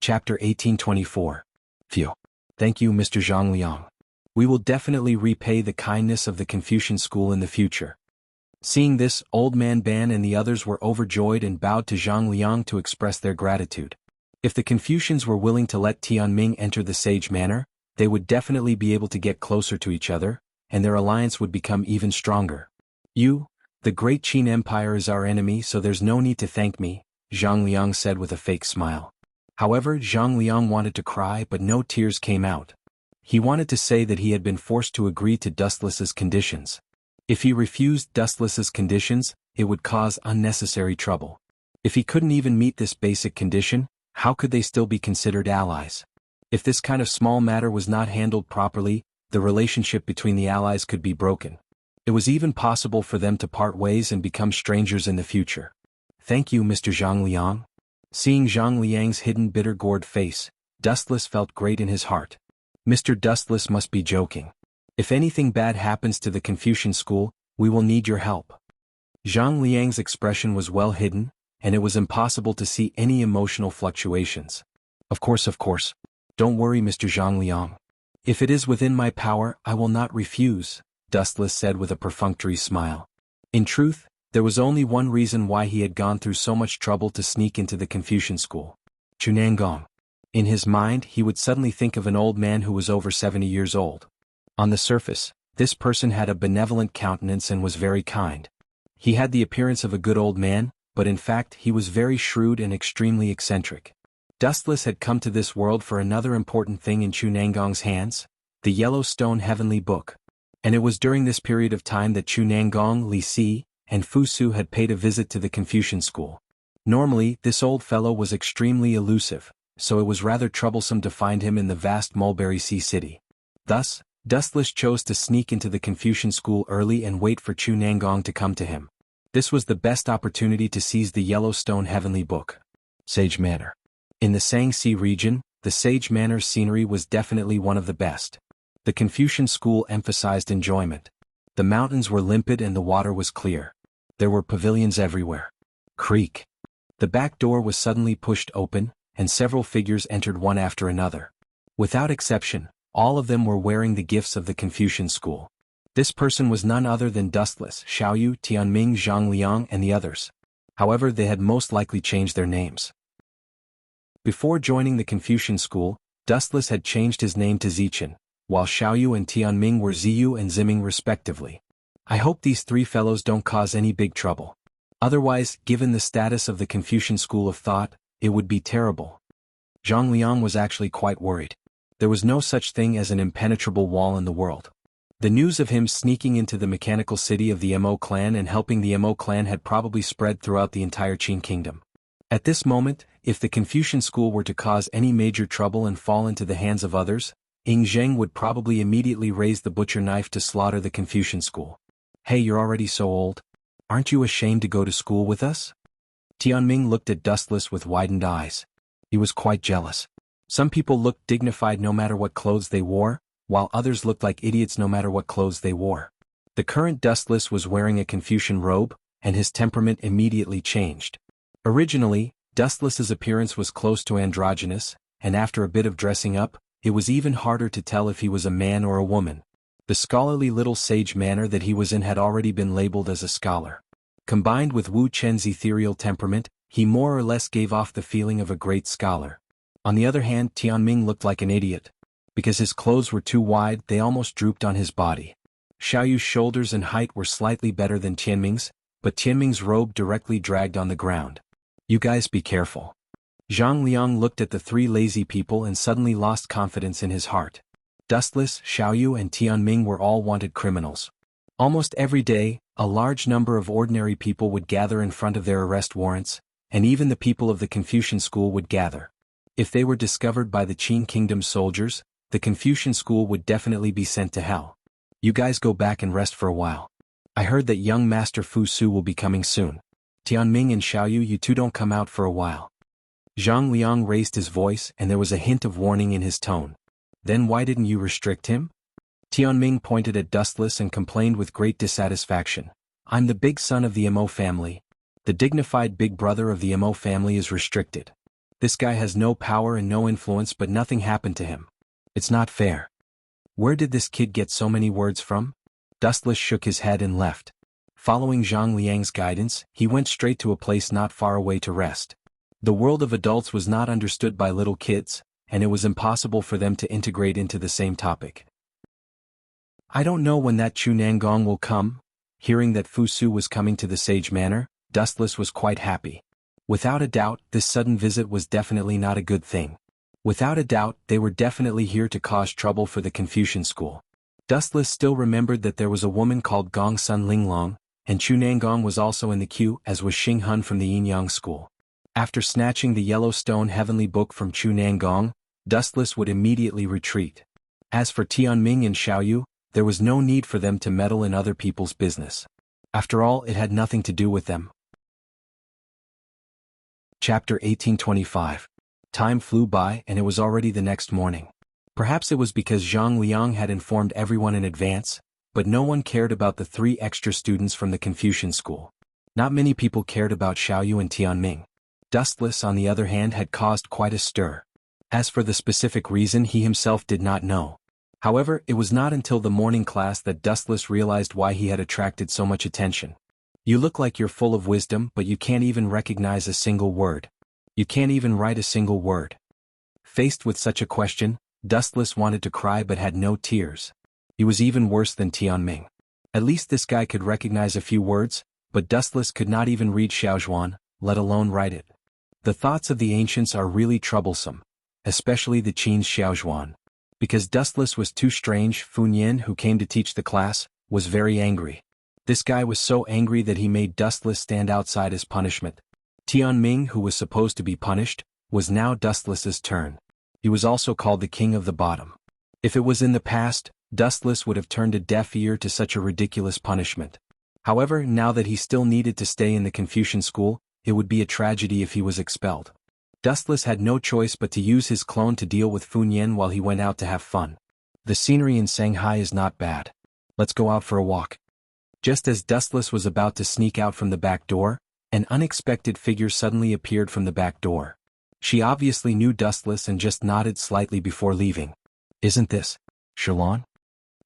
Chapter 1824. Phew. Thank you, Mr. Zhang Liang. We will definitely repay the kindness of the Confucian school in the future. Seeing this, Old Man Ban and the others were overjoyed and bowed to Zhang Liang to express their gratitude. If the Confucians were willing to let Tianming enter the Sage Manor, they would definitely be able to get closer to each other, and their alliance would become even stronger. The great Qin Empire is our enemy, so there's no need to thank me, Zhang Liang said with a fake smile. However, Zhang Liang wanted to cry, but no tears came out. He wanted to say that he had been forced to agree to Dustless's conditions. If he refused Dustless's conditions, it would cause unnecessary trouble. If he couldn't even meet this basic condition, how could they still be considered allies? If this kind of small matter was not handled properly, the relationship between the allies could be broken. It was even possible for them to part ways and become strangers in the future. Thank you, Mr. Zhang Liang. Seeing Zhang Liang's hidden bitter-gourd face, Dustless felt great in his heart. Mr. Dustless must be joking. If anything bad happens to the Confucian school, we will need your help. Zhang Liang's expression was well hidden, and it was impossible to see any emotional fluctuations. Of course. Don't worry, Mr. Zhang Liang. If it is within my power, I will not refuse, Dustless said with a perfunctory smile. In truth, there was only one reason why he had gone through so much trouble to sneak into the Confucian school. Chunanggong. In his mind, he would suddenly think of an old man who was over 70 years old. On the surface, this person had a benevolent countenance and was very kind. He had the appearance of a good old man, but in fact he was very shrewd and extremely eccentric. Dustless had come to this world for another important thing in Chunanggong's hands, the Yellowstone Heavenly Book. And it was during this period of time that Chunanggong, Li Si, and Fu Su had paid a visit to the Confucian school. Normally, this old fellow was extremely elusive, so it was rather troublesome to find him in the vast Mulberry Sea city. Thus, Dustless chose to sneak into the Confucian school early and wait for Chunanggong to come to him. This was the best opportunity to seize the Yellowstone Heavenly Book. Sage Manor. In the Sangxi region, the Sage Manor's scenery was definitely one of the best. The Confucian school emphasized enjoyment. The mountains were limpid and the water was clear. There were pavilions everywhere. Creak. The back door was suddenly pushed open, and several figures entered one after another. Without exception, all of them were wearing the gifts of the Confucian school. This person was none other than Dustless, Xiaoyu, Tianming, Zhang Liang, and the others. However, they had most likely changed their names. Before joining the Confucian school, Dustless had changed his name to Zichen, while Xiaoyu and Tianming were Ziyu and Ziming respectively. I hope these three fellows don't cause any big trouble. Otherwise, given the status of the Confucian school of thought, it would be terrible. Zhang Liang was actually quite worried. There was no such thing as an impenetrable wall in the world. The news of him sneaking into the mechanical city of the Mo clan and helping the Mo clan had probably spread throughout the entire Qin kingdom. At this moment, if the Confucian school were to cause any major trouble and fall into the hands of others, Ying Zheng would probably immediately raise the butcher knife to slaughter the Confucian school. Hey, you're already so old. Aren't you ashamed to go to school with us? Tianming looked at Dustless with widened eyes. He was quite jealous. Some people looked dignified no matter what clothes they wore, while others looked like idiots no matter what clothes they wore. The current Dustless was wearing a Confucian robe, and his temperament immediately changed. Originally, Dustless's appearance was close to androgynous, and after a bit of dressing up, it was even harder to tell if he was a man or a woman. The scholarly little sage manner that he was in had already been labeled as a scholar. Combined with Wu Chen's ethereal temperament, he more or less gave off the feeling of a great scholar. On the other hand, Tianming looked like an idiot. Because his clothes were too wide, they almost drooped on his body. Xiaoyu's shoulders and height were slightly better than Tianming's, but Tianming's robe directly dragged on the ground. You guys be careful. Zhang Liang looked at the three lazy people and suddenly lost confidence in his heart. Dustless, Xiaoyu and Tianming were all wanted criminals. Almost every day, a large number of ordinary people would gather in front of their arrest warrants, and even the people of the Confucian school would gather. If they were discovered by the Qin Kingdom's soldiers, the Confucian school would definitely be sent to hell. You guys go back and rest for a while. I heard that young Master Fu Su will be coming soon. Tianming and Xiaoyu, you two don't come out for a while. Zhang Liang raised his voice and there was a hint of warning in his tone. Then why didn't you restrict him? Tianming pointed at Dustless and complained with great dissatisfaction. I'm the big son of the Mo family. The dignified big brother of the Mo family is restricted. This guy has no power and no influence, but nothing happened to him. It's not fair. Where did this kid get so many words from? Dustless shook his head and left. Following Zhang Liang's guidance, he went straight to a place not far away to rest. The world of adults was not understood by little kids, and it was impossible for them to integrate into the same topic. I don't know when that Chu Nangong will come. Hearing that Fu Su was coming to the Sage Manor, Dustless was quite happy. Without a doubt, this sudden visit was definitely not a good thing. Without a doubt, they were definitely here to cause trouble for the Confucian school. Dustless still remembered that there was a woman called Gong Sun Linglong, and Chu Nangong was also in the queue, as was Xing Hun from the Yin Yang school. After snatching the Yellowstone Heavenly Book from Chu Nangong, Dustless would immediately retreat. As for Tianming and Xiaoyu, there was no need for them to meddle in other people's business. After all, it had nothing to do with them. Chapter 1825. Time flew by and it was already the next morning. Perhaps it was because Zhang Liang had informed everyone in advance, but no one cared about the 3 extra students from the Confucian school. Not many people cared about Xiaoyu and Tianming. Dustless, on the other hand, had caused quite a stir. As for the specific reason, he himself did not know. However, it was not until the morning class that Dustless realized why he had attracted so much attention. You look like you're full of wisdom, but you can't even recognize a single word. You can't even write a single word. Faced with such a question, Dustless wanted to cry but had no tears. He was even worse than Tianming. At least this guy could recognize a few words, but Dustless could not even read Xiaozhuan, let alone write it. The thoughts of the ancients are really troublesome, especially the Qin's Xiaozhuan. Because Dustless was too strange, Fun Yin, who came to teach the class, was very angry. This guy was so angry that he made Dustless stand outside as punishment. Tianming, who was supposed to be punished, was now Dustless's turn. He was also called the King of the Bottom. If it was in the past, Dustless would have turned a deaf ear to such a ridiculous punishment. However, now that he still needed to stay in the Confucian school, it would be a tragedy if he was expelled. Dustless had no choice but to use his clone to deal with Fun Yin while he went out to have fun. The scenery in Shanghai is not bad. Let's go out for a walk. Just as Dustless was about to sneak out from the back door, an unexpected figure suddenly appeared from the back door. She obviously knew Dustless and just nodded slightly before leaving. Isn't this Sherlon?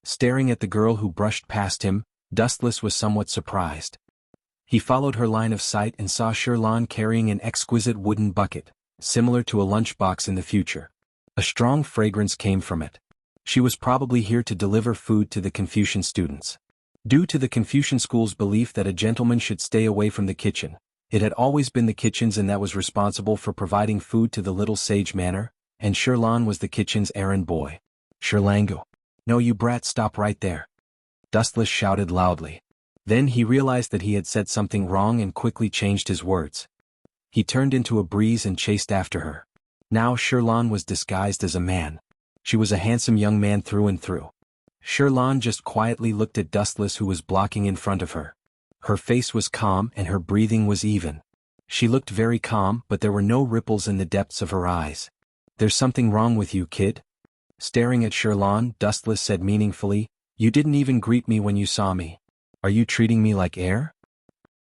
Staring at the girl who brushed past him, Dustless was somewhat surprised. He followed her line of sight and saw Sherlon carrying an exquisite wooden bucket, similar to a lunchbox in the future. A strong fragrance came from it. She was probably here to deliver food to the Confucian students. Due to the Confucian school's belief that a gentleman should stay away from the kitchen, it had always been the kitchen's and that was responsible for providing food to the little Sage Manor, and Sherlon was the kitchen's errand boy. Sherlango. No, you brat, stop right there. Dustless shouted loudly. Then he realized that he had said something wrong and quickly changed his words. He turned into a breeze and chased after her. Now Sherlon was disguised as a man. She was a handsome young man through and through. Sherlon just quietly looked at Dustless, who was blocking in front of her. Her face was calm and her breathing was even. She looked very calm, but there were no ripples in the depths of her eyes. There's something wrong with you, kid? Staring at Sherlon, Dustless said meaningfully, you didn't even greet me when you saw me. Are you treating me like air?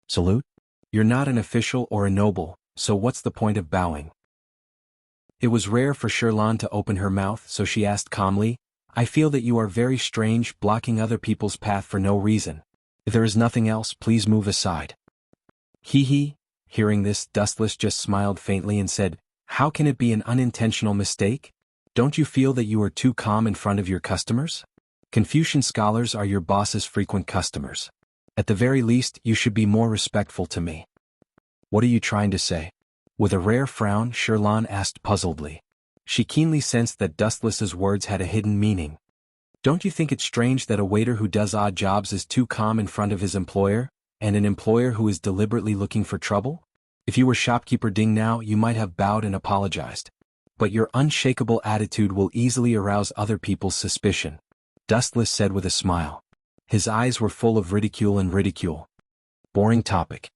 Salute? You're not an official or a noble, so what's the point of bowing? It was rare for Sherlon to open her mouth, so she asked calmly, I feel that you are very strange, blocking other people's path for no reason. If there is nothing else, please move aside. Hee hee. Hearing this, Dustless just smiled faintly and said, how can it be an unintentional mistake? Don't you feel that you are too calm in front of your customers? Confucian scholars are your boss's frequent customers. At the very least, you should be more respectful to me. What are you trying to say? With a rare frown, Sherlon asked puzzledly. She keenly sensed that Dustless's words had a hidden meaning. Don't you think it's strange that a waiter who does odd jobs is too calm in front of his employer, and an employer who is deliberately looking for trouble? If you were shopkeeper Ding now, you might have bowed and apologized. But your unshakable attitude will easily arouse other people's suspicion. Dustless said with a smile. His eyes were full of ridicule and ridicule. Boring topic.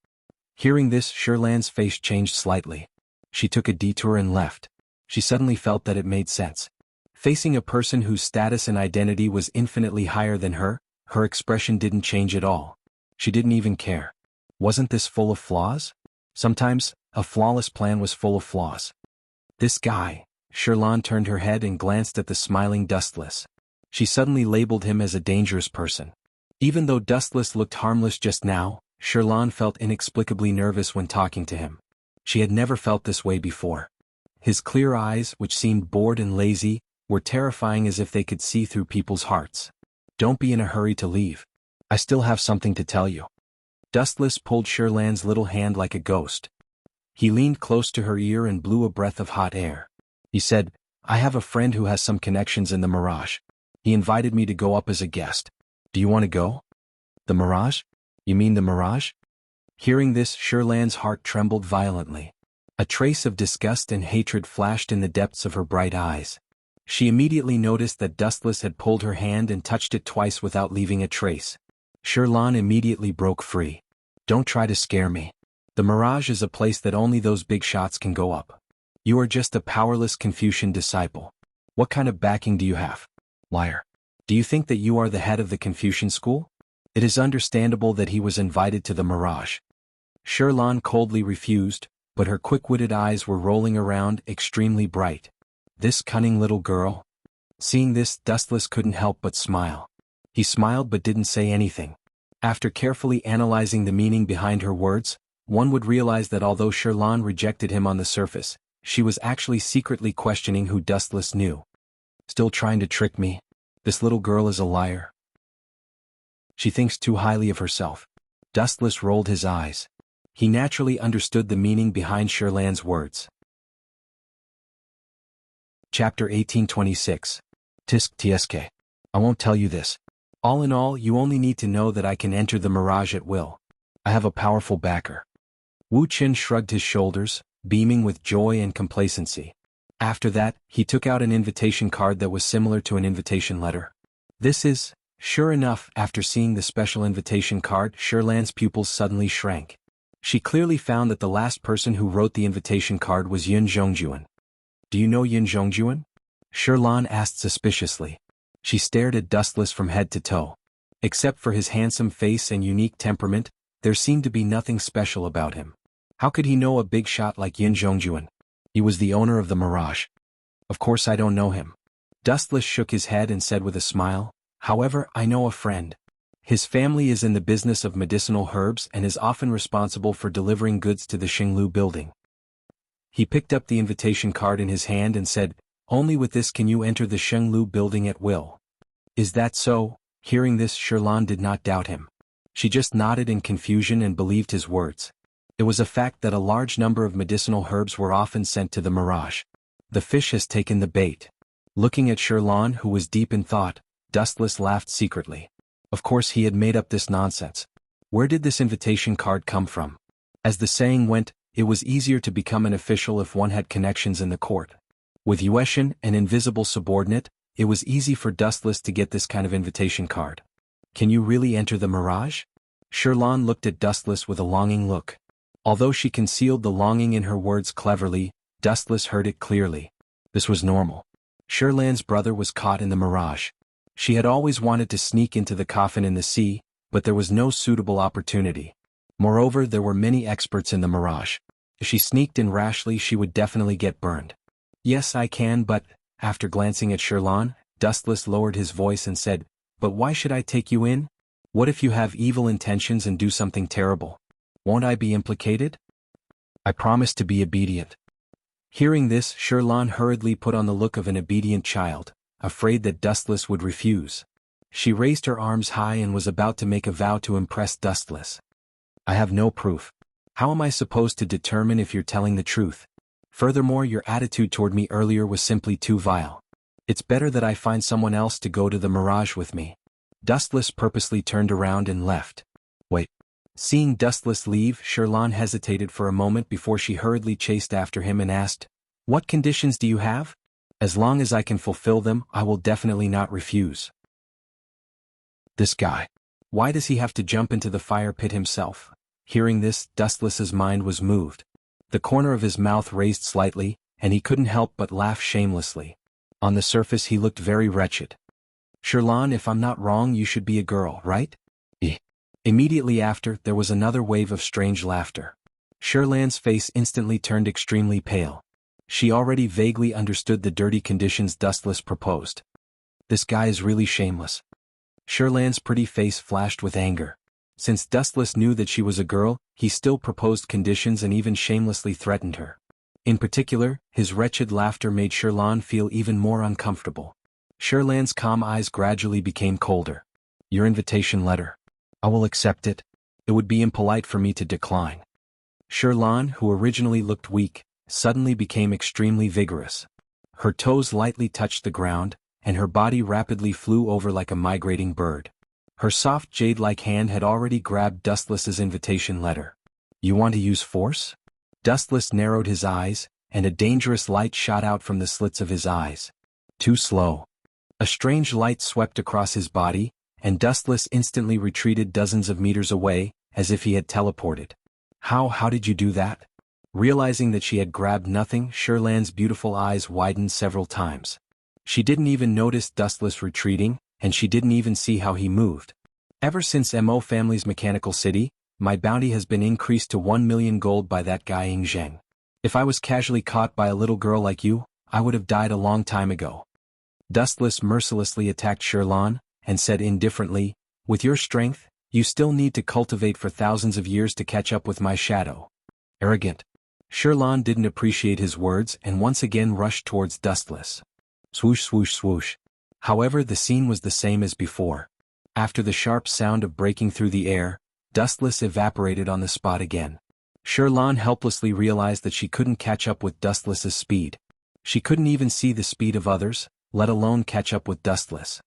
Hearing this, Sherlan's face changed slightly. She took a detour and left. She suddenly felt that it made sense. Facing a person whose status and identity was infinitely higher than her expression didn't change at all. She didn't even care. Wasn't this full of flaws? Sometimes, a flawless plan was full of flaws. This guy. Sherlan turned her head and glanced at the smiling Dustless. She suddenly labeled him as a dangerous person. Even though Dustless looked harmless just now, Sherlan felt inexplicably nervous when talking to him. She had never felt this way before. His clear eyes, which seemed bored and lazy, were terrifying as if they could see through people's hearts. Don't be in a hurry to leave. I still have something to tell you. Dustless pulled Sherlan's little hand like a ghost. He leaned close to her ear and blew a breath of hot air. He said, I have a friend who has some connections in the Mirage. He invited me to go up as a guest. Do you want to go? The Mirage? You mean the Mirage? Hearing this, Sherlan's heart trembled violently. A trace of disgust and hatred flashed in the depths of her bright eyes. She immediately noticed that Dustless had pulled her hand and touched it twice without leaving a trace. Sherlan immediately broke free. Don't try to scare me. The Mirage is a place that only those big shots can go up. You are just a powerless Confucian disciple. What kind of backing do you have? Liar. Do you think that you are the head of the Confucian school? It is understandable that he was invited to the Mirage. Sherlan coldly refused, but her quick-witted eyes were rolling around, extremely bright. This cunning little girl. Seeing this, Dustless couldn't help but smile. He smiled but didn't say anything. After carefully analyzing the meaning behind her words, one would realize that although Sherlan rejected him on the surface, she was actually secretly questioning who Dustless knew. Still trying to trick me? This little girl is a liar. She thinks too highly of herself. Dustless rolled his eyes. He naturally understood the meaning behind Sherlan's words. Chapter 1826. Tisk Tsk. I won't tell you this. All in all, you only need to know that I can enter the Mirage at will. I have a powerful backer. Wu Qin shrugged his shoulders, beaming with joy and complacency. After that, he took out an invitation card that was similar to an invitation letter. This is, sure enough, after seeing the special invitation card, Sherlan's pupils suddenly shrank. She clearly found that the last person who wrote the invitation card was Yun Zhongjuan. Do you know Yun Zhongjuan? Sherlan asked suspiciously. She stared at Dustless from head to toe. Except for his handsome face and unique temperament, there seemed to be nothing special about him. How could he know a big shot like Yun Zhongjuan? He was the owner of the Mirage. Of course I don't know him. Dustless shook his head and said with a smile, however, I know a friend. His family is in the business of medicinal herbs and is often responsible for delivering goods to the Xinglu building. He picked up the invitation card in his hand and said, only with this can you enter the Xinglu building at will. Is that so? Hearing this, Sherlan did not doubt him. She just nodded in confusion and believed his words. It was a fact that a large number of medicinal herbs were often sent to the Mirage. The fish has taken the bait. Looking at Sherlan, who was deep in thought, Dustless laughed secretly. Of course he had made up this nonsense. Where did this invitation card come from? As the saying went, it was easier to become an official if one had connections in the court. With Yueshin, an invisible subordinate, it was easy for Dustless to get this kind of invitation card. Can you really enter the Mirage? Sherlan looked at Dustless with a longing look. Although she concealed the longing in her words cleverly, Dustless heard it clearly. This was normal. Sherlan's brother was caught in the Mirage. She had always wanted to sneak into the coffin in the sea, but there was no suitable opportunity. Moreover, there were many experts in the Mirage. If she sneaked in rashly, she would definitely get burned. Yes, I can, but, after glancing at Sherlan, Dustless lowered his voice and said, but why should I take you in? What if you have evil intentions and do something terrible? Won't I be implicated? I promise to be obedient. Hearing this, Sherlan hurriedly put on the look of an obedient child, afraid that Dustless would refuse. She raised her arms high and was about to make a vow to impress Dustless. I have no proof. How am I supposed to determine if you're telling the truth? Furthermore, your attitude toward me earlier was simply too vile. It's better that I find someone else to go to the Mirage with me. Dustless purposely turned around and left. Wait. Seeing Dustless leave, Sherlan hesitated for a moment before she hurriedly chased after him and asked, what conditions do you have? As long as I can fulfill them, I will definitely not refuse. This guy. Why does he have to jump into the fire pit himself? Hearing this, Dustless's mind was moved. The corner of his mouth raised slightly, and he couldn't help but laugh shamelessly. On the surface he looked very wretched. Sherlan, if I'm not wrong, you should be a girl, right? Immediately after, there was another wave of strange laughter. Sherlan's face instantly turned extremely pale. She already vaguely understood the dirty conditions Dustless proposed. This guy is really shameless. Sherlan's pretty face flashed with anger. Since Dustless knew that she was a girl, he still proposed conditions and even shamelessly threatened her. In particular, his wretched laughter made Sherlan feel even more uncomfortable. Sherlan's calm eyes gradually became colder. Your invitation letter. I will accept it. It would be impolite for me to decline. Sherlan, who originally looked weak, suddenly became extremely vigorous. Her toes lightly touched the ground, and her body rapidly flew over like a migrating bird. Her soft jade-like hand had already grabbed Dustless's invitation letter. You want to use force? Dustless narrowed his eyes, and a dangerous light shot out from the slits of his eyes. Too slow. A strange light swept across his body, and Dustless instantly retreated dozens of meters away, as if he had teleported. How did you do that? Realizing that she had grabbed nothing, Sherlan's beautiful eyes widened several times. She didn't even notice Dustless retreating, and she didn't even see how he moved. Ever since Mo family's mechanical city, my bounty has been increased to 1 million gold by that guy Ying Zheng. If I was casually caught by a little girl like you, I would have died a long time ago. Dustless mercilessly attacked Sherlan, and said indifferently, with your strength, you still need to cultivate for thousands of years to catch up with my shadow. Arrogant. Sherlan didn't appreciate his words and once again rushed towards Dustless. Swoosh swoosh swoosh. However, the scene was the same as before. After the sharp sound of breaking through the air, Dustless evaporated on the spot again. Sherlan helplessly realized that she couldn't catch up with Dustless's speed. She couldn't even see the speed of others, let alone catch up with Dustless.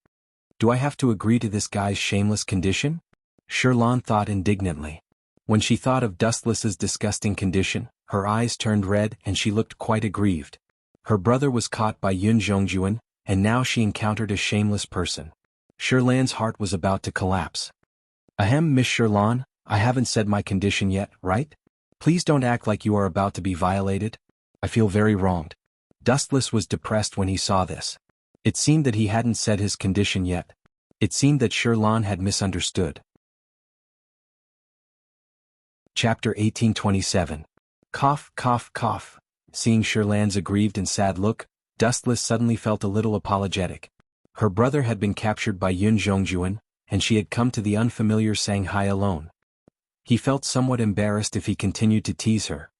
Do I have to agree to this guy's shameless condition? Sherlan thought indignantly. When she thought of Dustless's disgusting condition, her eyes turned red and she looked quite aggrieved. Her brother was caught by Yun Zhongjuan, and now she encountered a shameless person. Sherlan's heart was about to collapse. Ahem, Miss Sherlan, I haven't said my condition yet, right? Please don't act like you are about to be violated. I feel very wronged. Dustless was depressed when he saw this. It seemed that he hadn't said his condition yet. It seemed that Sherlan had misunderstood. Chapter 1827. Cough, cough, cough. Seeing Sherlan's aggrieved and sad look, Dustless suddenly felt a little apologetic. Her brother had been captured by Yun Zhongjuan, and she had come to the unfamiliar Shanghai alone. He felt somewhat embarrassed if he continued to tease her.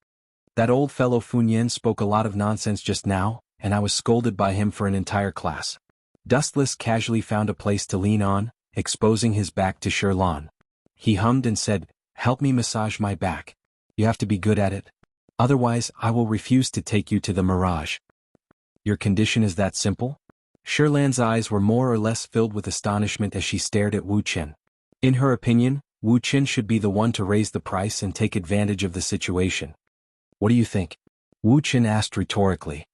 That old fellow Funyan spoke a lot of nonsense just now, and I was scolded by him for an entire class. Dustless casually found a place to lean on, exposing his back to Sherlan. He hummed and said, "Help me massage my back. You have to be good at it. Otherwise, I will refuse to take you to the Mirage." Your condition is that simple? Sherlan's eyes were more or less filled with astonishment as she stared at Wu Qin. In her opinion, Wu Qin should be the one to raise the price and take advantage of the situation. What do you think? Wu Qin asked rhetorically.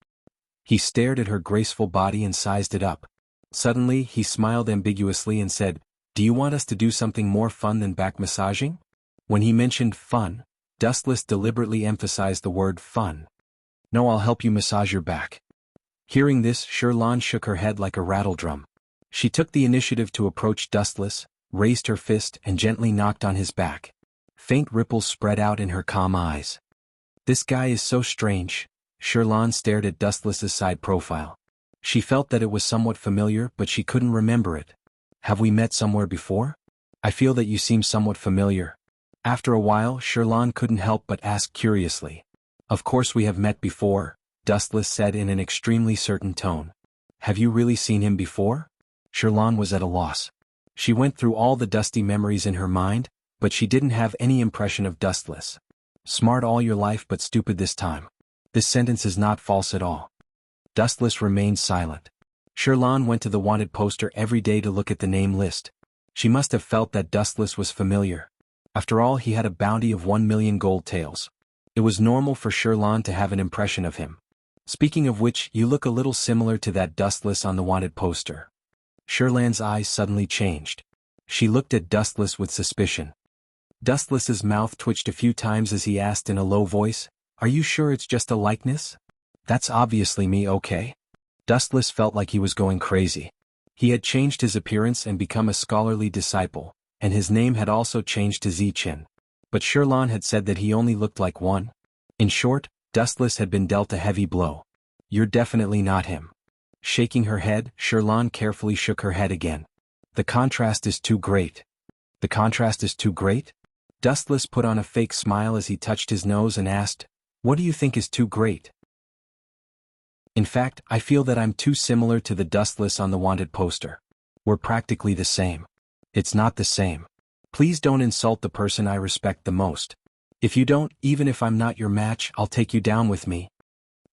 He stared at her graceful body and sized it up. Suddenly, he smiled ambiguously and said, "Do you want us to do something more fun than back massaging?" When he mentioned fun, Dustless deliberately emphasized the word fun. "No, I'll help you massage your back." Hearing this, Sherlan shook her head like a rattledrum. She took the initiative to approach Dustless, raised her fist and gently knocked on his back. Faint ripples spread out in her calm eyes. This guy is so strange. Sherlan stared at Dustless's side profile. She felt that it was somewhat familiar, but she couldn't remember it. Have we met somewhere before? I feel that you seem somewhat familiar. After a while, Sherlan couldn't help but ask curiously. Of course we have met before, Dustless said in an extremely certain tone. Have you really seen him before? Sherlan was at a loss. She went through all the dusty memories in her mind, but she didn't have any impression of Dustless. Smart all your life but stupid this time. This sentence is not false at all. Dustless remained silent. Sherlan went to the wanted poster every day to look at the name list. She must have felt that Dustless was familiar. After all, he had a bounty of 1 million gold taels. It was normal for Sherlan to have an impression of him. Speaking of which, you look a little similar to that Dustless on the wanted poster. Sherlan's eyes suddenly changed. She looked at Dustless with suspicion. Dustless's mouth twitched a few times as he asked in a low voice, "Are you sure it's just a likeness? That's obviously me, okay?" Dustless felt like he was going crazy. He had changed his appearance and become a scholarly disciple, and his name had also changed to Ziqin. But Sherlan had said that he only looked like one. In short, Dustless had been dealt a heavy blow. You're definitely not him. Shaking her head, Sherlan carefully shook her head again. The contrast is too great. The contrast is too great? Dustless put on a fake smile as he touched his nose and asked, "What do you think is too great?" "In fact, I feel that I'm too similar to the Dustless on the wanted poster. We're practically the same." "It's not the same. Please don't insult the person I respect the most. If you don't, even if I'm not your match, I'll take you down with me."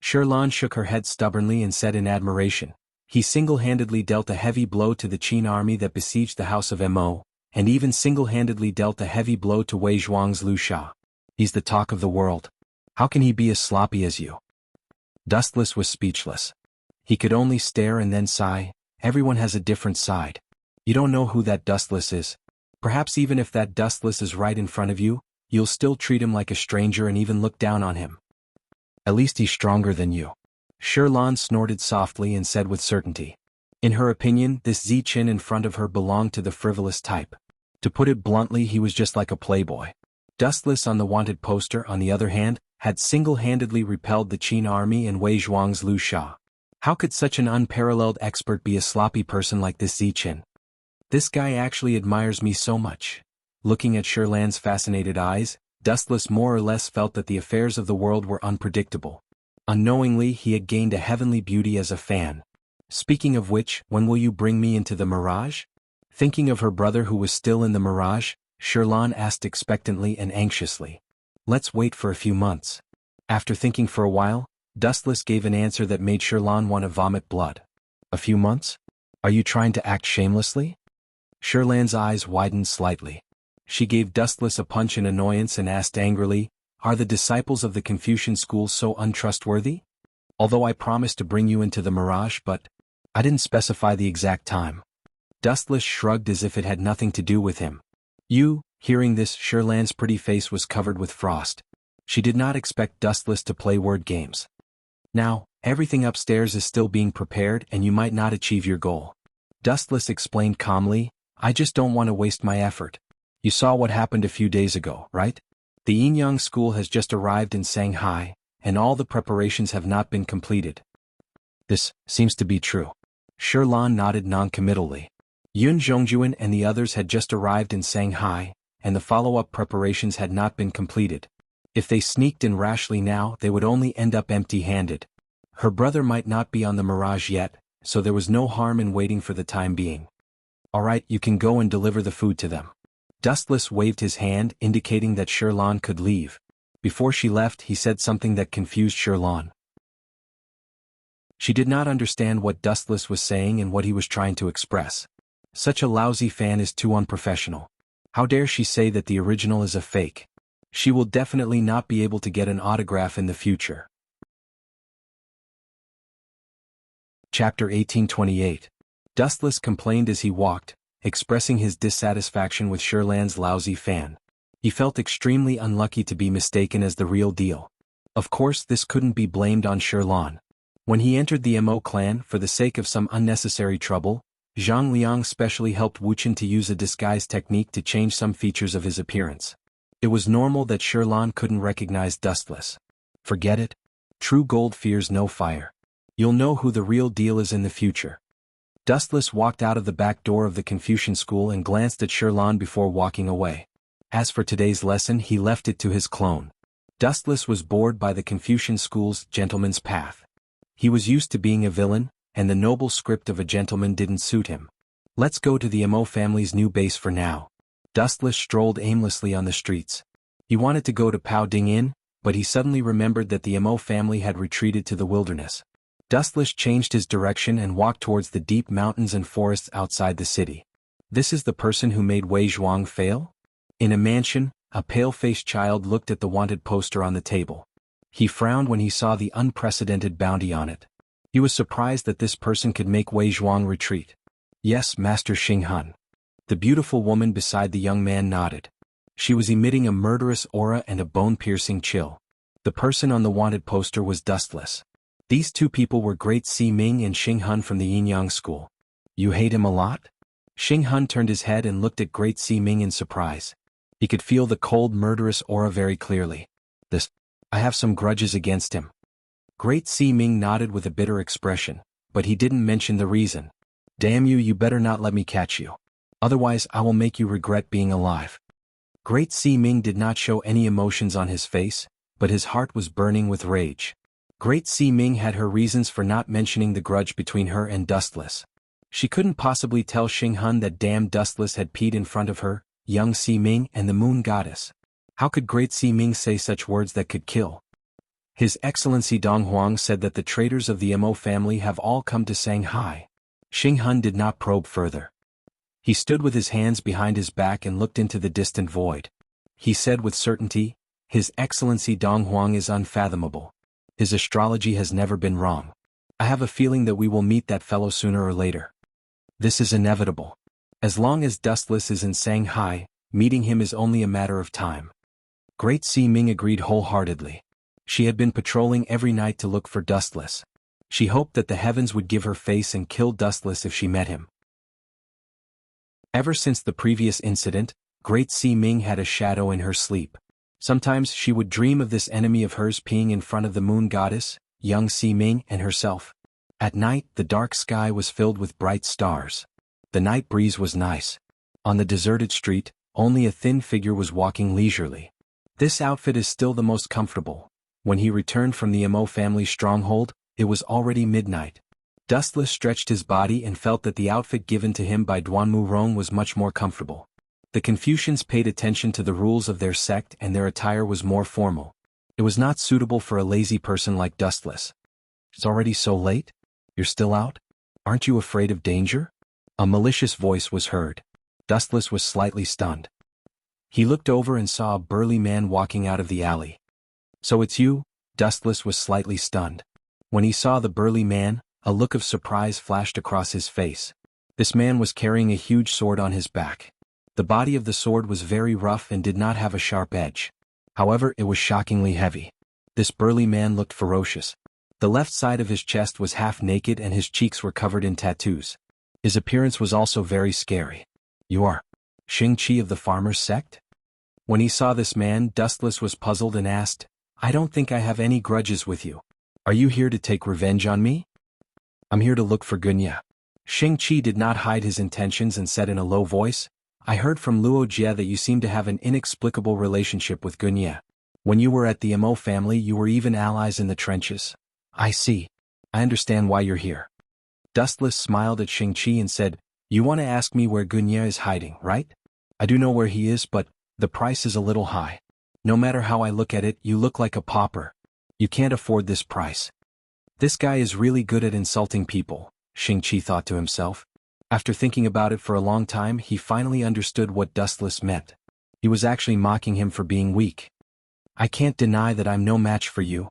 Sherlan shook her head stubbornly and said in admiration, "He single-handedly dealt a heavy blow to the Qin army that besieged the house of Mo, and even single-handedly dealt a heavy blow to Wei Zhuang's Liu Sha. He's the talk of the world. How can he be as sloppy as you?" Dustless was speechless. He could only stare and then sigh. Everyone has a different side. You don't know who that Dustless is. Perhaps even if that Dustless is right in front of you, you'll still treat him like a stranger and even look down on him. At least he's stronger than you. Sherlan snorted softly and said with certainty. In her opinion, this Ziqin in front of her belonged to the frivolous type. To put it bluntly, he was just like a playboy. Dustless on the wanted poster, on the other hand, had single-handedly repelled the Qin army and Wei Zhuang's Liu Sha. How could such an unparalleled expert be a sloppy person like this Ziqin? This guy actually admires me so much. Looking at Sherlan's fascinated eyes, Dustless more or less felt that the affairs of the world were unpredictable. Unknowingly, he had gained a heavenly beauty as a fan. Speaking of which, when will you bring me into the Mirage? Thinking of her brother who was still in the Mirage, Sherlan asked expectantly and anxiously. Let's wait for a few months. After thinking for a while, Dustless gave an answer that made Sherlan want to vomit blood. A few months? Are you trying to act shamelessly? Sherlan's eyes widened slightly. She gave Dustless a punch in annoyance and asked angrily, "Are the disciples of the Confucian school so untrustworthy? Although I promised to bring you into the Mirage, but I didn't specify the exact time." Dustless shrugged as if it had nothing to do with him. Hearing this, Sherlan's pretty face was covered with frost. She did not expect Dustless to play word games. "Now, everything upstairs is still being prepared and you might not achieve your goal." Dustless explained calmly, "I just don't want to waste my effort. You saw what happened a few days ago, right? The Yinyang school has just arrived in Shanghai, and all the preparations have not been completed." "This seems to be true." Sherlan nodded noncommittally. Yun Zhongjuan and the others had just arrived in Shanghai, and the follow-up preparations had not been completed. If they sneaked in rashly now, they would only end up empty-handed. Her brother might not be on the Mirage yet, so there was no harm in waiting for the time being. "All right, you can go and deliver the food to them." Dustless waved his hand, indicating that Sherlan could leave. Before she left, he said something that confused Sherlan. She did not understand what Dustless was saying and what he was trying to express. Such a lousy fan is too unprofessional. How dare she say that the original is a fake? She will definitely not be able to get an autograph in the future. Chapter 1828. Dustless complained as he walked, expressing his dissatisfaction with Sherlan's lousy fan. He felt extremely unlucky to be mistaken as the real deal. Of course, this couldn't be blamed on Sherlan. When he entered the Mo clan, for the sake of some unnecessary trouble, Zhang Liang specially helped Wuxia to use a disguise technique to change some features of his appearance. It was normal that Sherlan couldn't recognize Dustless. Forget it. True gold fears no fire. You'll know who the real deal is in the future. Dustless walked out of the back door of the Confucian school and glanced at Sherlan before walking away. As for today's lesson, he left it to his clone. Dustless was bored by the Confucian school's gentleman's path. He was used to being a villain, and the noble script of a gentleman didn't suit him. Let's go to the Mo family's new base for now. Dustless strolled aimlessly on the streets. He wanted to go to Pao Ding Inn, but he suddenly remembered that the Mo family had retreated to the wilderness. Dustless changed his direction and walked towards the deep mountains and forests outside the city. This is the person who made Wei Zhuang fail? In a mansion, a pale-faced child looked at the wanted poster on the table. He frowned when he saw the unprecedented bounty on it. He was surprised that this person could make Wei Zhuang retreat. Yes, Master Xinghan. The beautiful woman beside the young man nodded. She was emitting a murderous aura and a bone-piercing chill. The person on the wanted poster was Dustless. These two people were Great Si Ming and Xinghan from the Yinyang school. You hate him a lot? Xinghan turned his head and looked at Great Si Ming in surprise. He could feel the cold murderous aura very clearly. This I have some grudges against him. Great Si Ming nodded with a bitter expression, but he didn't mention the reason. Damn you, you better not let me catch you. Otherwise I will make you regret being alive. Great Si Ming did not show any emotions on his face, but his heart was burning with rage. Great Si Ming had her reasons for not mentioning the grudge between her and Dustless. She couldn't possibly tell Xing Hun that damn Dustless had peed in front of her, young Si Ming and the moon goddess. How could Great Si Ming say such words that could kill? His Excellency Dong Huang said that the traitors of the Mo family have all come to Shanghai. Xing Hun did not probe further. He stood with his hands behind his back and looked into the distant void. He said with certainty, His Excellency Dong Huang is unfathomable. His astrology has never been wrong. I have a feeling that we will meet that fellow sooner or later. This is inevitable. As long as Dustless is in Shanghai, meeting him is only a matter of time. Great Si Ming agreed wholeheartedly. She had been patrolling every night to look for Dustless. She hoped that the heavens would give her face and kill Dustless if she met him. Ever since the previous incident, Great Si Ming had a shadow in her sleep. Sometimes she would dream of this enemy of hers peeing in front of the moon goddess, young Si Ming and herself. At night, the dark sky was filled with bright stars. The night breeze was nice. On the deserted street, only a thin figure was walking leisurely. This outfit is still the most comfortable. When he returned from the Mo family stronghold, it was already midnight. Dustless stretched his body and felt that the outfit given to him by Duanmu Rong was much more comfortable. The Confucians paid attention to the rules of their sect and their attire was more formal. It was not suitable for a lazy person like Dustless. It's already so late? You're still out? Aren't you afraid of danger? A malicious voice was heard. Dustless was slightly stunned. He looked over and saw a burly man walking out of the alley. So it's you? Dustless was slightly stunned. When he saw the burly man, a look of surprise flashed across his face. This man was carrying a huge sword on his back. The body of the sword was very rough and did not have a sharp edge. However, it was shockingly heavy. This burly man looked ferocious. The left side of his chest was half naked and his cheeks were covered in tattoos. His appearance was also very scary. You are Xing Qi of the farmer's sect? When he saw this man, Dustless was puzzled and asked, I don't think I have any grudges with you. Are you here to take revenge on me? I'm here to look for Gunya. Xing Qi did not hide his intentions and said in a low voice, I heard from Luo Jie that you seem to have an inexplicable relationship with Gunya. When you were at the Mo family you were even allies in the trenches. I see. I understand why you're here. Dustless smiled at Xing Qi and said, You want to ask me where Gunya is hiding, right? I do know where he is, but the price is a little high. No matter how I look at it, you look like a pauper. You can't afford this price. This guy is really good at insulting people, Xing Qi thought to himself. After thinking about it for a long time, he finally understood what Dustless meant. He was actually mocking him for being weak. I can't deny that I'm no match for you.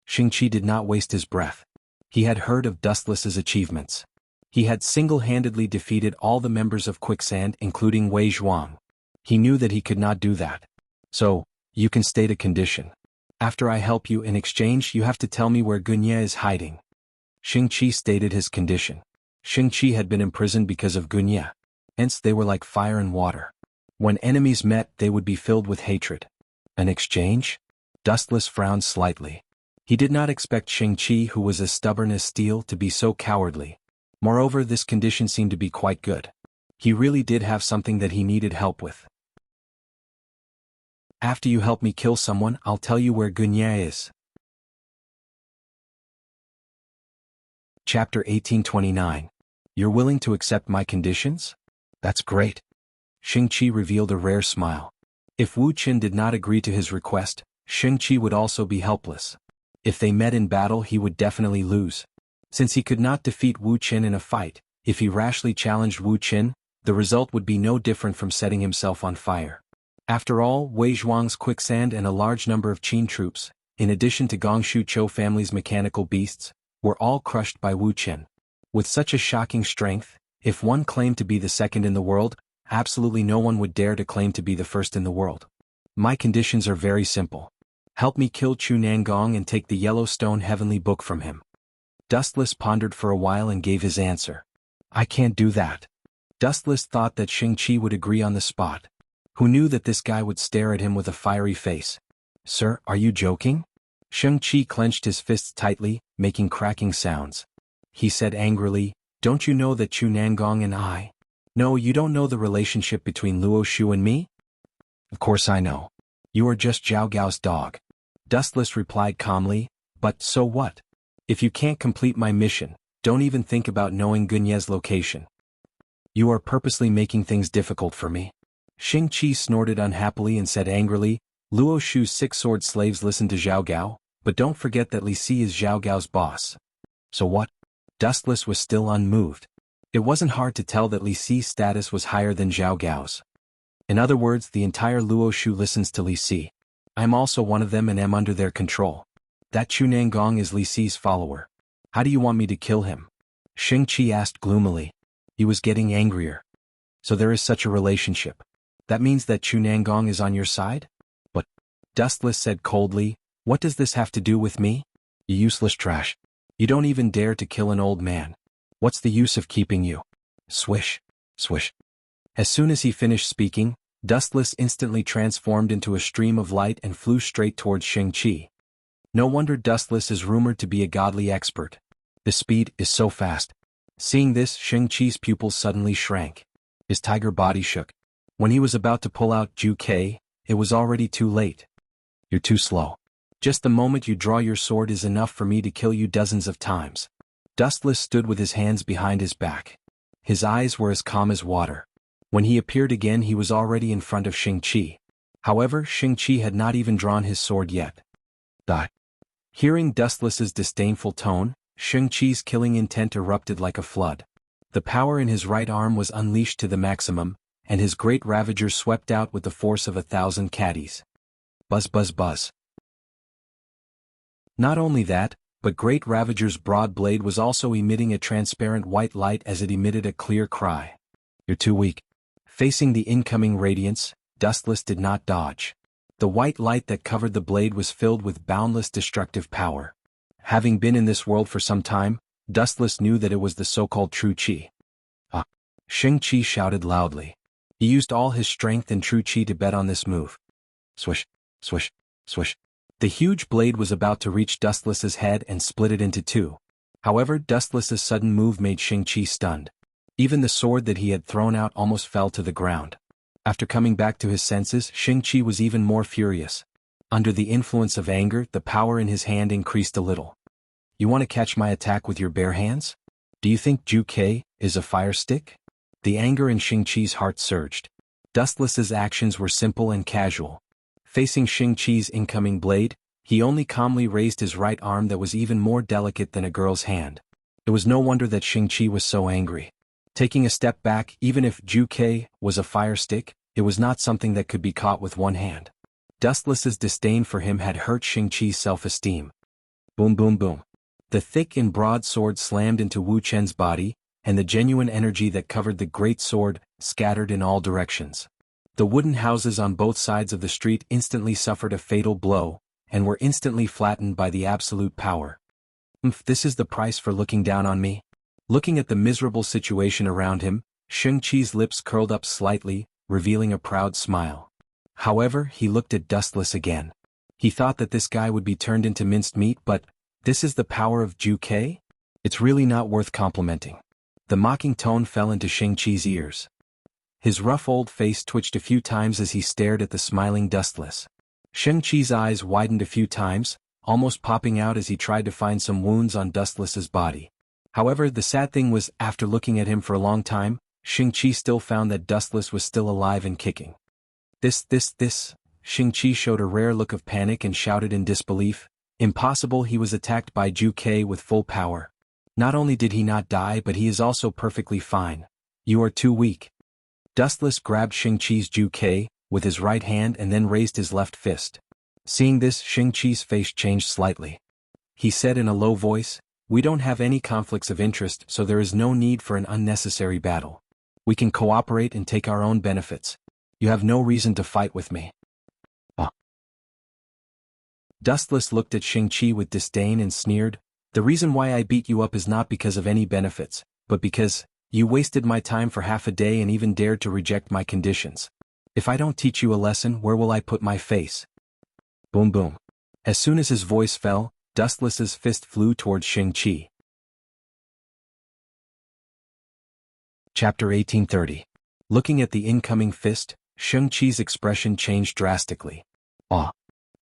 Xing Qi did not waste his breath. He had heard of Dustless's achievements. He had single-handedly defeated all the members of Quicksand, including Wei Zhuang. He knew that he could not do that. So, you can state a condition. After I help you in exchange, you have to tell me where Gunya is hiding. Xing Qi stated his condition. Xing Qi had been imprisoned because of Gunya. Hence they were like fire and water. When enemies met, they would be filled with hatred. An exchange? Dustless frowned slightly. He did not expect Xing Qi, who was as stubborn as steel, to be so cowardly. Moreover, this condition seemed to be quite good. He really did have something that he needed help with. After you help me kill someone, I'll tell you where Gunya is. Chapter 1829. You're willing to accept my conditions? That's great. Xing Qi revealed a rare smile. If Wu Qin did not agree to his request, Xing Qi would also be helpless. If they met in battle, he would definitely lose. Since he could not defeat Wu Qin in a fight, if he rashly challenged Wu Qin, the result would be no different from setting himself on fire. After all, Wei Zhuang's quicksand and a large number of Qin troops, in addition to Gongshu Chou family's mechanical beasts, were all crushed by Wu Qin. With such a shocking strength, if one claimed to be the second in the world, absolutely no one would dare to claim to be the first in the world. My conditions are very simple. Help me kill Chu Nangong and take the Yellowstone Heavenly Book from him. Dustless pondered for a while and gave his answer. I can't do that. Dustless thought that Xing Qi would agree on the spot. Who knew that this guy would stare at him with a fiery face? Sir, are you joking? Shang-Chi clenched his fists tightly, making cracking sounds. He said angrily, "Don't you know that Chu Nangong and I? No, you don't know the relationship between Luo Shu and me?" "Of course I know. You are just Zhao Gao's dog." Dustless replied calmly, "But so what? If you can't complete my mission, don't even think about knowing Gunye's location. You are purposely making things difficult for me." Shang-Chi snorted unhappily and said angrily, "Luo Shu's 6 sword slaves listen to Zhao Gao, but don't forget that Li Si is Zhao Gao's boss." "So what?" Dustless was still unmoved. It wasn't hard to tell that Li Si's status was higher than Zhao Gao's. "In other words, the entire Luo Shu listens to Li Si. I'm also one of them and am under their control. That Chu Nangong is Li Si's follower. How do you want me to kill him?" Shang-Chi asked gloomily. He was getting angrier. "So there is such a relationship. That means that Chu Nangong is on your side?" "But," Dustless said coldly, "what does this have to do with me? You useless trash. You don't even dare to kill an old man. What's the use of keeping you?" Swish, swish. As soon as he finished speaking, Dustless instantly transformed into a stream of light and flew straight towards Shang-Chi. No wonder Dustless is rumored to be a godly expert. The speed is so fast. Seeing this, Shang-Chi's pupils suddenly shrank. His tiger body shook. When he was about to pull out Ju Kei, it was already too late. "You're too slow. Just the moment you draw your sword is enough for me to kill you dozens of times." Dustless stood with his hands behind his back. His eyes were as calm as water. When he appeared again, he was already in front of Shang-Chi. However, Shang-Chi had not even drawn his sword yet. Hearing Dustless's disdainful tone, Shang-Chi's killing intent erupted like a flood. The power in his right arm was unleashed to the maximum, and his great ravager swept out with the force of 1,000 caddies. Buzz buzz buzz. Not only that, but Great Ravager's broad blade was also emitting a transparent white light as it emitted a clear cry. "You're too weak." Facing the incoming radiance, Dustless did not dodge. The white light that covered the blade was filled with boundless destructive power. Having been in this world for some time, Dustless knew that it was the so-called true Qi. "Ah!" Shang-Chi shouted loudly. He used all his strength and true Qi to bet on this move. Swish, swish, swish. The huge blade was about to reach Dustless's head and split it into two. However, Dustless's sudden move made Shang-Chi stunned. Even the sword that he had thrown out almost fell to the ground. After coming back to his senses, Shang-Chi was even more furious. Under the influence of anger, the power in his hand increased a little. "You want to catch my attack with your bare hands? Do you think Ju Kei is a fire stick?" The anger in Shang-Chi's heart surged. Dustless's actions were simple and casual. Facing Shang-Chi's incoming blade, he only calmly raised his right arm that was even more delicate than a girl's hand. It was no wonder that Shang-Chi was so angry. Taking a step back, even if Ju Kei was a fire stick, it was not something that could be caught with one hand. Dustless's disdain for him had hurt Shang-Chi's self-esteem. Boom boom boom. The thick and broad sword slammed into Wu Chen's body, and the genuine energy that covered the great sword scattered in all directions. The wooden houses on both sides of the street instantly suffered a fatal blow, and were instantly flattened by the absolute power. This is the price for looking down on me?" Looking at the miserable situation around him, Shang-Chi's lips curled up slightly, revealing a proud smile. However, he looked at Dustless again. He thought that this guy would be turned into minced meat, but this is the power of Ju Kei? It's really not worth complimenting. The mocking tone fell into Shang-Chi's ears. His rough old face twitched a few times as he stared at the smiling Dustless. Shang-Chi's eyes widened a few times, almost popping out as he tried to find some wounds on Dustless's body. However, the sad thing was, after looking at him for a long time, Shang-Chi still found that Dustless was still alive and kicking. This. Shang-Chi showed a rare look of panic and shouted in disbelief. Impossible, he was attacked by Ju Kei with full power. Not only did he not die, but he is also perfectly fine. You are too weak. Dustless grabbed Shang-Chi's Ju Kei with his right hand and then raised his left fist. Seeing this, Shang-Chi's face changed slightly. He said in a low voice, "We don't have any conflicts of interest, so there is no need for an unnecessary battle. We can cooperate and take our own benefits. You have no reason to fight with me." Dustless looked at Shang-Chi with disdain and sneered, "The reason why I beat you up is not because of any benefits, but because you wasted my time for half a day and even dared to reject my conditions. If I don't teach you a lesson, where will I put my face?" Boom boom. As soon as his voice fell, Dustless's fist flew towards Shang-Chi. Chapter 1830. Looking at the incoming fist, Shang-Chi's expression changed drastically. "Ah!"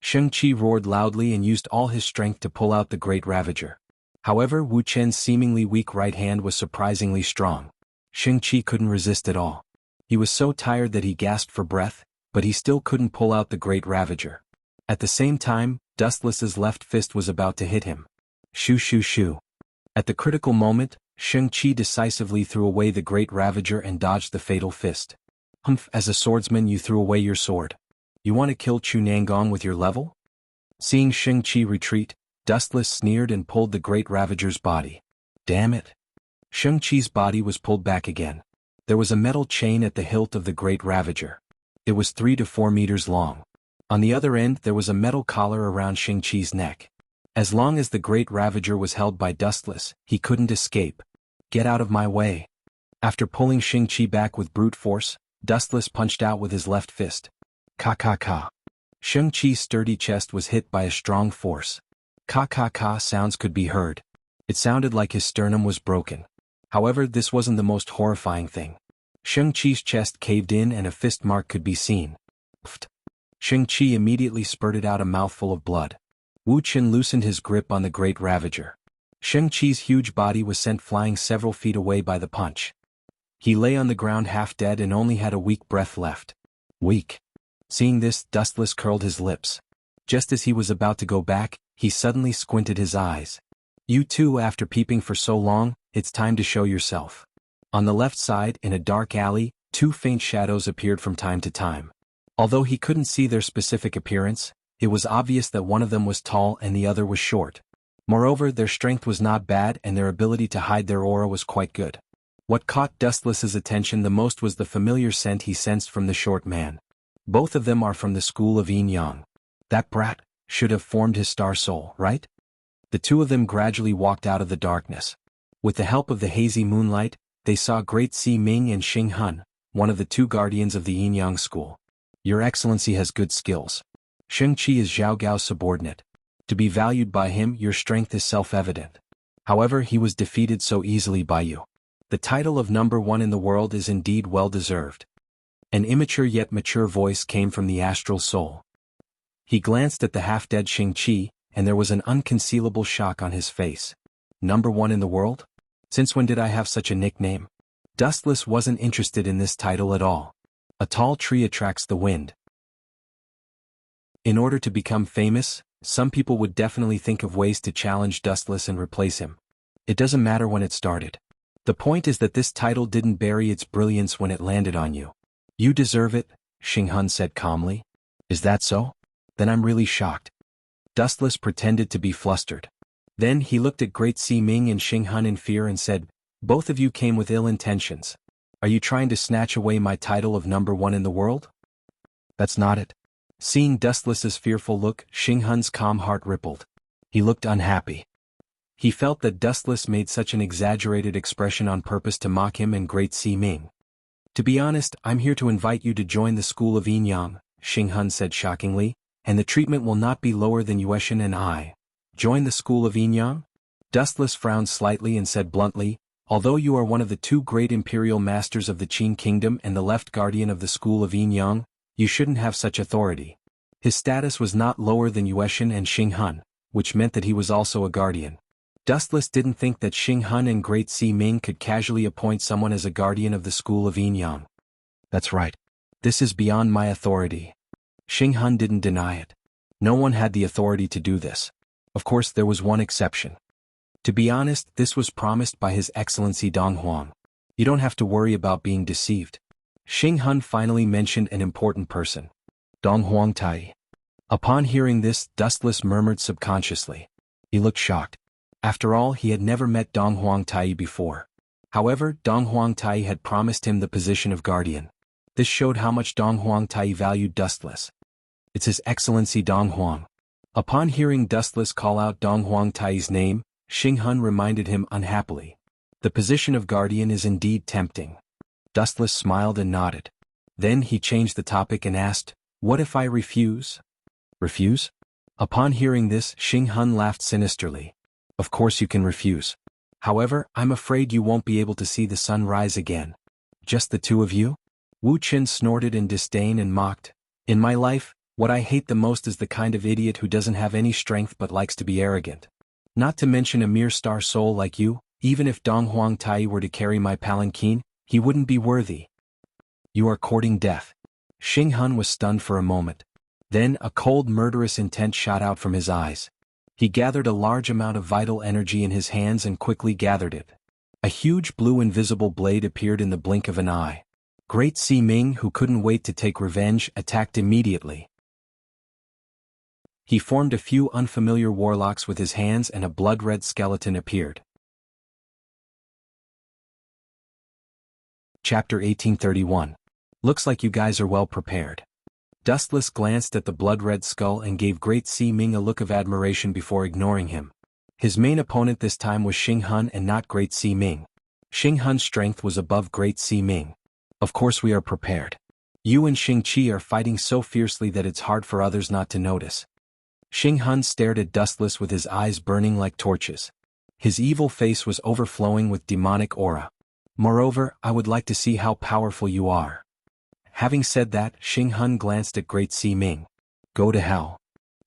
Shang-Chi roared loudly and used all his strength to pull out the Great Ravager. However, Wu Chen's seemingly weak right hand was surprisingly strong. Shang-Chi couldn't resist at all. He was so tired that he gasped for breath, but he still couldn't pull out the Great Ravager. At the same time, Dustless's left fist was about to hit him. Shoo shoo shoo. At the critical moment, Shang-Chi decisively threw away the Great Ravager and dodged the fatal fist. "Humph, as a swordsman you threw away your sword. You want to kill Chu Nangong with your level?" Seeing Shang-Chi retreat, Dustless sneered and pulled the Great Ravager's body. Damn it. Shang-Chi's body was pulled back again. There was a metal chain at the hilt of the Great Ravager. It was 3 to 4 meters long. On the other end there was a metal collar around Shang-Chi's neck. As long as the Great Ravager was held by Dustless, he couldn't escape. "Get out of my way." After pulling Shang-Chi back with brute force, Dustless punched out with his left fist. Ka. Shang-Chi's sturdy chest was hit by a strong force. Ka sounds could be heard. It sounded like his sternum was broken. However, this wasn't the most horrifying thing. Shang-Chi's chest caved in and a fist mark could be seen. Pfft. Shang-Chi immediately spurted out a mouthful of blood. Wu Chen loosened his grip on the Great Ravager. Shang-Chi's huge body was sent flying several feet away by the punch. He lay on the ground half dead and only had a weak breath left. Weak. Seeing this, Dustless curled his lips. Just as he was about to go back, he suddenly squinted his eyes. "You two, after peeping for so long, it's time to show yourself." On the left side, in a dark alley, 2 faint shadows appeared from time to time. Although he couldn't see their specific appearance, it was obvious that one of them was tall and the other was short. Moreover, their strength was not bad and their ability to hide their aura was quite good. What caught Dustless's attention the most was the familiar scent he sensed from the short man. Both of them are from the school of Yin Yang. That brat should have formed his star soul, right? The two of them gradually walked out of the darkness. With the help of the hazy moonlight, they saw Great Si Ming and Xing Hun, one of the 2 guardians of the Yin Yang school. "Your Excellency has good skills. Shang-Chi is Zhao Gao's subordinate. To be valued by him, your strength is self-evident. However, he was defeated so easily by you. The title of #1 in the world is indeed well-deserved." An immature yet mature voice came from the astral soul. He glanced at the half-dead Shang-Chi, and there was an unconcealable shock on his face. "#1 in the world? Since when did I have such a nickname?" Dustless wasn't interested in this title at all. A tall tree attracts the wind. In order to become famous, some people would definitely think of ways to challenge Dustless and replace him. It doesn't matter when it started. The point is that this title didn't bury its brilliance when it landed on you. "You deserve it," Xing Hun said calmly. "Is that so? Then I'm really shocked." Dustless pretended to be flustered. Then he looked at Great Si Ming and Xing Hun in fear and said, "Both of you came with ill intentions. Are you trying to snatch away my title of #1 in the world?" "That's not it." Seeing Dustless's fearful look, Xing Hun's calm heart rippled. He looked unhappy. He felt that Dustless made such an exaggerated expression on purpose to mock him and Great Si Ming. "To be honest, I'm here to invite you to join the school of Yin Yang," Xing Hun said shockingly, "and the treatment will not be lower than Yueshin and I." "Join the school of Yin Yang?" Dustless frowned slightly and said bluntly, "Although you are one of the 2 great imperial masters of the Qin kingdom and the left guardian of the school of Yin Yang, you shouldn't have such authority." His status was not lower than Yueshin and Xing Hun, which meant that he was also a guardian. Dustless didn't think that Xing Hun and Great Si Ming could casually appoint someone as a guardian of the school of Yin Yang. "That's right. This is beyond my authority." Xing Hun didn't deny it. No one had the authority to do this. Of course, there was one exception. To be honest, this was promised by His Excellency Dong Huang. You don't have to worry about being deceived. Xing Hun finally mentioned an important person. Dong Huang Tai. Upon hearing this, Dustless murmured subconsciously. He looked shocked. After all, he had never met Dong Huang Tai before. However, Dong Huang Tai had promised him the position of guardian. This showed how much Dong Huang Tai valued Dustless. "It's His Excellency Dong Huang." Upon hearing Dustless call out Dong Huang Tai's name, Xing Hun reminded him unhappily. "The position of guardian is indeed tempting." Dustless smiled and nodded. Then he changed the topic and asked, "What if I refuse?" "Refuse? Upon hearing this, Xing Hun laughed sinisterly. Of course you can refuse. However, I'm afraid you won't be able to see the sun rise again. Just the two of you? Wu Qin snorted in disdain and mocked. In my life, what I hate the most is the kind of idiot who doesn't have any strength but likes to be arrogant. Not to mention a mere star soul like you, even if Dong Huang Tai were to carry my palanquin, he wouldn't be worthy. You are courting death. Xing Hun was stunned for a moment. Then a cold murderous intent shot out from his eyes. He gathered a large amount of vital energy in his hands and quickly gathered it. A huge blue invisible blade appeared in the blink of an eye. Great Si Ming, who couldn't wait to take revenge, attacked immediately. He formed a few unfamiliar warlocks with his hands and a blood-red skeleton appeared. Chapter 1831. Looks like you guys are well prepared. Dustless glanced at the blood-red skull and gave Great Si Ming a look of admiration before ignoring him. His main opponent this time was Xing Hun and not Great Si Ming. Xing Hun's strength was above Great Si Ming. Of course we are prepared. You and Xing Qi are fighting so fiercely that it's hard for others not to notice. Xing Hun stared at Dustless with his eyes burning like torches. His evil face was overflowing with demonic aura. Moreover, I would like to see how powerful you are. Having said that, Xing Hun glanced at Great Si Ming. Go to hell.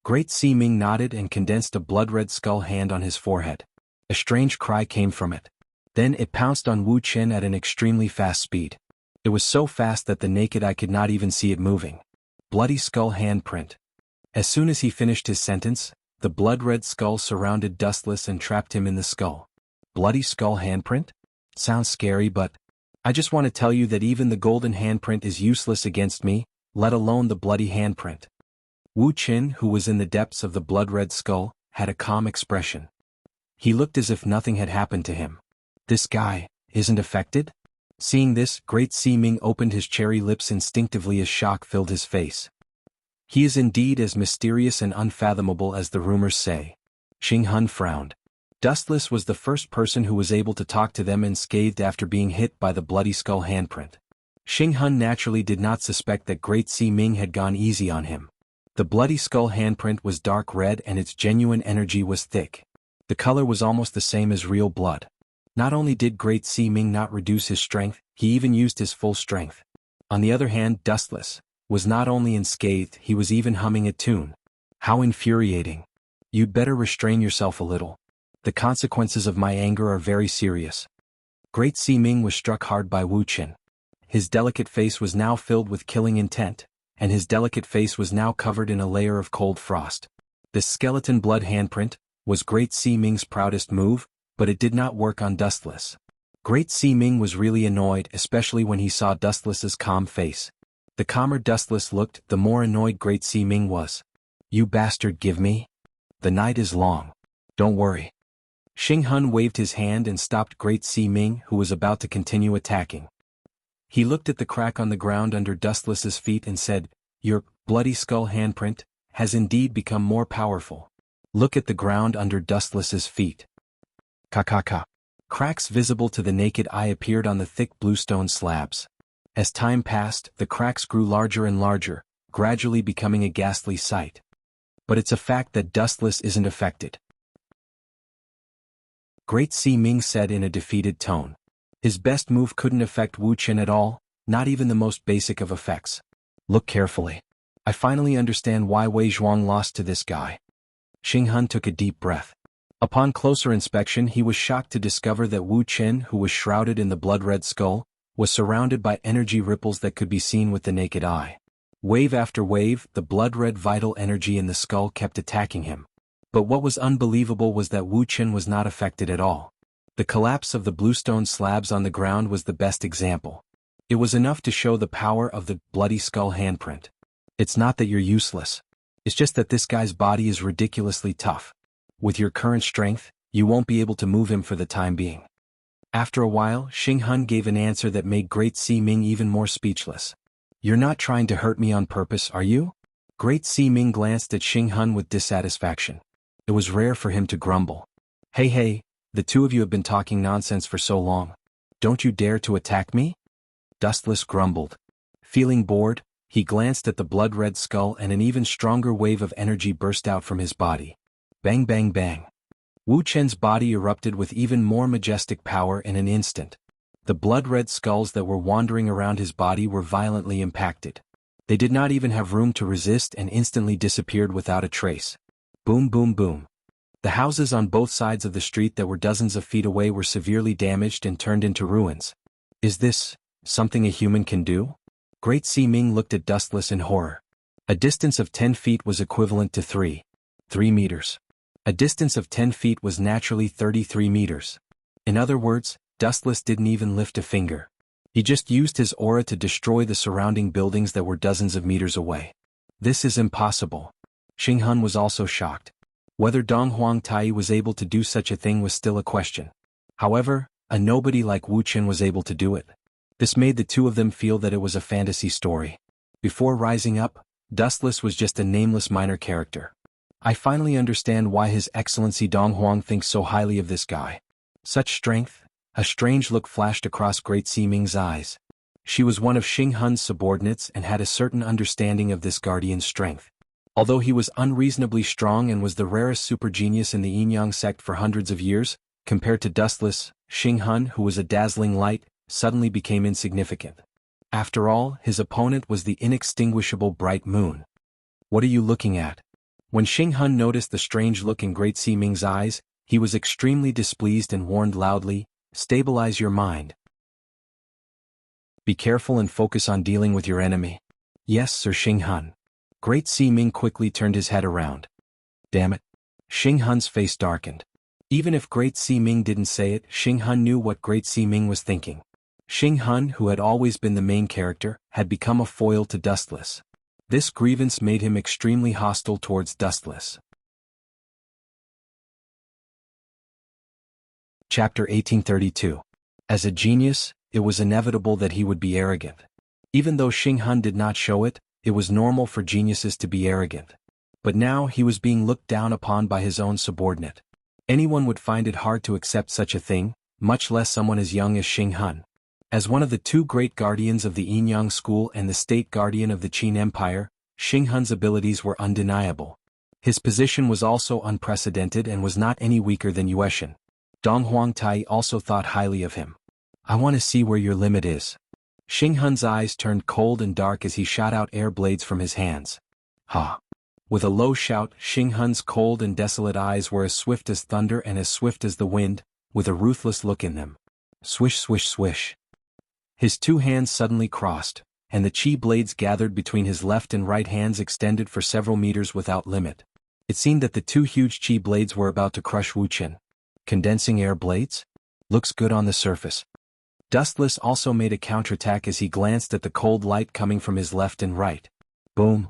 Great Si Ming nodded and condensed a blood-red skull hand on his forehead. A strange cry came from it. Then it pounced on Wu Qin at an extremely fast speed. It was so fast that the naked eye could not even see it moving. Bloody skull handprint. As soon as he finished his sentence, the blood-red skull surrounded Dustless and trapped him in the skull. Bloody skull handprint? Sounds scary, but I just want to tell you that even the golden handprint is useless against me, let alone the bloody handprint. Wu Qin, who was in the depths of the blood-red skull, had a calm expression. He looked as if nothing had happened to him. This guy isn't affected? Seeing this, Great Si Ming opened his cherry lips instinctively as shock filled his face. He is indeed as mysterious and unfathomable as the rumors say. Xing Hun frowned. Dustless was the first person who was able to talk to them unscathed after being hit by the bloody skull handprint. Xing Hun naturally did not suspect that Great Si Ming had gone easy on him. The bloody skull handprint was dark red and its genuine energy was thick. The color was almost the same as real blood. Not only did Great Si Ming not reduce his strength, he even used his full strength. On the other hand, Dustless was not only unscathed, he was even humming a tune. How infuriating. You'd better restrain yourself a little. The consequences of my anger are very serious. Great Si Ming was struck hard by Wu Qin. His delicate face was now filled with killing intent, and his delicate face was now covered in a layer of cold frost. This skeleton blood handprint was Great Si Ming's proudest move, but it did not work on Dustless. Great Si Ming was really annoyed, especially when he saw Dustless's calm face. The calmer Dustless looked, the more annoyed Great Si Ming was. You bastard, give me? The night is long. Don't worry. Xing Hun waved his hand and stopped Great Si Ming, who was about to continue attacking. He looked at the crack on the ground under Dustless's feet and said, Your bloody skull handprint has indeed become more powerful. Look at the ground under Dustless's feet. Ka. Cracks visible to the naked eye appeared on the thick bluestone slabs. As time passed, the cracks grew larger and larger, gradually becoming a ghastly sight. But it's a fact that Dustless isn't affected. Great Si Ming said in a defeated tone. His best move couldn't affect Wu Qin at all, not even the most basic of effects. Look carefully. I finally understand why Wei Zhuang lost to this guy. Xing Hun took a deep breath. Upon closer inspection, he was shocked to discover that Wu Qin, who was shrouded in the blood-red skull, was surrounded by energy ripples that could be seen with the naked eye. Wave after wave, the blood-red vital energy in the skull kept attacking him. But what was unbelievable was that Wu Qin was not affected at all. The collapse of the bluestone slabs on the ground was the best example. It was enough to show the power of the bloody skull handprint. It's not that you're useless. It's just that this guy's body is ridiculously tough. With your current strength, you won't be able to move him for the time being. After a while, Xing Hun gave an answer that made Great Si Ming even more speechless. You're not trying to hurt me on purpose, are you? Great Si Ming glanced at Xing Hun with dissatisfaction. It was rare for him to grumble. Hey, the two of you have been talking nonsense for so long. Don't you dare to attack me? Dustless grumbled. Feeling bored, He glanced at the blood-red skull and an even stronger wave of energy burst out from his body. Bang bang bang. Wu Chen's body erupted with even more majestic power in an instant. The blood-red skulls that were wandering around his body were violently impacted. They did not even have room to resist and instantly disappeared without a trace. Boom boom boom. The houses on both sides of the street that were dozens of feet away were severely damaged and turned into ruins. Is this something a human can do? Great Ming looked at Dustless in horror. A distance of 10 feet was equivalent to 3 meters. A distance of 10 feet was naturally 33 meters. In other words, Dustless didn't even lift a finger. He just used his aura to destroy the surrounding buildings that were dozens of meters away. This is impossible. Xinghun was also shocked. Whether Dong Huangtai was able to do such a thing was still a question. However, a nobody like Wu Chen was able to do it. This made the two of them feel that it was a fantasy story. Before rising up, Dustless was just a nameless minor character. I finally understand why His Excellency Dong Huang thinks so highly of this guy. Such strength. A strange look flashed across Great Ming's eyes. She was one of Xinghun's subordinates and had a certain understanding of this guardian's strength. Although he was unreasonably strong and was the rarest super genius in the Yin-Yang sect for hundreds of years, compared to Dustless, Xinghun, who was a dazzling light, suddenly became insignificant. After all, his opponent was the inextinguishable bright moon. What are you looking at? When Xinghun noticed the strange look in Great Ming's eyes, he was extremely displeased and warned loudly, "Stabilize your mind. Be careful and focus on dealing with your enemy." "Yes, Sir Xinghun." Great Ming quickly turned his head around. Damn it. Xinghun's face darkened. Even if Great Ming didn't say it, Xinghun knew what Great Ming was thinking. Xinghun, who had always been the main character, had become a foil to Dustless. This grievance made him extremely hostile towards Dustless. Chapter 1832. As a genius, it was inevitable that he would be arrogant. Even though Xinghun did not show it, it was normal for geniuses to be arrogant. But now he was being looked down upon by his own subordinate. Anyone would find it hard to accept such a thing, much less someone as young as Xinghun. As one of the two great guardians of the Yin-Yang school and the state guardian of the Qin Empire, Xinghun's abilities were undeniable. His position was also unprecedented and was not any weaker than Yueshin. Dong Huangtai also thought highly of him. "I want to see where your limit is." Xinghun's eyes turned cold and dark as he shot out air blades from his hands. Ha! With a low shout, Xinghun's cold and desolate eyes were as swift as thunder and as swift as the wind, with a ruthless look in them. Swish swish swish. His two hands suddenly crossed, and the chi blades gathered between his left and right hands extended for several meters without limit. It seemed that the two huge chi blades were about to crush Wu Chen. Condensing air blades? Looks good on the surface. Dustless also made a counterattack as he glanced at the cold light coming from his left and right. Boom.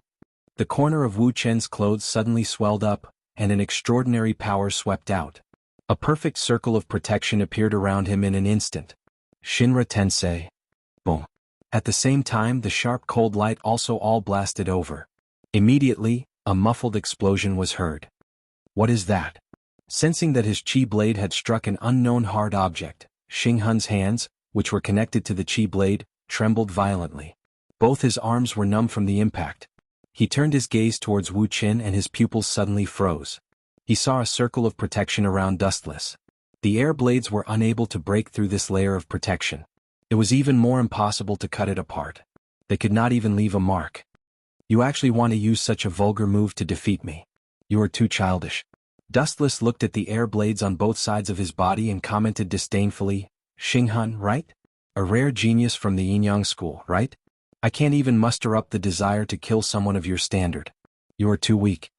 The corner of Wu Chen's clothes suddenly swelled up, and an extraordinary power swept out. A perfect circle of protection appeared around him in an instant. Shinra Tensei. Boom. At the same time, the sharp cold light also all blasted over. Immediately, a muffled explosion was heard. What is that? Sensing that his chi blade had struck an unknown hard object, Xinghun's hands, which were connected to the chi blade, trembled violently. Both his arms were numb from the impact. He turned his gaze towards Wu Chen and his pupils suddenly froze. He saw a circle of protection around Dustless. The air blades were unable to break through this layer of protection. It was even more impossible to cut it apart. They could not even leave a mark. "You actually want to use such a vulgar move to defeat me? You are too childish." Dustless looked at the air blades on both sides of his body and commented disdainfully, "Xinghun, right? A rare genius from the Yin-Yang school, right? I can't even muster up the desire to kill someone of your standard. You are too weak."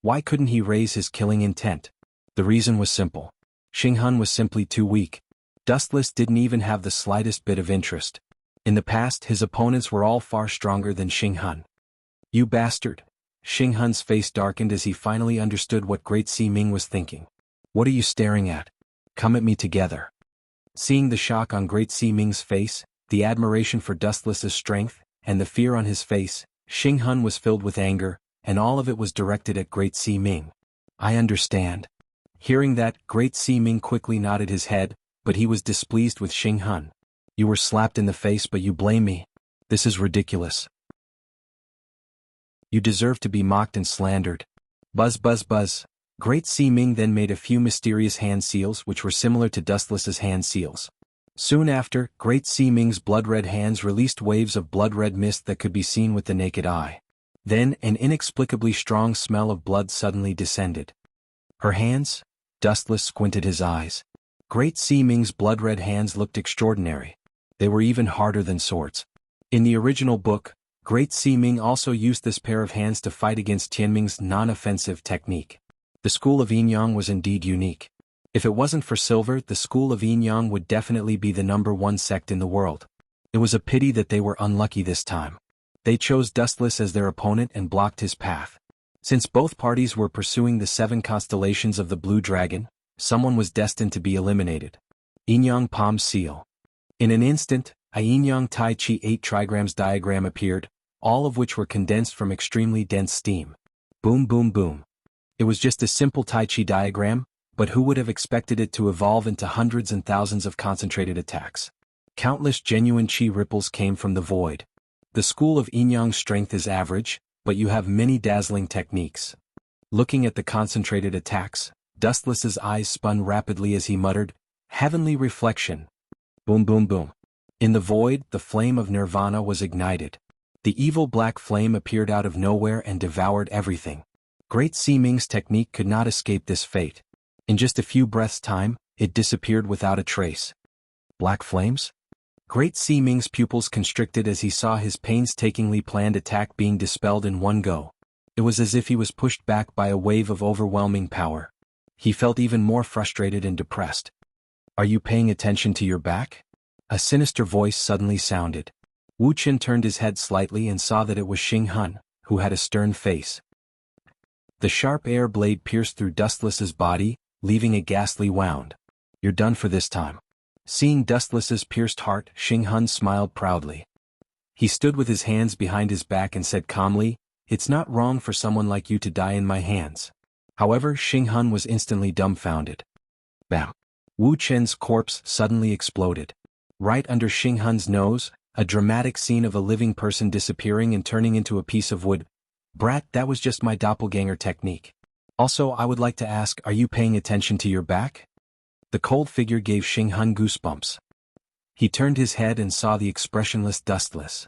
Why couldn't he raise his killing intent? The reason was simple. Xinghun was simply too weak. Dustless didn't even have the slightest bit of interest. In the past, his opponents were all far stronger than Xinghun. "You bastard." Xinghun's face darkened as he finally understood what Great Ming was thinking. "What are you staring at? Come at me together." Seeing the shock on Great Ming's face, the admiration for Dustless's strength, and the fear on his face, Xinghun was filled with anger, and all of it was directed at Great Ming. "I understand." Hearing that, Great Ming quickly nodded his head, but he was displeased with Xinghun. "You were slapped in the face but you blame me? This is ridiculous." You deserve to be mocked and slandered. Buzz buzz buzz. Great Ming then made a few mysterious hand seals which were similar to Dustless's hand seals. Soon after, Great Ming's blood-red hands released waves of blood-red mist that could be seen with the naked eye. Then, an inexplicably strong smell of blood suddenly descended. Her hands? Dustless squinted his eyes. Great Ming's blood-red hands looked extraordinary. They were even harder than swords. In the original book, Great Ming also used this pair of hands to fight against Tianming's non-offensive technique. The school of Yinyang was indeed unique. If it wasn't for silver, the school of Yinyang would definitely be the #1 sect in the world. It was a pity that they were unlucky this time. They chose Dustless as their opponent and blocked his path. Since both parties were pursuing the 7 constellations of the Blue Dragon, someone was destined to be eliminated. Yinyang Palm Seal. In an instant, a Yinyang Tai Chi 8 trigrams diagram appeared, all of which were condensed from extremely dense steam. Boom boom boom. It was just a simple Tai Chi diagram, but who would have expected it to evolve into hundreds and thousands of concentrated attacks? Countless genuine Chi ripples came from the void. The school of Yinyang's strength is average, but you have many dazzling techniques. Looking at the concentrated attacks, Dustless's eyes spun rapidly as he muttered, "Heavenly reflection." Boom boom boom. In the void, the flame of Nirvana was ignited. The evil black flame appeared out of nowhere and devoured everything. Great Ming's technique could not escape this fate. In just a few breaths' time, it disappeared without a trace. Black flames? Great Ming's pupils constricted as he saw his painstakingly planned attack being dispelled in one go. It was as if he was pushed back by a wave of overwhelming power. He felt even more frustrated and depressed. "Are you paying attention to your back?" A sinister voice suddenly sounded. Wuxia turned his head slightly and saw that it was Xing, who had a stern face. The sharp air blade pierced through Dustless's body, leaving a ghastly wound. "You're done for this time." Seeing Dustless's pierced heart, Xing smiled proudly. He stood with his hands behind his back and said calmly, "It's not wrong for someone like you to die in my hands." However, Xing was instantly dumbfounded. Bam! Wu Chen's corpse suddenly exploded. Right under Xing nose, a dramatic scene of a living person disappearing and turning into a piece of wood. "Brat, that was just my doppelganger technique. Also, I would like to ask, are you paying attention to your back?" The cold figure gave Xing goosebumps. He turned his head and saw the expressionless Dustless.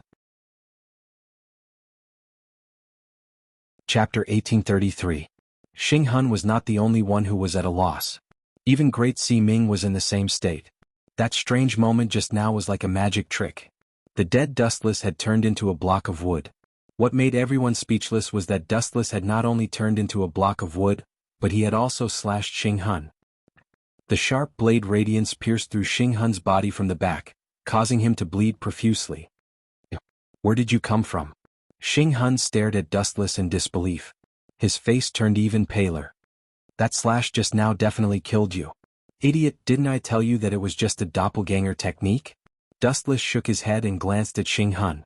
Chapter 1833. Xing was not the only one who was at a loss. Even Great Ming was in the same state. That strange moment just now was like a magic trick. The dead Dustless had turned into a block of wood. What made everyone speechless was that Dustless had not only turned into a block of wood, but he had also slashed Xing. The sharp blade radiance pierced through Xing body from the back, causing him to bleed profusely. "Where did you come from?" Xing stared at Dustless in disbelief. His face turned even paler. "That slash just now definitely killed you. Idiot, didn't I tell you that it was just a doppelganger technique?" Dustless shook his head and glanced at Xing.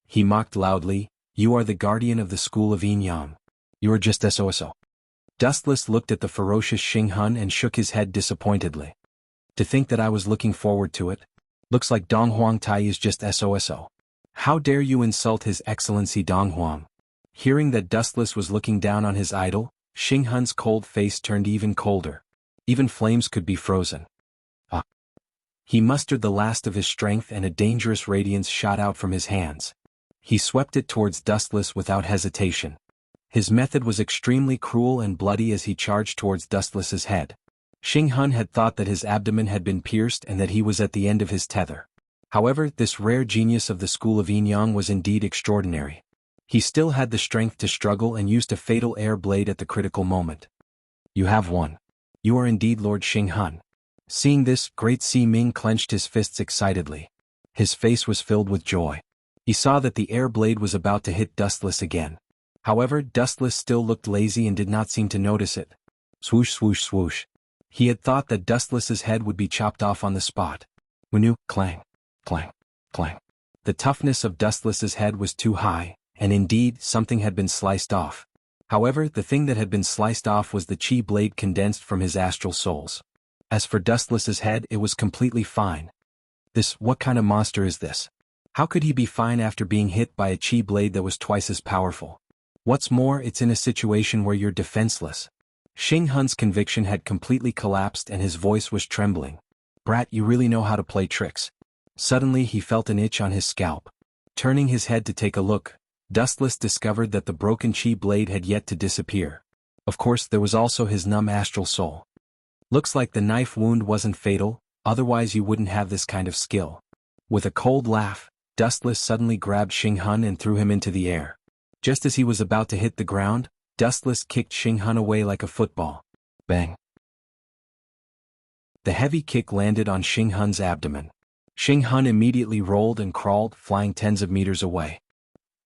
He mocked loudly, "You are the guardian of the school of Yinyang. You are just SOSO." Dustless looked at the ferocious Xing and shook his head disappointedly. "To think that I was looking forward to it. Looks like Donghuang Tai is just SOSO. How dare you insult His Excellency Donghuang?" Hearing that Dustless was looking down on his idol, Xing cold face turned even colder. Even flames could be frozen. Ah! He mustered the last of his strength and a dangerous radiance shot out from his hands. He swept it towards Dustless without hesitation. His method was extremely cruel and bloody as he charged towards Dustless's head. Xing had thought that his abdomen had been pierced and that he was at the end of his tether. However, this rare genius of the school of Yinyang was indeed extraordinary. He still had the strength to struggle and used a fatal air blade at the critical moment. "You have won. You are indeed Lord Xing." Seeing this, Great Ming clenched his fists excitedly. His face was filled with joy. He saw that the air blade was about to hit Dustless again. However, Dustless still looked lazy and did not seem to notice it. Swoosh swoosh swoosh. He had thought that Dustless's head would be chopped off on the spot. Wenu, clang, clang, clang. The toughness of Dustless's head was too high, and indeed, something had been sliced off. However, the thing that had been sliced off was the chi blade condensed from his astral souls. As for Dustless's head, it was completely fine. What kind of monster is this? How could he be fine after being hit by a chi blade that was twice as powerful? What's more, it's in a situation where you're defenseless. Xing Hun's conviction had completely collapsed and his voice was trembling. Brat, you really know how to play tricks. Suddenly he felt an itch on his scalp. Turning his head to take a look, Dustless discovered that the broken chi blade had yet to disappear. Of course, there was also his numb astral soul. Looks like the knife wound wasn't fatal, otherwise you wouldn't have this kind of skill. With a cold laugh, Dustless suddenly grabbed Xing Hun and threw him into the air. Just as he was about to hit the ground, Dustless kicked Xing Hun away like a football. Bang! The heavy kick landed on Xing Hun's abdomen. Xing Hun immediately rolled and crawled, flying tens of meters away.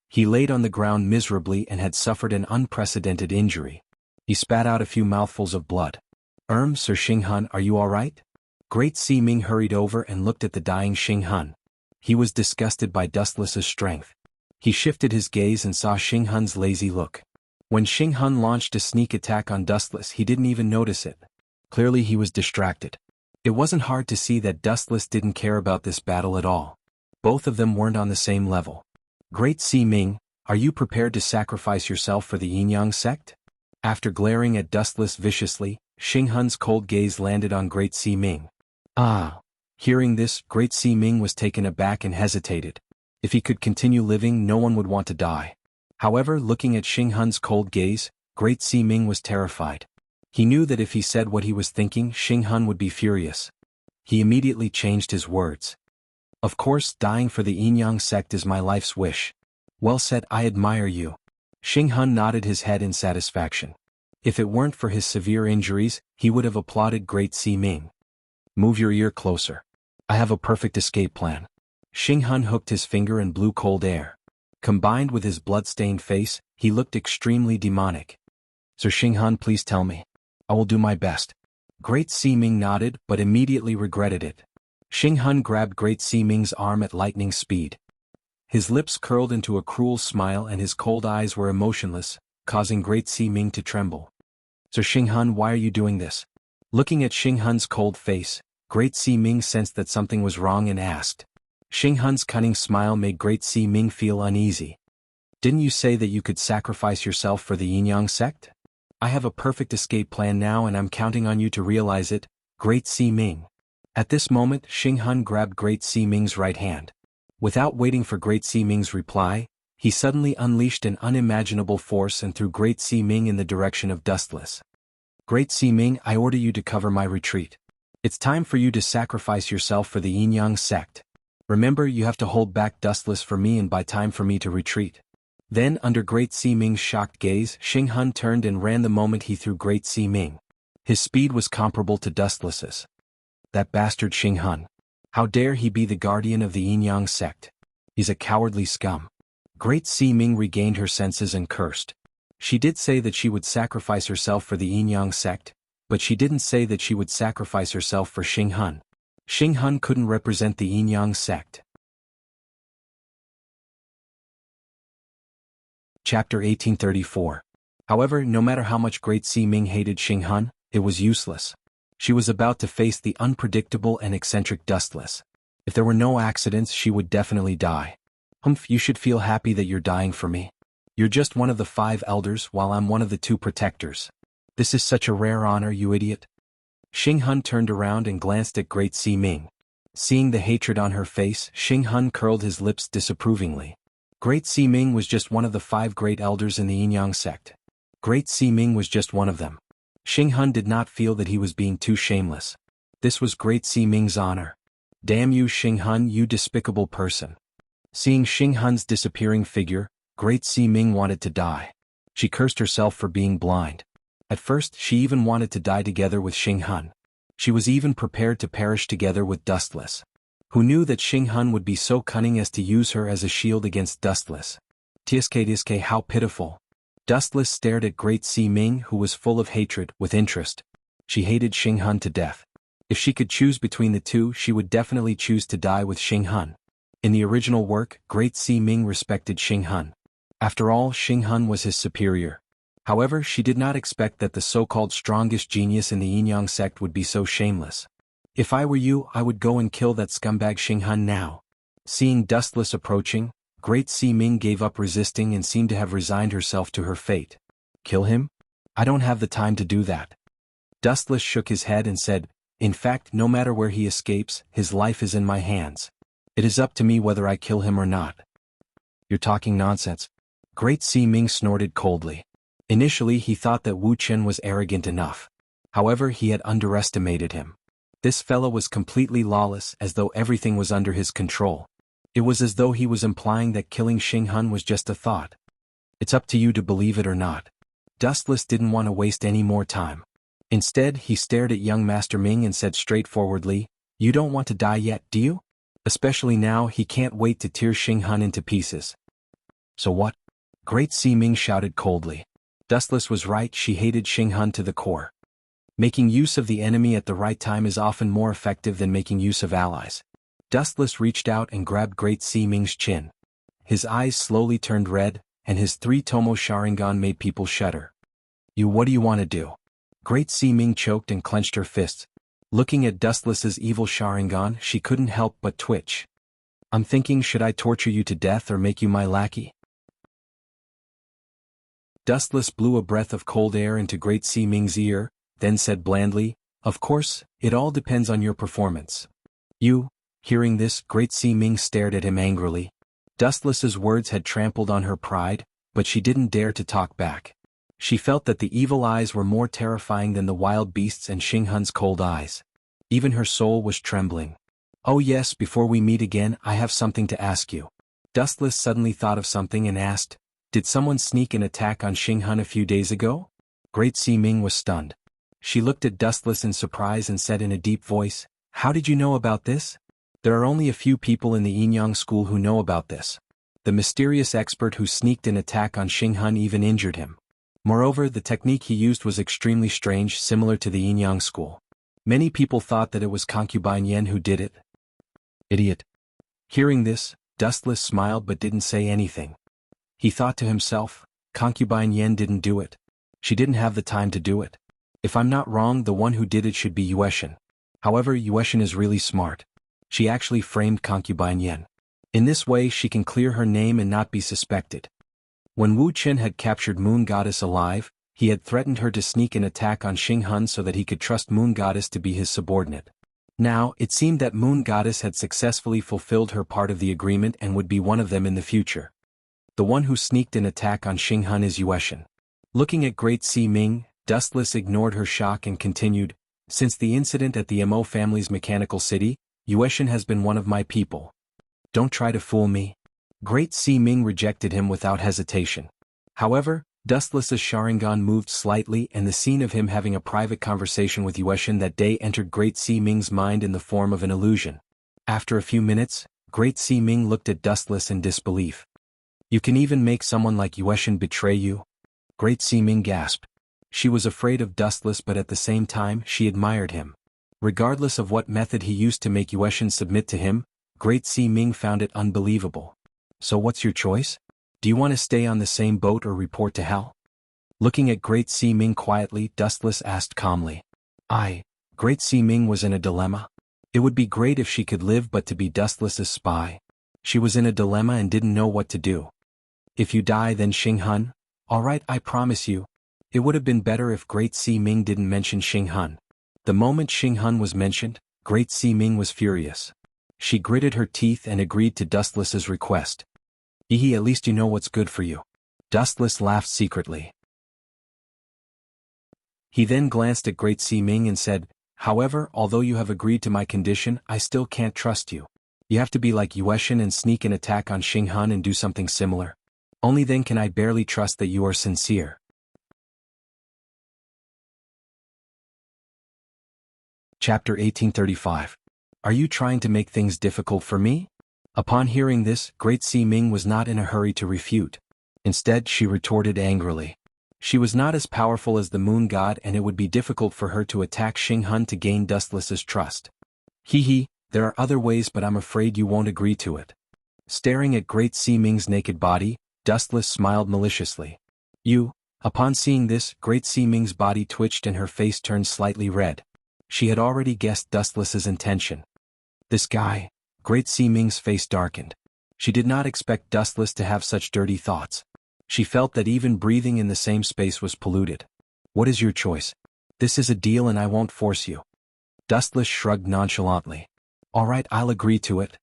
He laid on the ground miserably and had suffered an unprecedented injury. He spat out a few mouthfuls of blood. Sir Xing Hun, are you all right? Great Si Ming hurried over and looked at the dying Xing Hun. He was disgusted by Dustless's strength. He shifted his gaze and saw Xing Hun's lazy look. When Xing Hun launched a sneak attack on Dustless, he didn't even notice it. Clearly he was distracted. It wasn't hard to see that Dustless didn't care about this battle at all. Both of them weren't on the same level. Great Si Ming, are you prepared to sacrifice yourself for the Yin-Yang sect? After glaring at Dustless viciously, Xing Hun's cold gaze landed on Great Si Ming. Hearing this, Great Si Ming was taken aback and hesitated. If he could continue living, no one would want to die. However, looking at Xing Hun's cold gaze, Great Si Ming was terrified. He knew that if he said what he was thinking, Xing Hun would be furious. He immediately changed his words. Of course, dying for the Yin-Yang sect is my life's wish. Well said, I admire you. Xing Hun nodded his head in satisfaction. If it weren't for his severe injuries, he would have applauded Great Si Ming. Move your ear closer. I have a perfect escape plan. Xing Hun hooked his finger and blew cold air. Combined with his blood-stained face, he looked extremely demonic. Sir Xing Hun, please tell me. I will do my best. Great Si Ming nodded, but immediately regretted it. Xing Hun grabbed Great Si Ming's arm at lightning speed. His lips curled into a cruel smile and his cold eyes were emotionless, causing Great Si Ming to tremble. Sir Xing Hun, why are you doing this? Looking at Xing Hun's cold face, Great Si Ming sensed that something was wrong and asked. Xing Hun's cunning smile made Great Si Ming feel uneasy. Didn't you say that you could sacrifice yourself for the Yin-Yang sect? I have a perfect escape plan now and I'm counting on you to realize it, Great Si Ming. At this moment, Xing Hun grabbed Great Si Ming's right hand. Without waiting for Great Si Ming's reply, he suddenly unleashed an unimaginable force and threw Great Si Ming in the direction of Dustless. Great Si Ming, I order you to cover my retreat. It's time for you to sacrifice yourself for the Yin-Yang sect. Remember, you have to hold back Dustless for me and buy time for me to retreat. Then, under Great Si Ming's shocked gaze, Xing Hun turned and ran the moment he threw Great Si Ming. His speed was comparable to Dustless's. That bastard Xing Hun. How dare he be the guardian of the Yin-Yang sect? He's a cowardly scum. Great Si Ming regained her senses and cursed. She did say that she would sacrifice herself for the Yin-Yang sect, but she didn't say that she would sacrifice herself for Xing Hun. Xing Hun couldn't represent the Yin-Yang sect. Chapter 1834. However, no matter how much Great Si Ming hated Xing Hun, it was useless. She was about to face the unpredictable and eccentric Dustless. If there were no accidents, she would definitely die. You should feel happy that you're dying for me. You're just one of the 5 elders while I'm one of the 2 protectors. This is such a rare honor, you idiot. Xing Hun turned around and glanced at Great Si Ming. Seeing the hatred on her face, Xing Hun curled his lips disapprovingly. Great Si Ming was just one of the 5 great elders in the Yin-Yang sect. Great Si Ming was just one of them. Xing Hun did not feel that he was being too shameless. This was Great Si Ming's honor. Damn you, Xing Hun, you despicable person. Seeing Xing Hun's disappearing figure, Great Si Ming wanted to die. She cursed herself for being blind. At first, she even wanted to die together with Xing Hun. She was even prepared to perish together with Dustless. Who knew that Xing Hun would be so cunning as to use her as a shield against Dustless? Tsk, how pitiful. Dustless stared at Great Si Ming, who was full of hatred, with interest. She hated Xing Hun to death. If she could choose between the 2, she would definitely choose to die with Xing Hun. In the original work, Great Si Ming respected Xing Hun. After all, Xing Hun was his superior. However, she did not expect that the so-called strongest genius in the Yin-Yang sect would be so shameless. If I were you, I would go and kill that scumbag Xing Hun now. Seeing Dustless approaching, Great Si Ming gave up resisting and seemed to have resigned herself to her fate. Kill him? I don't have the time to do that. Dustless shook his head and said, in fact, no matter where he escapes, his life is in my hands. It is up to me whether I kill him or not. You're talking nonsense. Great Si Ming snorted coldly. Initially he thought that Wu Chen was arrogant enough. However, he had underestimated him. This fellow was completely lawless, as though everything was under his control. It was as though he was implying that killing Xing Hun was just a thought. It's up to you to believe it or not. Dustless didn't want to waste any more time. Instead, he stared at young Master Ming and said straightforwardly, you don't want to die yet, do you? Especially now, he can't wait to tear Xing Hun into pieces. So what? Great Si Ming shouted coldly. Dustless was right, she hated Xing Hun to the core. Making use of the enemy at the right time is often more effective than making use of allies. Dustless reached out and grabbed Great Si Ming's chin. His eyes slowly turned red, and his 3-tomo Sharingan made people shudder. What do you want to do? Great Si Ming choked and clenched her fists. Looking at Dustless's evil Sharingan, she couldn't help but twitch. I'm thinking, should I torture you to death or make you my lackey? Dustless blew a breath of cold air into Great Si Ming's ear, then said blandly, of course, it all depends on your performance. Hearing this, Great Si Ming stared at him angrily. Dustless's words had trampled on her pride, but she didn't dare to talk back. She felt that the evil eyes were more terrifying than the wild beasts and Xing Hun's cold eyes. Even her soul was trembling. Oh yes, before we meet again, I have something to ask you. Dustless suddenly thought of something and asked, did someone sneak an attack on Xing Hun a few days ago? Great Si Ming was stunned. She looked at Dustless in surprise and said in a deep voice, how did you know about this? There are only a few people in the Yinyang school who know about this. The mysterious expert who sneaked an attack on Xing Hun even injured him. Moreover, the technique he used was extremely strange, similar to the Yinyang school. Many people thought that it was Concubine Yen who did it. Idiot. Hearing this, Dustless smiled but didn't say anything. He thought to himself, Concubine Yen didn't do it. She didn't have the time to do it. If I'm not wrong, the one who did it should be Yueshin. However, Yueshin is really smart. She actually framed Concubine Yen. In this way she can clear her name and not be suspected. When Wu Chen had captured Moon Goddess alive, he had threatened her to sneak an attack on Xing Hun so that he could trust Moon Goddess to be his subordinate. Now, it seemed that Moon Goddess had successfully fulfilled her part of the agreement and would be one of them in the future. The one who sneaked an attack on Xing Hun is Yueshin. Looking at Great Si Ming, Dustless ignored her shock and continued, since the incident at the Mo family's mechanical city, Yueshin has been one of my people. Don't try to fool me. Great Si Ming rejected him without hesitation. However, Dustless's Sharingan moved slightly and the scene of him having a private conversation with Yueshin that day entered Great Si Ming's mind in the form of an illusion. After a few minutes, Great Si Ming looked at Dustless in disbelief. You can even make someone like Yueshin betray you? Great Si Ming gasped. She was afraid of Dustless but at the same time she admired him. Regardless of what method he used to make Yueshin submit to him, Great Si Ming found it unbelievable. So what's your choice? Do you want to stay on the same boat or report to hell? Looking at Great Si Ming quietly, Dustless asked calmly. Great Si Ming was in a dilemma. It would be great if she could live but to be Dustless's spy. She was in a dilemma and didn't know what to do. If you die then Xing Hun? Alright, I promise you. It would have been better if Great Si Ming didn't mention Xing Hun. The moment Xing Hun was mentioned, Great Si Ming was furious. She gritted her teeth and agreed to Dustless's request. At least you know what's good for you. Dustless laughed secretly. He then glanced at Great Si Ming and said, however, although you have agreed to my condition, I still can't trust you. You have to be like Yueshin and sneak an attack on Xing Hun and do something similar. Only then can I barely trust that you are sincere. Chapter 1835. Are you trying to make things difficult for me? Upon hearing this, Great Si Ming was not in a hurry to refute. Instead, she retorted angrily. She was not as powerful as the Moon God and it would be difficult for her to attack Xing Hun to gain Dustless's trust. There are other ways but I'm afraid you won't agree to it. Staring at Great Si Ming's naked body, Dustless smiled maliciously. Upon seeing this, Great Si Ming's body twitched and her face turned slightly red. She had already guessed Dustless's intention. This guy. Great Si Ming's face darkened. She did not expect Dustless to have such dirty thoughts. She felt that even breathing in the same space was polluted. What is your choice? This is a deal and I won't force you. Dustless shrugged nonchalantly. All right, I'll agree to it.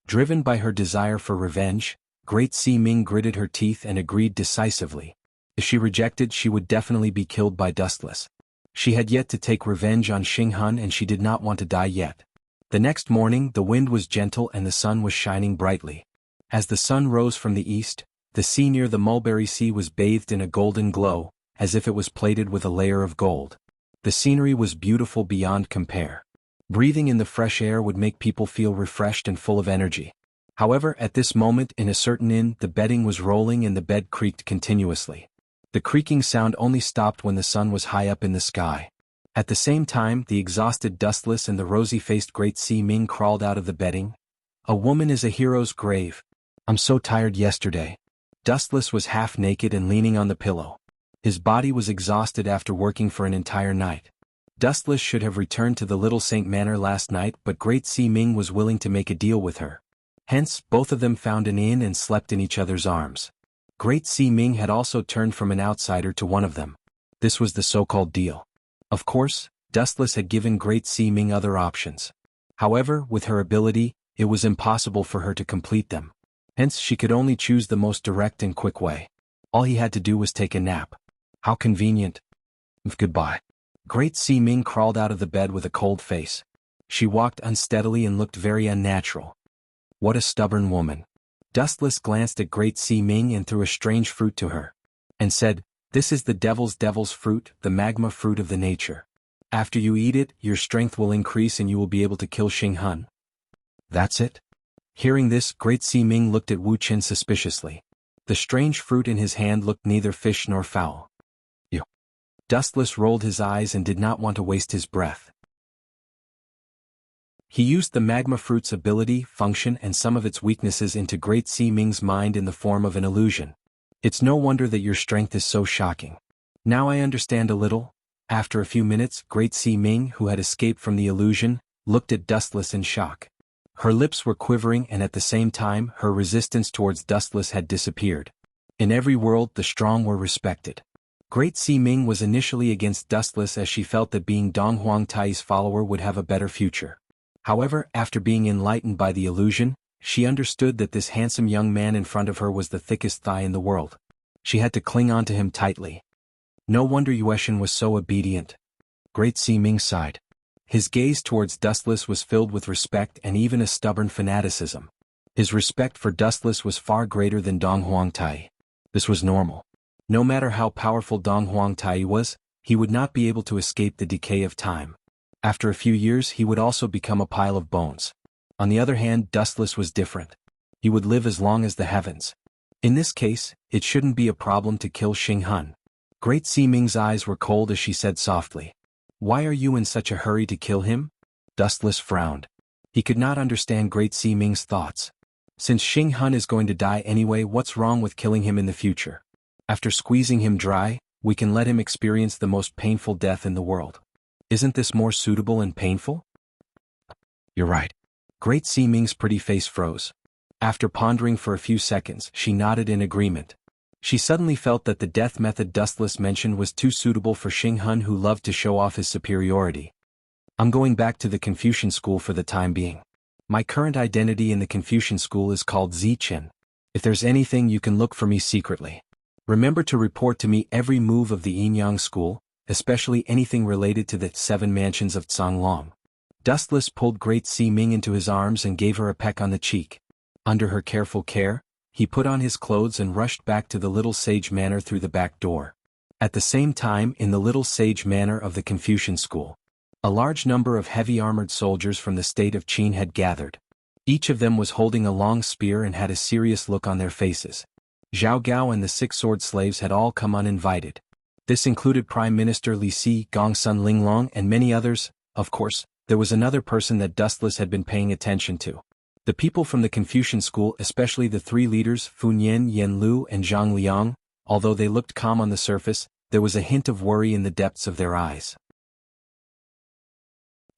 Driven by her desire for revenge, Great Si Ming gritted her teeth and agreed decisively. If she rejected, she would definitely be killed by Dustless. She had yet to take revenge on Xinghun and she did not want to die yet. The next morning, the wind was gentle and the sun was shining brightly. As the sun rose from the east, the sea near the Mulberry Sea was bathed in a golden glow, as if it was plated with a layer of gold. The scenery was beautiful beyond compare. Breathing in the fresh air would make people feel refreshed and full of energy. However, at this moment in a certain inn, the bedding was rolling and the bed creaked continuously. The creaking sound only stopped when the sun was high up in the sky. At the same time, the exhausted Dustless and the rosy-faced Great Si Ming crawled out of the bedding. A woman is a hero's grave. I'm so tired yesterday. Dustless was half naked and leaning on the pillow. His body was exhausted after working for an entire night. Dustless should have returned to the Little Saint Manor last night, but Great Si Ming was willing to make a deal with her. Hence, both of them found an inn and slept in each other's arms. Great Si Ming had also turned from an outsider to one of them. This was the so-called deal. Of course, Dustless had given Great Si Ming other options. However, with her ability, it was impossible for her to complete them. Hence, she could only choose the most direct and quick way. All he had to do was take a nap. How convenient. Goodbye. Great Si Ming crawled out of the bed with a cold face. She walked unsteadily and looked very unnatural. What a stubborn woman. Dustless glanced at Great Si Ming and threw a strange fruit to her. And said, "This is the devil's fruit, the magma fruit of the nature. After you eat it, your strength will increase and you will be able to kill Xinghun." That's it? Hearing this, Great Si Ming looked at Wu Qin suspiciously. The strange fruit in his hand looked neither fish nor fowl. You. Dustless rolled his eyes and did not want to waste his breath. He used the magma fruit's ability, function and some of its weaknesses into Great Si Ming's mind in the form of an illusion. It's no wonder that your strength is so shocking. Now I understand a little. After a few minutes, Great Si Ming, who had escaped from the illusion, looked at Dustless in shock. Her lips were quivering and at the same time, her resistance towards Dustless had disappeared. In every world, the strong were respected. Great Si Ming was initially against Dustless as she felt that being Dong Huangtai's follower would have a better future. However, after being enlightened by the illusion, she understood that this handsome young man in front of her was the thickest thigh in the world. She had to cling on to him tightly. No wonder Yueshin was so obedient. Great Si Ming sighed. His gaze towards Dustless was filled with respect and even a stubborn fanaticism. His respect for Dustless was far greater than Dong Huangtai. This was normal. No matter how powerful Dong Huangtai was, he would not be able to escape the decay of time. After a few years he would also become a pile of bones. On the other hand, Dustless was different. He would live as long as the heavens. In this case, it shouldn't be a problem to kill Xinghun. Great Si Ming's eyes were cold as she said softly, "Why are you in such a hurry to kill him?" Dustless frowned. He could not understand Great Si Ming's thoughts. Since Xinghun is going to die anyway, what's wrong with killing him in the future? After squeezing him dry, we can let him experience the most painful death in the world. Isn't this more suitable and painful? You're right. Great Si Ming's pretty face froze. After pondering for a few seconds, she nodded in agreement. She suddenly felt that the death method Dustless mentioned was too suitable for Xinghun, who loved to show off his superiority. I'm going back to the Confucian school for the time being. My current identity in the Confucian school is called Zichen. If there's anything, you can look for me secretly. Remember to report to me every move of the Yinyang school, especially anything related to the 7 mansions of Canglong. Dustless pulled Great Si Ming into his arms and gave her a peck on the cheek. Under her careful care, he put on his clothes and rushed back to the Little Sage Manor through the back door. At the same time, in the Little Sage Manor of the Confucian school, a large number of heavy-armored soldiers from the state of Qin had gathered. Each of them was holding a long spear and had a serious look on their faces. Zhao Gao and the 6 sword slaves had all come uninvited. This included Prime Minister Li Si, Gongsun Linglong and many others. Of course, there was another person that Dustless had been paying attention to. The people from the Confucian school, especially the 3 leaders, Funyan, Yen Lu and Zhang Liang, although they looked calm on the surface, there was a hint of worry in the depths of their eyes.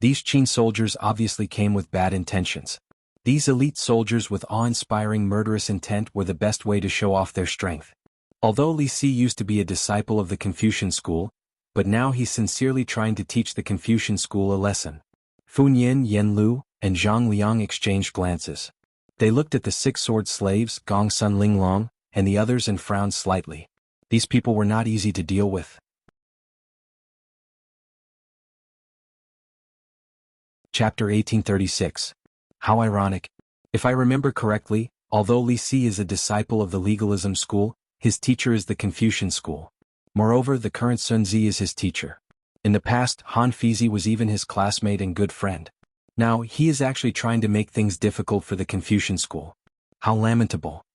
These Qin soldiers obviously came with bad intentions. These elite soldiers with awe-inspiring murderous intent were the best way to show off their strength. Although Li Si used to be a disciple of the Confucian school, but now he's sincerely trying to teach the Confucian school a lesson. Fu Yin, Yen Lu, and Zhang Liang exchanged glances. They looked at the six-sword slaves, Gong Sun Linglong, and the others and frowned slightly. These people were not easy to deal with. Chapter 1836. How ironic. If I remember correctly, although Li Si is a disciple of the legalism school, his teacher is the Confucian school. Moreover, the current Sun Zi is his teacher. In the past, Han Fizi was even his classmate and good friend. Now, he is actually trying to make things difficult for the Confucian school. How lamentable.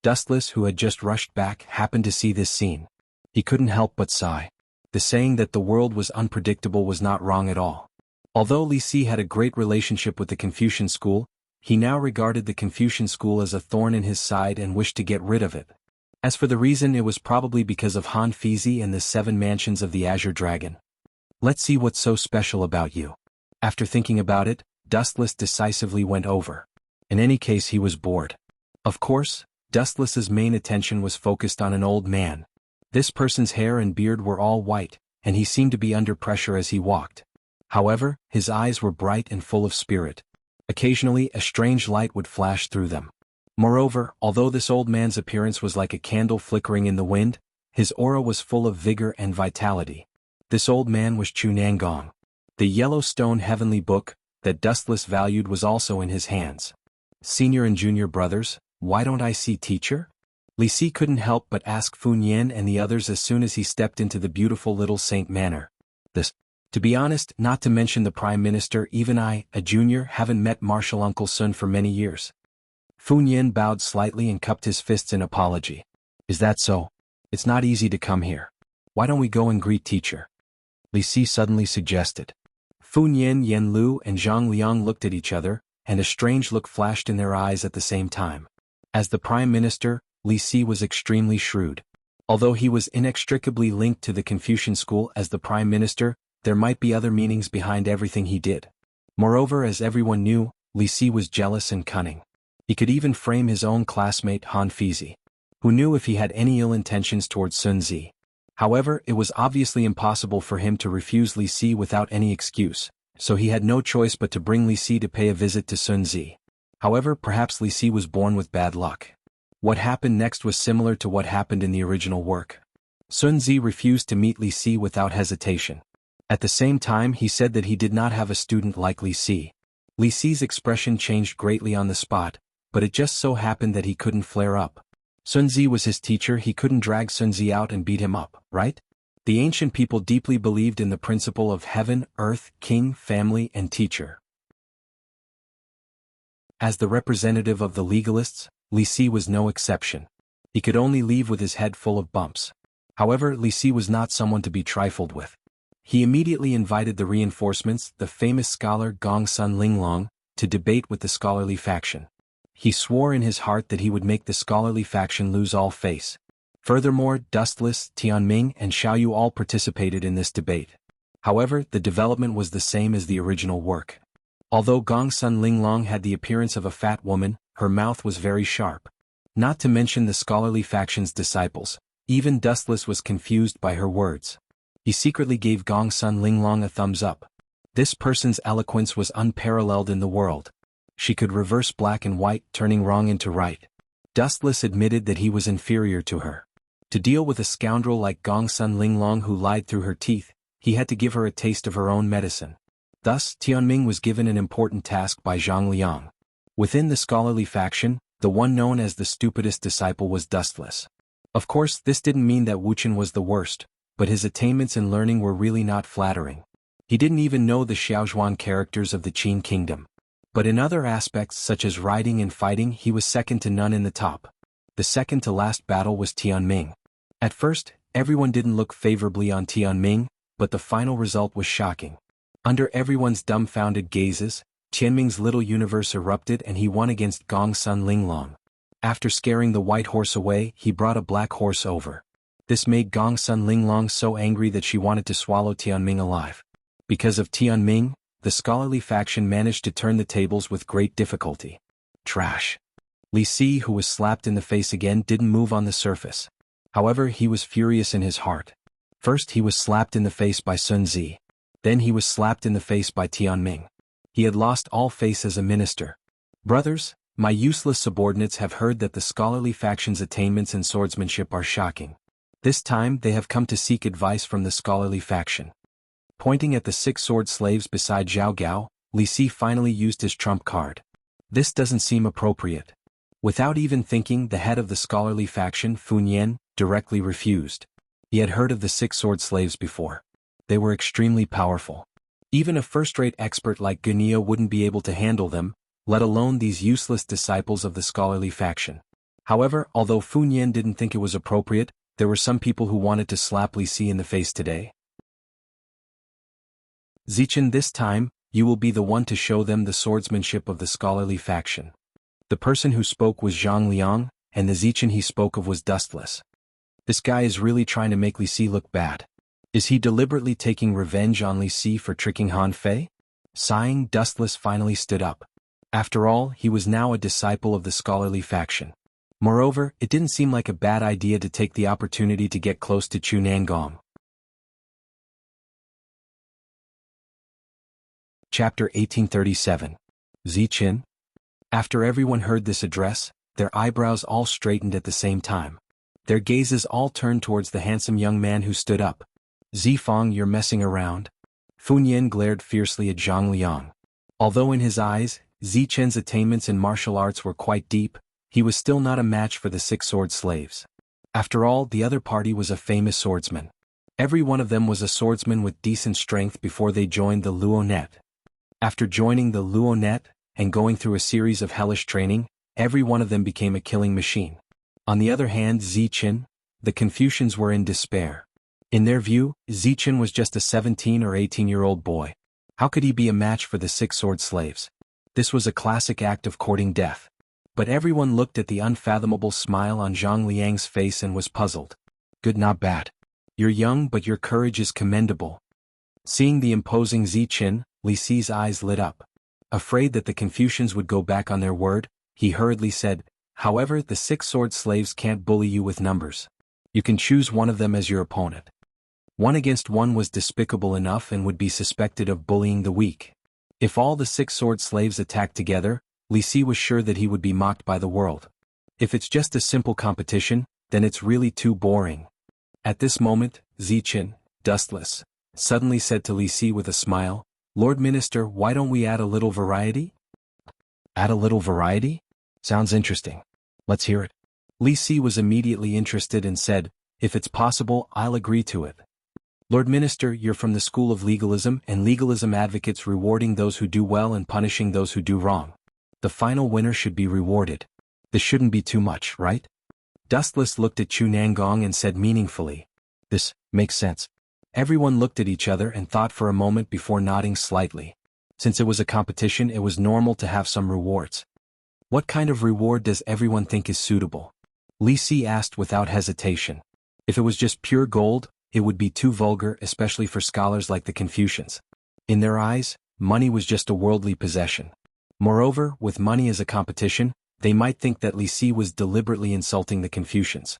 Dustless, who had just rushed back, happened to see this scene. He couldn't help but sigh. The saying that the world was unpredictable was not wrong at all. Although Li Si had a great relationship with the Confucian school, he now regarded the Confucian school as a thorn in his side and wished to get rid of it. As for the reason, it was probably because of Han Fizi and the 7 mansions of the Azure Dragon. Let's see what's so special about you. After thinking about it, Dustless decisively went over. In any case, he was bored. Of course, Dustless's main attention was focused on an old man. This person's hair and beard were all white, and he seemed to be under pressure as he walked. However, his eyes were bright and full of spirit. Occasionally, a strange light would flash through them. Moreover, although this old man's appearance was like a candle flickering in the wind, his aura was full of vigor and vitality. This old man was Chu Nangong. The yellow stone heavenly book, that Dustless valued, was also in his hands. Senior and junior brothers, why don't I see teacher? Li Si couldn't help but ask Fu Yin and the others as soon as he stepped into the beautiful little Saint Manor. To be honest, not to mention the Prime Minister, even I, a junior, haven't met Marshal Uncle Sun for many years. Fu Yin bowed slightly and cupped his fists in apology. Is that so? It's not easy to come here. Why don't we go and greet teacher? Li Si suddenly suggested. Fu Yin, Yen Lu, and Zhang Liang looked at each other, and a strange look flashed in their eyes at the same time. As the Prime Minister, Li Si was extremely shrewd. Although he was inextricably linked to the Confucian school as the Prime Minister, there might be other meanings behind everything he did. Moreover, as everyone knew, Li Si was jealous and cunning. He could even frame his own classmate Han Fizi, who knew if he had any ill intentions towards Sun Zi. However, it was obviously impossible for him to refuse Li Si without any excuse, so he had no choice but to bring Li Si to pay a visit to Sun Zi. However, perhaps Li Si was born with bad luck. What happened next was similar to what happened in the original work. Sun Zi refused to meet Li Si without hesitation. At the same time, he said that he did not have a student like Li Si. Li Si's expression changed greatly on the spot, but it just so happened that he couldn't flare up. Sun Zi was his teacher, he couldn't drag Sun Zi out and beat him up, right? The ancient people deeply believed in the principle of heaven, earth, king, family, and teacher. As the representative of the legalists, Li Si was no exception. He could only leave with his head full of bumps. However, Li Si was not someone to be trifled with. He immediately invited the reinforcements, the famous scholar Gong Sun Linglong, to debate with the scholarly faction. He swore in his heart that he would make the scholarly faction lose all face. Furthermore, Dustless, Tianming, and Xiaoyu all participated in this debate. However, the development was the same as the original work. Although Gong Sun Linglong had the appearance of a fat woman, her mouth was very sharp. Not to mention the scholarly faction's disciples, even Dustless was confused by her words. He secretly gave Gong Sun Linglong a thumbs up. This person's eloquence was unparalleled in the world. She could reverse black and white, turning wrong into right. Dustless admitted that he was inferior to her. To deal with a scoundrel like Gong Sun Linglong who lied through her teeth, he had to give her a taste of her own medicine. Thus, Tianming was given an important task by Zhang Liang. Within the scholarly faction, the one known as the stupidest disciple was Dustless. Of course, this didn't mean that Wuxia was the worst, but his attainments in learning were really not flattering. He didn't even know the Xiaozhuan characters of the Qin kingdom. But in other aspects such as riding and fighting, he was second to none in the top. The second to last battle was Tianming. At first, everyone didn't look favorably on Tianming, but the final result was shocking. Under everyone's dumbfounded gazes, Tianming's little universe erupted and he won against Gong Sun Linglong. After scaring the white horse away, he brought a black horse over. This made Gong Sun Linglong so angry that she wanted to swallow Tianming alive. Because of Tianming, the scholarly faction managed to turn the tables with great difficulty. Trash. Li Si, who was slapped in the face again, didn't move on the surface. However, he was furious in his heart. First he was slapped in the face by Sun Zi. Then he was slapped in the face by Tianming. He had lost all face as a minister. Brothers, my useless subordinates have heard that the scholarly faction's attainments in swordsmanship are shocking. This time they have come to seek advice from the scholarly faction. Pointing at the 6 sword slaves beside Zhao Gao, Li Si finally used his trump card. This doesn't seem appropriate. Without even thinking, the head of the scholarly faction, Fu Nian, directly refused. He had heard of the 6 sword slaves before. They were extremely powerful. Even a first-rate expert like Gunia wouldn't be able to handle them, let alone these useless disciples of the scholarly faction. However, although Fu Nian didn't think it was appropriate, there were some people who wanted to slap Li Si in the face today. Zichen, this time, you will be the one to show them the swordsmanship of the scholarly faction. The person who spoke was Zhang Liang, and the Zichen he spoke of was Dustless. This guy is really trying to make Li Si look bad. Is he deliberately taking revenge on Li Si for tricking Han Fei? Sighing, Dustless finally stood up. After all, he was now a disciple of the scholarly faction. Moreover, it didn't seem like a bad idea to take the opportunity to get close to Chu Nangong. Chapter 1837. Zichen. After everyone heard this address, their eyebrows all straightened at the same time. Their gazes all turned towards the handsome young man who stood up. Zifang, you're messing around? Fu Nian glared fiercely at Zhang Liang. Although in his eyes, Zichen's attainments in martial arts were quite deep, he was still not a match for the 6 sword slaves. After all, the other party was a famous swordsman. Every one of them was a swordsman with decent strength before they joined the Luonet. After joining the Luonet, and going through a series of hellish training, every one of them became a killing machine. On the other hand, Zichen, the Confucians were in despair. In their view, Zichen was just a 17 or 18-year-old boy. How could he be a match for the 6 sword slaves? This was a classic act of courting death. But everyone looked at the unfathomable smile on Zhang Liang's face and was puzzled. Good, not bad. You're young, but your courage is commendable. Seeing the imposing Zichen, Li Si's eyes lit up. Afraid that the Confucians would go back on their word, he hurriedly said, however, the 6 sword slaves can't bully you with numbers. You can choose one of them as your opponent. 1 against 1 was despicable enough and would be suspected of bullying the weak. If all the 6 sword slaves attacked together, Li Si was sure that he would be mocked by the world. If it's just a simple competition, then it's really too boring. At this moment, Zichen, Dustless, suddenly said to Li Si with a smile, Lord Minister, why don't we add a little variety? Add a little variety? Sounds interesting. Let's hear it. Li Si was immediately interested and said, if it's possible, I'll agree to it. Lord Minister, you're from the school of legalism, and legalism advocates rewarding those who do well and punishing those who do wrong. The final winner should be rewarded. This shouldn't be too much, right? Dustless looked at Chu Nangong and said meaningfully, this makes sense. Everyone looked at each other and thought for a moment before nodding slightly. Since it was a competition, it was normal to have some rewards. What kind of reward does everyone think is suitable? Li Si asked without hesitation. If it was just pure gold, it would be too vulgar, especially for scholars like the Confucians. In their eyes, money was just a worldly possession. Moreover, with money as a competition, they might think that Li Si was deliberately insulting the Confucians.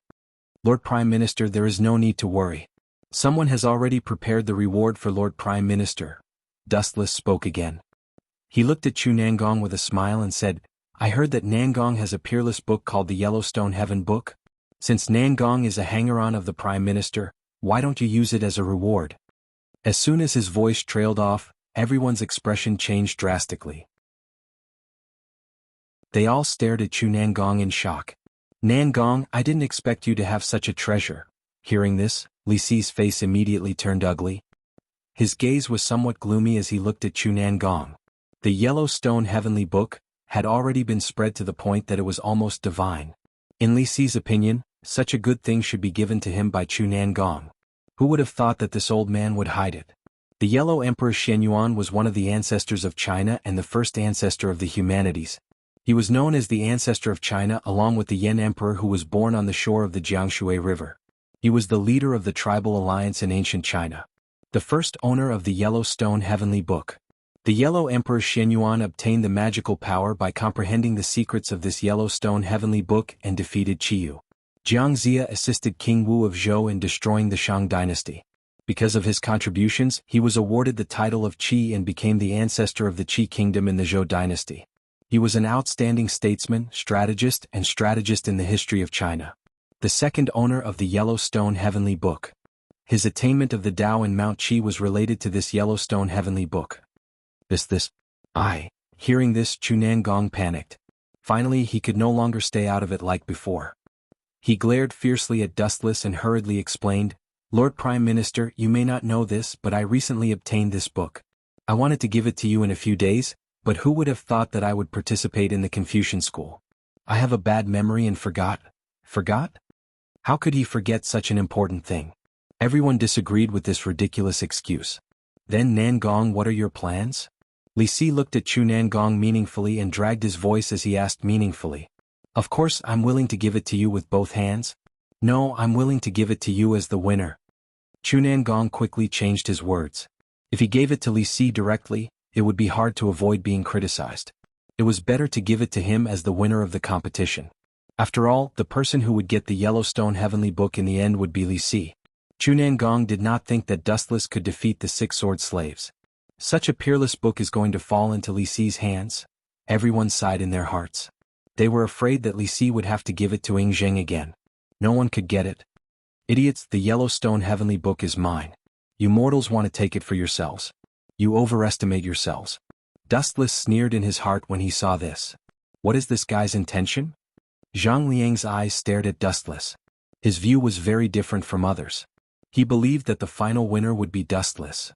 Lord Prime Minister, there is no need to worry. Someone has already prepared the reward for Lord Prime Minister. Dustless spoke again. He looked at Chu Nangong with a smile and said, I heard that Nangong has a peerless book called the Yellowstone Heaven Book. Since Nangong is a hanger-on of the Prime Minister, why don't you use it as a reward? As soon as his voice trailed off, everyone's expression changed drastically. They all stared at Chu Nangong in shock. Nangong, I didn't expect you to have such a treasure. Hearing this, Li Si's face immediately turned ugly. His gaze was somewhat gloomy as he looked at Chu Nangong. The Yellowstone Heavenly Book had already been spread to the point that it was almost divine. In Li Si's opinion, such a good thing should be given to him by Chu Nangong. Who would have thought that this old man would hide it? The Yellow Emperor Shenyuan was one of the ancestors of China and the first ancestor of the humanities. He was known as the ancestor of China along with the Yan Emperor who was born on the shore of the Jianghu River. He was the leader of the tribal alliance in ancient China. The first owner of the Yellowstone Heavenly Book. The Yellow Emperor Xianyuan obtained the magical power by comprehending the secrets of this Yellowstone Heavenly Book and defeated Qiyu. Jianghu assisted King Wu of Zhou in destroying the Shang dynasty. Because of his contributions, he was awarded the title of Qi and became the ancestor of the Qi kingdom in the Zhou dynasty. He was an outstanding statesman, strategist in the history of China. The second owner of the Yellowstone Heavenly Book. His attainment of the Tao in Mount Qi was related to this Yellowstone Heavenly Book. Hearing this, Chunangong panicked. Finally, he could no longer stay out of it like before. He glared fiercely at Dustless and hurriedly explained, "Lord Prime Minister, you may not know this, but I recently obtained this book. I wanted to give it to you in a few days, but who would have thought that I would participate in the Confucian school? I have a bad memory and forgot." Forgot? How could he forget such an important thing? Everyone disagreed with this ridiculous excuse. Then Nangong, what are your plans? Li Si looked at Chunangong meaningfully and dragged his voice as he asked meaningfully. Of course I'm willing to give it to you with both hands. No, I'm willing to give it to you as the winner. Chunangong quickly changed his words. If he gave it to Li Si directly, it would be hard to avoid being criticized. It was better to give it to him as the winner of the competition. After all, the person who would get the Yellowstone Heavenly Book in the end would be Li Si. Chunangong did not think that Dustless could defeat the 6 sword slaves. Such a peerless book is going to fall into Li Si's hands. Everyone sighed in their hearts. They were afraid that Li Si would have to give it to Ing Zheng again. No one could get it. Idiots, the Yellowstone Heavenly Book is mine. You mortals want to take it for yourselves. You overestimate yourselves. Dustless sneered in his heart when he saw this. What is this guy's intention? Zhang Liang's eyes stared at Dustless. His view was very different from others. He believed that the final winner would be Dustless.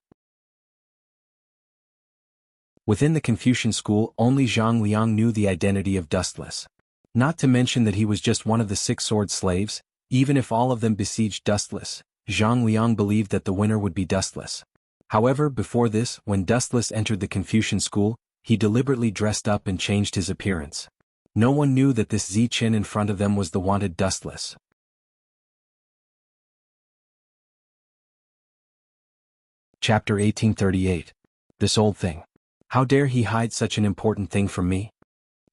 Within the Confucian school, only Zhang Liang knew the identity of Dustless. Not to mention that he was just one of the 6 sword slaves. Even if all of them besieged Dustless, Zhang Liang believed that the winner would be Dustless. However, before this, when Dustless entered the Confucian school, he deliberately dressed up and changed his appearance. No one knew that this Zi Qin in front of them was the wanted Dustless. Chapter 1838. This old thing. How dare he hide such an important thing from me?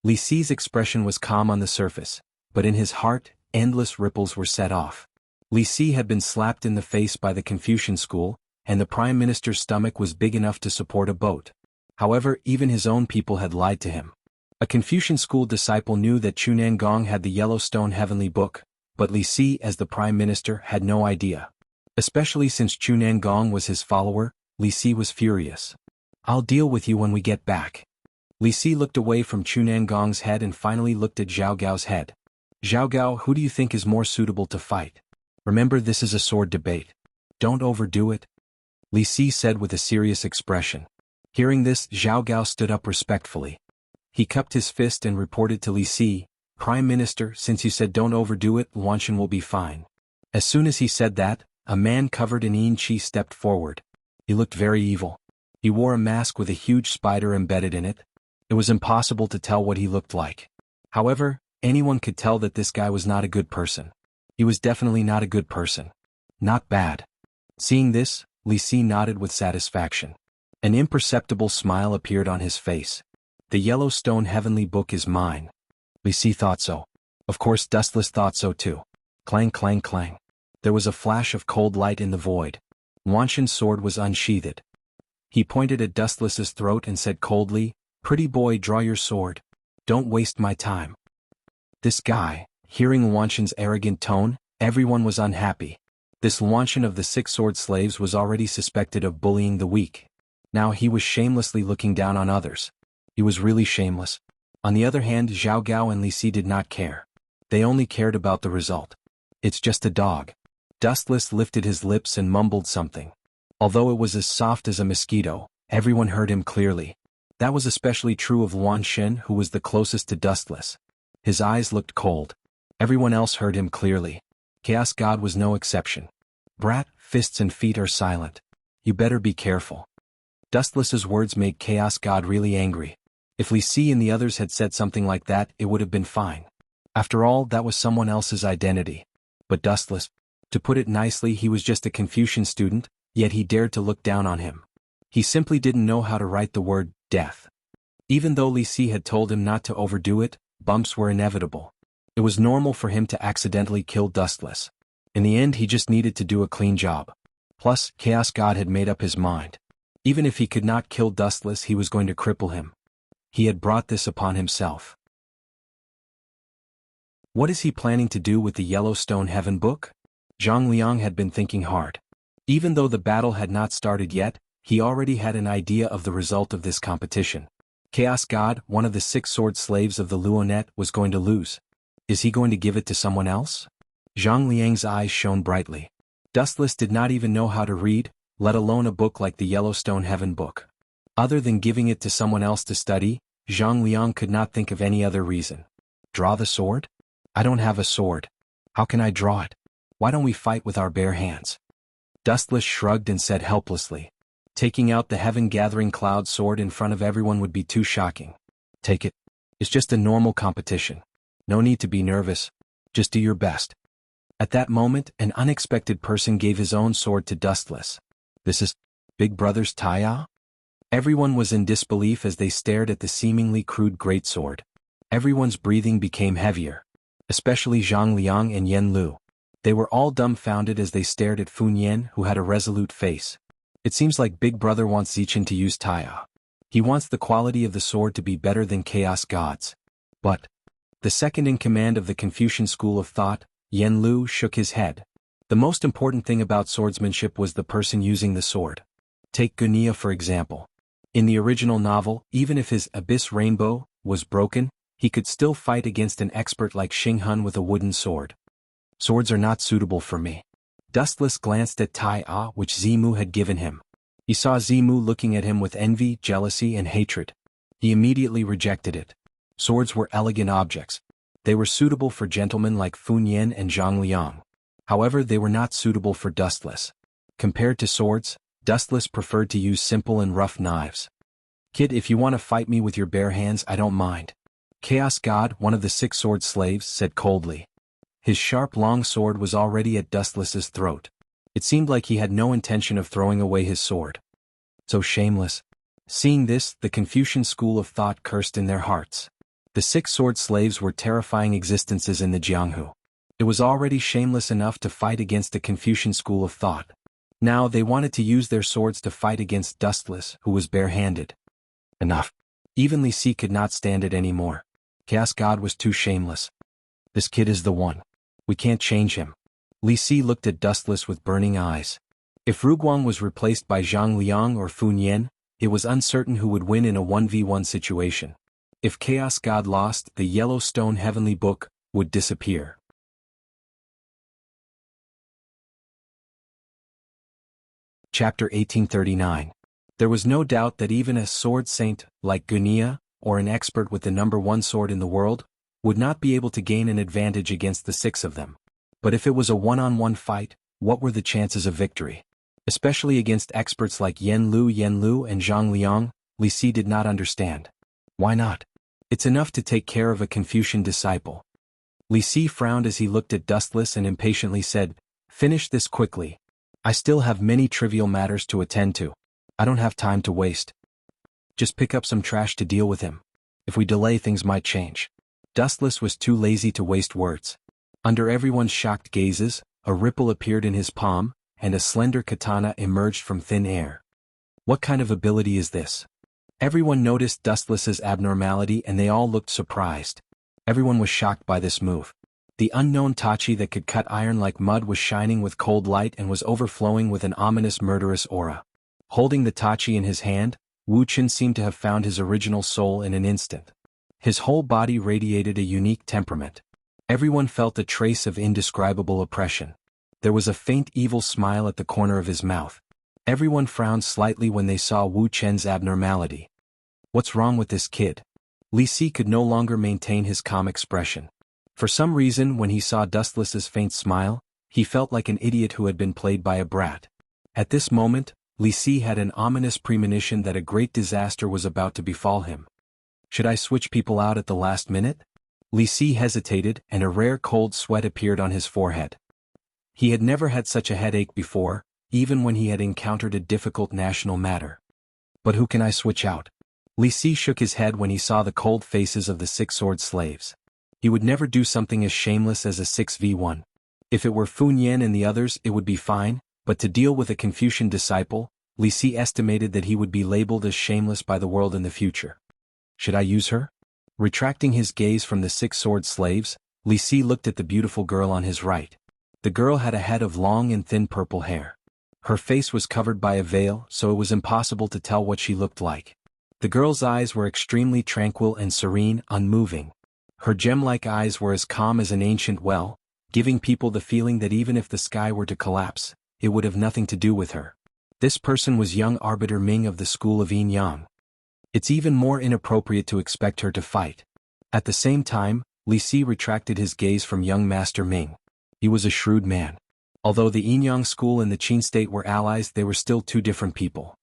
Li Si's expression was calm on the surface, but in his heart, endless ripples were set off. Li Si had been slapped in the face by the Confucian school, and the Prime Minister's stomach was big enough to support a boat. However, even his own people had lied to him. A Confucian school disciple knew that Chunangong had the Yellowstone Heavenly Book, but Li Si, as the Prime Minister, had no idea. Especially since Chunangong was his follower, Li Si was furious. I'll deal with you when we get back. Li Si looked away from Chunangong's head and finally looked at Zhao Gao's head. Zhao Gao, who do you think is more suitable to fight? Remember, this is a sword debate. Don't overdo it. Li Si said with a serious expression. Hearing this, Zhao Gao stood up respectfully. He cupped his fist and reported to Li Si, Prime Minister, since you said don't overdo it, Wanshan will be fine. As soon as he said that, a man covered in yin qi stepped forward. He looked very evil. He wore a mask with a huge spider embedded in it. It was impossible to tell what he looked like. However, anyone could tell that this guy was not a good person. He was definitely not a good person. Not bad. Seeing this, Li Si nodded with satisfaction. An imperceptible smile appeared on his face. The Yellowstone Heavenly Book is mine. Li Si thought so. Of course, Dustless thought so too. Clang, clang, clang. There was a flash of cold light in the void. Wanshan's sword was unsheathed. He pointed at Dustless's throat and said coldly, Pretty boy, draw your sword. Don't waste my time. This guy, hearing Wanshan's arrogant tone, everyone was unhappy. This Wanshan of the 6 sword slaves was already suspected of bullying the weak. Now he was shamelessly looking down on others. He was really shameless. On the other hand, Zhao Gao and Li Si did not care. They only cared about the result. It's just a dog. Dustless lifted his lips and mumbled something. Although it was as soft as a mosquito, everyone heard him clearly. That was especially true of Wanshan, who was the closest to Dustless. His eyes looked cold. Everyone else heard him clearly. Chaos God was no exception. Brat, fists and feet are silent. You better be careful. Dustless's words made Chaos God really angry. If Li Si and the others had said something like that, it would have been fine. After all, that was someone else's identity. But Dustless, to put it nicely, he was just a Confucian student, yet he dared to look down on him. He simply didn't know how to write the word death. Even though Li Si had told him not to overdo it, bumps were inevitable. It was normal for him to accidentally kill Dustless. In the end, he just needed to do a clean job. Plus, Chaos God had made up his mind. Even if he could not kill Dustless, he was going to cripple him. He had brought this upon himself. What is he planning to do with the Yellowstone Heaven book? Zhang Liang had been thinking hard. Even though the battle had not started yet, he already had an idea of the result of this competition. Chaos God, one of the 6 sword slaves of the Luonet, was going to lose. Is he going to give it to someone else? Zhang Liang's eyes shone brightly. Dustless did not even know how to read, let alone a book like the Yellowstone Heaven book. Other than giving it to someone else to study, Zhang Liang could not think of any other reason. Draw the sword? I don't have a sword. How can I draw it? Why don't we fight with our bare hands? Dustless shrugged and said helplessly. Taking out the heaven-gathering cloud sword in front of everyone would be too shocking. Take it. It's just a normal competition. No need to be nervous. Just do your best. At that moment, an unexpected person gave his own sword to Dustless. This is Big Brother's Taya? Everyone was in disbelief as they stared at the seemingly crude greatsword. Everyone's breathing became heavier. Especially Zhang Liang and Yen Lu. They were all dumbfounded as they stared at Fun Yen, who had a resolute face. It seems like Big Brother wants Zichen to use Taya. He wants the quality of the sword to be better than Chaos God's. But the second in command of the Confucian school of thought, Yen Lu, shook his head. The most important thing about swordsmanship was the person using the sword. Take Gunia for example. In the original novel, even if his abyss rainbow was broken, he could still fight against an expert like Xing Hun with a wooden sword. Swords are not suitable for me. Dustless glanced at Tai A, which Zimu had given him. He saw Zimu looking at him with envy, jealousy, and hatred. He immediately rejected it. Swords were elegant objects. They were suitable for gentlemen like Fun Yen and Zhang Liang. However, they were not suitable for Dustless. Compared to swords, Dustless preferred to use simple and rough knives. Kid, if you want to fight me with your bare hands, I don't mind. Chaos God, one of the 6 sword slaves, said coldly. His sharp long sword was already at Dustless's throat. It seemed like he had no intention of throwing away his sword. So shameless. Seeing this, the Confucian school of thought cursed in their hearts. The 6 sword slaves were terrifying existences in the Jianghu. It was already shameless enough to fight against the Confucian school of thought. Now they wanted to use their swords to fight against Dustless, who was bare-handed. Enough. Even Li Si could not stand it anymore. Chaos God was too shameless. This kid is the one. We can't change him. Li Si looked at Dustless with burning eyes. If Ruguang was replaced by Zhang Liang or Fun Yen, it was uncertain who would win in a 1v1 situation. If Chaos God lost, the Yellowstone Heavenly Book would disappear. Chapter 1839. There was no doubt that even a sword saint, like Gunia, or an expert with the number 1 sword in the world, would not be able to gain an advantage against the 6 of them. But if it was a one-on-one fight, what were the chances of victory? Especially against experts like Yen Lu and Zhang Liang, Li Si did not understand. Why not? It's enough to take care of a Confucian disciple. Li Si frowned as he looked at Dustless and impatiently said, Finish this quickly. I still have many trivial matters to attend to. I don't have time to waste. Just pick up some trash to deal with him. If we delay, things might change. Dustless was too lazy to waste words. Under everyone's shocked gazes, a ripple appeared in his palm, and a slender katana emerged from thin air. What kind of ability is this? Everyone noticed Dustless's abnormality and they all looked surprised. Everyone was shocked by this move. The unknown tachi that could cut iron like mud was shining with cold light and was overflowing with an ominous murderous aura. Holding the tachi in his hand, Wu Chen seemed to have found his original soul in an instant. His whole body radiated a unique temperament. Everyone felt a trace of indescribable oppression. There was a faint evil smile at the corner of his mouth. Everyone frowned slightly when they saw Wu Chen's abnormality. What's wrong with this kid? Li Si could no longer maintain his calm expression. For some reason, when he saw Dustless's faint smile, he felt like an idiot who had been played by a brat. At this moment, Li Si had an ominous premonition that a great disaster was about to befall him. Should I switch people out at the last minute? Li Si hesitated, and a rare cold sweat appeared on his forehead. He had never had such a headache before, even when he had encountered a difficult national matter. But who can I switch out? Li Si shook his head when he saw the cold faces of the six-sword slaves. He would never do something as shameless as a 6v1. If it were Fu Nian and the others, it would be fine, but to deal with a Confucian disciple, Li Si estimated that he would be labeled as shameless by the world in the future. Should I use her? Retracting his gaze from the six-sword slaves, Li Si looked at the beautiful girl on his right. The girl had a head of long and thin purple hair. Her face was covered by a veil, so it was impossible to tell what she looked like. The girl's eyes were extremely tranquil and serene, unmoving. Her gem-like eyes were as calm as an ancient well, giving people the feeling that even if the sky were to collapse, it would have nothing to do with her. This person was young Arbiter Ming of the school of Yin Yang. It's even more inappropriate to expect her to fight. At the same time, Li Si retracted his gaze from young Master Ming. He was a shrewd man. Although the Yin Yang school and the Qin state were allies, they were still two different people.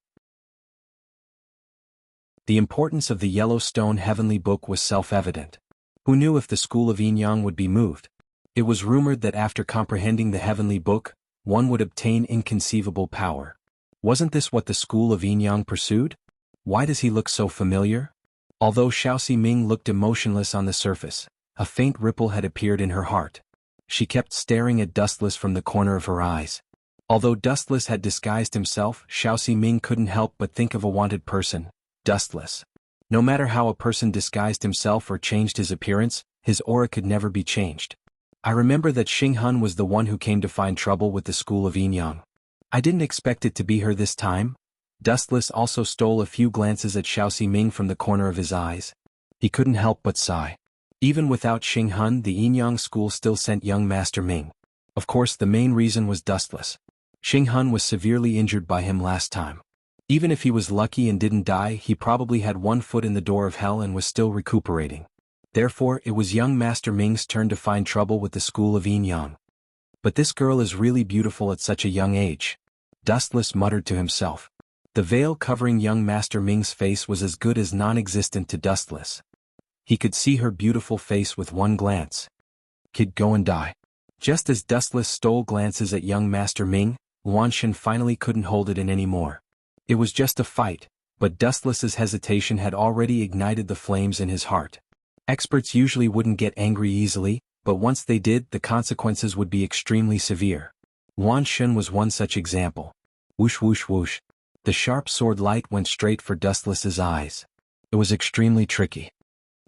The importance of the Yellowstone Heavenly Book was self-evident. Who knew if the school of Yin Yang would be moved? It was rumored that after comprehending the Heavenly Book, one would obtain inconceivable power. Wasn't this what the school of Yin Yang pursued? Why does he look so familiar? Although Xiaoxi Ming looked emotionless on the surface, a faint ripple had appeared in her heart. She kept staring at Dustless from the corner of her eyes. Although Dustless had disguised himself, Xiaoxi Ming couldn't help but think of a wanted person, Dustless. No matter how a person disguised himself or changed his appearance, his aura could never be changed. I remember that Xing Hun was the one who came to find trouble with the school of Yin Yang. I didn't expect it to be her this time. Dustless also stole a few glances at Xiaoxi Ming from the corner of his eyes. He couldn't help but sigh. Even without Xing Hun, the Yin Yang school still sent young Master Ming. Of course, the main reason was Dustless. Xing Hun was severely injured by him last time. Even if he was lucky and didn't die, he probably had one foot in the door of hell and was still recuperating. Therefore, it was young Master Ming's turn to find trouble with the school of Yin Yang. But this girl is really beautiful at such a young age. Dustless muttered to himself. The veil covering young Master Ming's face was as good as non-existent to Dustless. He could see her beautiful face with one glance. Kid, go and die. Just as Dustless stole glances at young Master Ming, Wanshan finally couldn't hold it in anymore. It was just a fight, but Dustless's hesitation had already ignited the flames in his heart. Experts usually wouldn't get angry easily, but once they did, the consequences would be extremely severe. Wanshan was one such example. Whoosh whoosh whoosh. The sharp sword light went straight for Dustless's eyes. It was extremely tricky.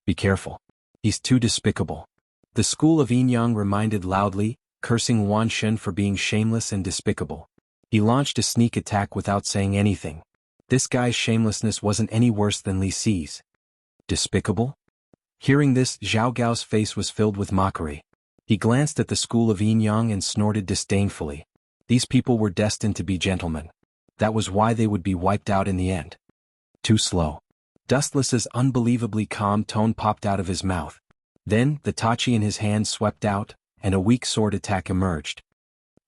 Be careful. He's too despicable. The school of Yin Yang reminded loudly, cursing Wanshan for being shameless and despicable. He launched a sneak attack without saying anything. This guy's shamelessness wasn't any worse than Li Si's. Despicable? Hearing this, Zhao Gao's face was filled with mockery. He glanced at the school of Yin Yang and snorted disdainfully. These people were destined to be gentlemen. That was why they would be wiped out in the end. Too slow. Dustless's unbelievably calm tone popped out of his mouth. Then, the tachi in his hand swept out, and a weak sword attack emerged.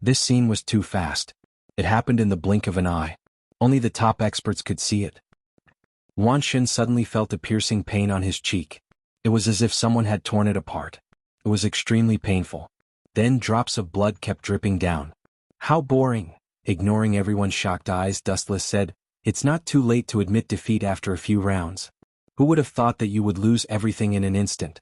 This scene was too fast. It happened in the blink of an eye. Only the top experts could see it. Wanshan suddenly felt a piercing pain on his cheek. It was as if someone had torn it apart. It was extremely painful. Then drops of blood kept dripping down. How boring. Ignoring everyone's shocked eyes, Dustless said, "It's not too late to admit defeat after a few rounds. Who would have thought that you would lose everything in an instant?"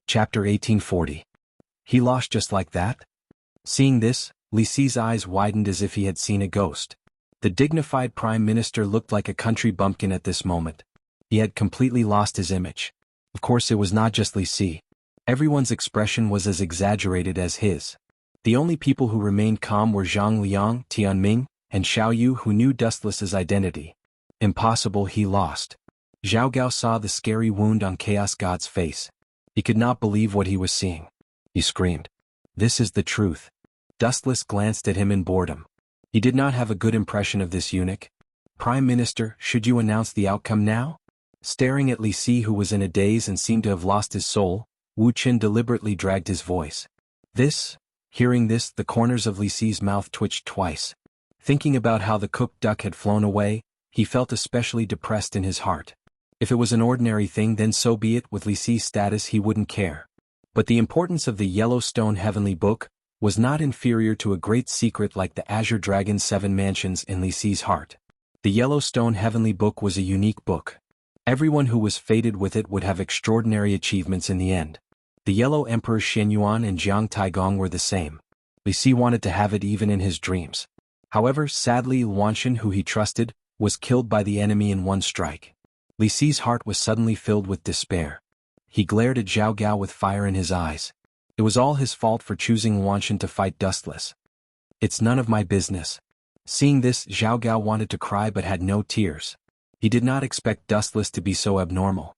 Chapter 1840. He lost just like that? Seeing this, Li Si's eyes widened as if he had seen a ghost. The dignified prime minister looked like a country bumpkin at this moment. He had completely lost his image. Of course, it was not just Li Si. Everyone's expression was as exaggerated as his. The only people who remained calm were Zhang Liang, Tian Ming, and Xiao Yu, who knew Dustless's identity. Impossible, he lost. Zhao Gao saw the scary wound on Chaos God's face. He could not believe what he was seeing. He screamed, "This is the truth." Dustless glanced at him in boredom. He did not have a good impression of this eunuch. "Prime Minister, should you announce the outcome now?" Staring at Li Si, who was in a daze and seemed to have lost his soul, Wu Qin deliberately dragged his voice. Hearing this, the corners of Li Si's mouth twitched twice. Thinking about how the cooked duck had flown away, he felt especially depressed in his heart. If it was an ordinary thing, then so be it. With Li Si's status, he wouldn't care. But the importance of the Yellowstone Heavenly Book, was not inferior to a great secret like the Azure Dragon's 7 mansions in Li Si's heart. The Yellowstone Heavenly Book was a unique book. Everyone who was fated with it would have extraordinary achievements in the end. The Yellow Emperor Xianyuan and Jiang Taigong were the same. Li Si wanted to have it even in his dreams. However, sadly Luanshan, who he trusted, was killed by the enemy in one strike. Li Si's heart was suddenly filled with despair. He glared at Zhao Gao with fire in his eyes. It was all his fault for choosing Luanshan to fight Dustless. It's none of my business. Seeing this, Zhao Gao wanted to cry but had no tears. He did not expect Dustless to be so abnormal.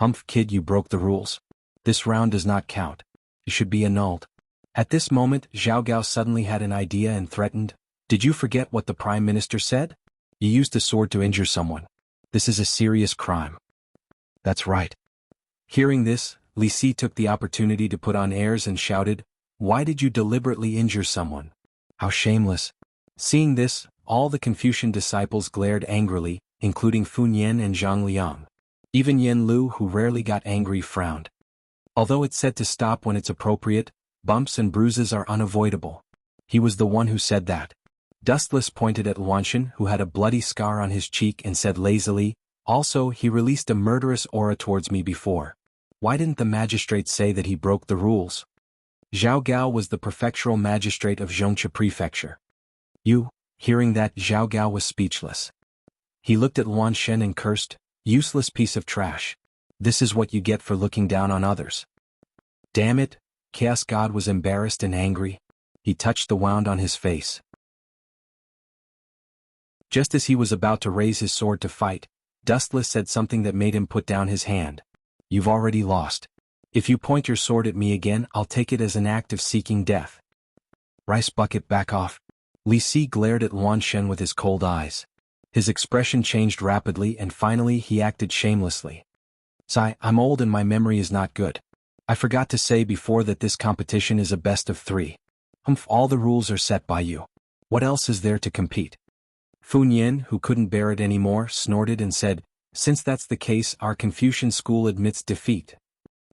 Humph, kid, you broke the rules. This round does not count. You should be annulled. At this moment, Zhao Gao suddenly had an idea and threatened, "Did you forget what the Prime Minister said? You used a sword to injure someone. This is a serious crime." "That's right." Hearing this, Li Si took the opportunity to put on airs and shouted, "Why did you deliberately injure someone? How shameless." Seeing this, all the Confucian disciples glared angrily, including Fun Yen and Zhang Liang. Even Yen Lu, who rarely got angry, frowned. Although it's said to stop when it's appropriate, bumps and bruises are unavoidable. He was the one who said that. Dustless pointed at Luanshan, who had a bloody scar on his cheek, and said lazily, "Also, he released a murderous aura towards me before. Why didn't the magistrate say that he broke the rules?" Zhao Gao was the prefectural magistrate of Zhongche Prefecture. Hearing that, Zhao Gao was speechless. He looked at Luanshan and cursed, "Useless piece of trash. This is what you get for looking down on others." Damn it, Chaos God was embarrassed and angry. He touched the wound on his face. Just as he was about to raise his sword to fight, Dustless said something that made him put down his hand. "You've already lost. If you point your sword at me again, I'll take it as an act of seeking death." "Rice bucket, back off." Li Si glared at Luanshan with his cold eyes. His expression changed rapidly and finally he acted shamelessly. "Sai, I'm old and my memory is not good. I forgot to say before that this competition is a best of 3. Humph, all the rules are set by you. What else is there to compete?" Fun Yen, who couldn't bear it anymore, snorted and said, "Since that's the case, our Confucian school admits defeat.